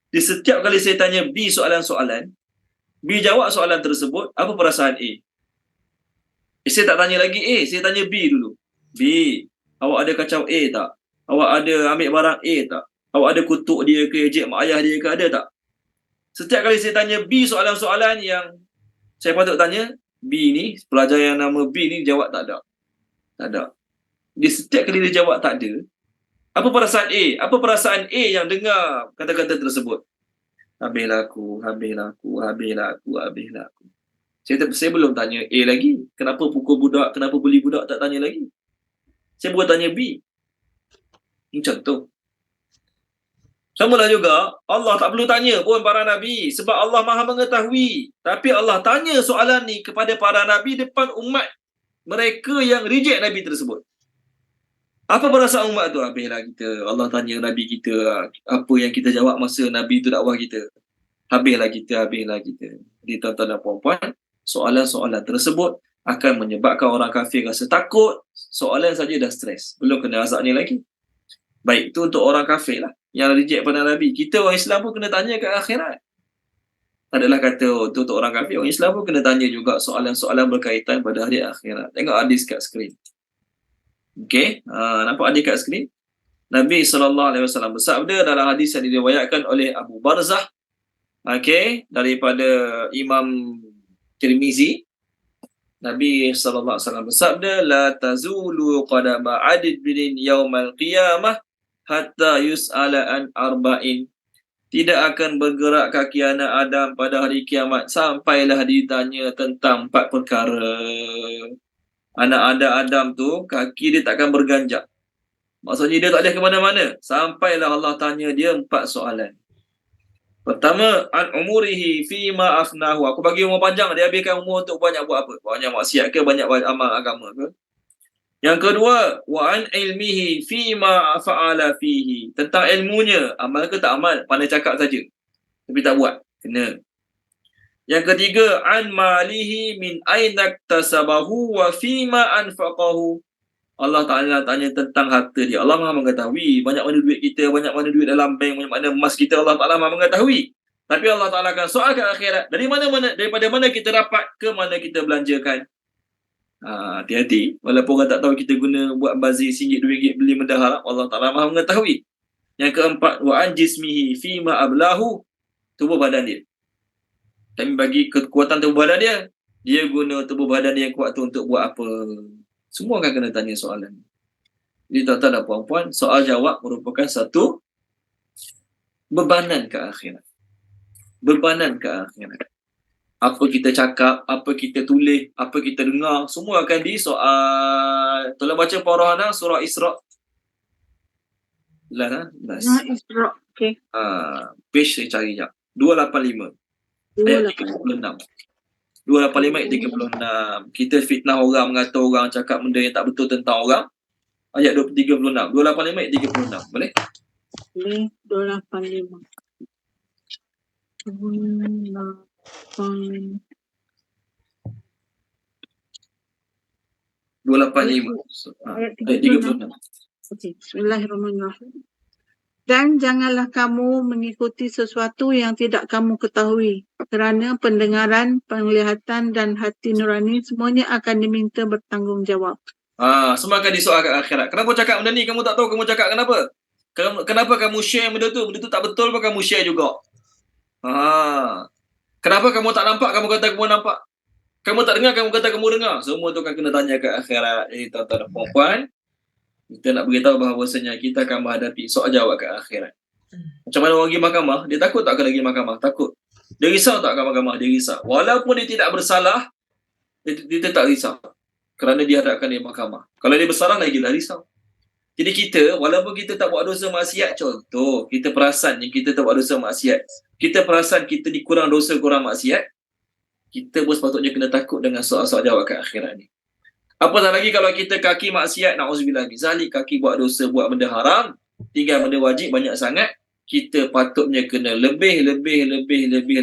Di setiap kali saya tanya B soalan-soalan, B jawab soalan tersebut, apa perasaan A? Saya tak tanya lagi A, saya tanya B dulu. B, awak ada kacau A tak? Awak ada ambil barang A tak? Awak ada kutuk dia ke, ejek mak ayah dia ke, ada tak? Setiap kali saya tanya B soalan-soalan yang saya patut tanya, B ni, pelajar yang nama B ni jawab tak ada. Tak ada. Di setiap kali dia jawab tak ada, apa perasaan A? Apa perasaan A yang dengar kata-kata tersebut? Habislah aku. Saya belum tanya A lagi. Kenapa pukul budak, kenapa bully budak, tak tanya lagi. Saya baru tanya B. Ini contoh. Samalah juga, Allah tak perlu tanya pun para Nabi. Sebab Allah maha mengetahui. Tapi Allah tanya soalan ni kepada para Nabi depan umat mereka yang reject Nabi tersebut. Apa perasaan umat tu? Habislah kita. Allah tanya Nabi kita, apa yang kita jawab masa Nabi tu dakwah kita. Habislah kita. Jadi tuan-tuan dan puan-puan, soalan-soalan tersebut akan menyebabkan orang kafir rasa takut. Soalan saja dah stres. Belum kena azab ni lagi. Baik, itu untuk orang kafir lah yang reject pada Nabi. Kita orang Islam pun kena tanya ke akhirat. Adalah kata untuk orang kafir, orang Islam pun kena tanya juga soalan-soalan berkaitan pada hari akhirat. Tengok hadis kat skrin. Okey, nampak hadis kat skrin? Nabi SAW bersabda dalam hadis yang diriwayatkan oleh Abu Barzah, okey, daripada Imam Tirmizi. Nabi SAW bersabda, la tazulu qadama 'abdin yaumal qiyamah hatta yus'ala an arba'in. Tidak akan bergerak kaki anak Adam pada hari kiamat sampailah ditanya tentang 4 perkara. Anak Adam tu kaki dia takkan berganjak. Maksudnya dia tak boleh ke mana-mana sampailah Allah tanya dia 4 soalan. Pertama, an umurihi fima afnahu. Aku bagi umur panjang, dia habiskan umur untuk banyak buat apa? Banyak maksiat ke, banyak amal agama ke? Yang kedua, wa an ilmihi fima fa'ala fihi. Tentang ilmunya, amal ke tak amal? Pandai cakap saja tapi tak buat. Kena. Yang ketiga, an malihi min aina iktasabahu wa fima anfaqahu. Allah Ta'ala tanya tentang harta dia. Allah Maha mengetahui banyak mana duit kita, banyak mana duit dalam bank, banyak mana emas kita. Allah Ta'ala Maha mengetahui. Tapi Allah Ta'ala akan soal ke akhirat. Daripada mana kita dapat, ke mana kita belanjakan. Hati-hati. Walaupun orang tak tahu kita guna buat bazir RM1, RM2 beli benda haram, Allah Ta'ala Maha mengetahui. Yang keempat, wa an jismihi fima ablahu. Tubuh badan dia. Kami bagi kekuatan tubuh badan dia. Dia guna tubuh badan dia yang kuat tu untuk buat apa? Semua akan kena tanya soalan. Jadi tuan-tuan dan puan-puan, soal jawab merupakan satu bebanan ke akhirat. Bebanan ke akhirat. Apa kita cakap, apa kita tulis, apa kita dengar, semua akan disoal. Tolong baca Parohana surah Isra. Isra, okey. Page saya cari jap. 285 ayat 285. 36. 285 ayat 36. Kita fitnah orang, mengata orang, cakap benda yang tak betul tentang orang. Ayat 36. 285 ayat 36. Boleh? Boleh. 285. 285. 285. Ayat Ayat 36. Okey, Bismillahirrahmanirrahim. Dan janganlah kamu mengikuti sesuatu yang tidak kamu ketahui, kerana pendengaran, penglihatan dan hati nurani semuanya akan diminta bertanggungjawab. Semua akan disoal kat akhirat. Kenapa cakap benda ni? Kamu tak tahu kamu cakap kenapa? Kenapa kamu share benda tu? Benda tu tak betul pun kamu share juga. Kenapa kamu tak nampak? Kamu kata kamu nampak. Kamu tak dengar? Kamu kata kamu dengar. Semua tu akan kena tanya kat akhirat. Jadi tuan-tuan dan puan-puan, kita nak beritahu bahawasanya kita akan menghadapi soal jawab kat akhirat. Macam mana orang pergi mahkamah? Dia takut tak akan pergi mahkamah? Takut. Dia risau tak akan mahkamah? Dia risau. Walaupun dia tidak bersalah, dia tak risau. Kerana dia hadapkan di mahkamah. Kalau dia bersalah, lagilah risau. Jadi kita, walaupun kita tak buat dosa maksiat, contoh, kita perasan yang kita tak buat dosa maksiat, kita perasan kita ni kurang dosa, kurang maksiat, kita pun sepatutnya kena takut dengan soal-soal jawab kat akhirat ni. Apatah lagi kalau kita kaki maksiat, na'udzubillah min zalik, kaki buat dosa, buat benda haram, tinggal benda wajib banyak sangat, kita patutnya kena lebih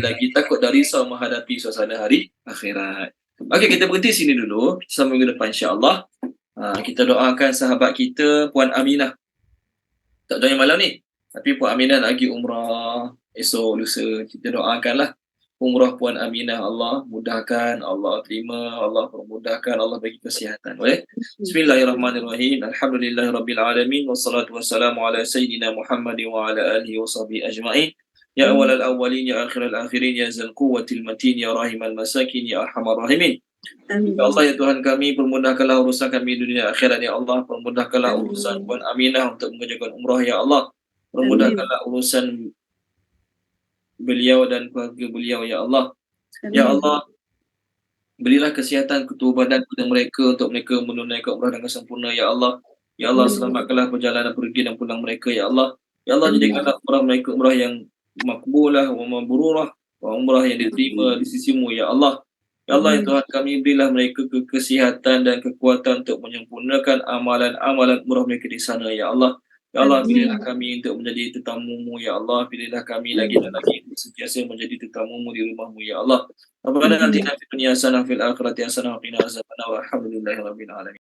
lagi takut dan risau menghadapi suasana hari akhirat. Okey, kita berhenti sini dulu. Sampai minggu depan insya-Allah. Kita doakan sahabat kita Puan Aminah. Tak doa yang malam ni, tapi Puan Aminah nak pergi umrah esok lusa. Kita doakanlah umrah Puan Aminah, Allah mudahkan, Allah terima, Allah permudahkan, Allah bagi kesihatan. Boleh? Bismillahirrahmanirrahim. Alhamdulillahirabbil alamin wassalatu wassalamu ala sayyidina Muhammadin wa ala alihi wasahbihi ajma'in. Ya awalal awwalin, ya akhiral akhirin, ya zal quwwatil matin, ya rahimal masakin, ya arhamar rahimin. Ya Allah, ya Tuhan kami, permudahkanlah urusan kami dunia akhirat, ya Allah. Permudahkanlah urusan Puan Aminah untuk mengerjakan umrah, ya Allah. Permudahkanlah urusan beliau dan keluarga beliau, ya Allah. Ya Allah, berilah kesihatan ketua badan kepada mereka untuk mereka menunaikan umrah dengan sempurna, ya Allah. Ya Allah, selamatkanlah perjalanan pergi dan pulang mereka, ya Allah. Ya Allah, jadikanlah umrah mereka umrah yang makbulah wa mabrurah, wa umrah yang diterima di sisimu, ya Allah. Ya Allah, ya Tuhan kami, berilah mereka kesihatan dan kekuatan untuk menyempurnakan amalan-amalan umrah mereka di sana, ya Allah. Ya Allah, pilihlah kami untuk menjadi tetamu-Mu, ya Allah. Pilihlah kami lagi dan lagi untuk sentiasa menjadi tetamu-Mu di rumah-Mu, ya Allah. Rabbana atina fid dunya hasanah, fil akhirati hasanah, wa qina azabannar. Walhamdulillahirabbil alamin.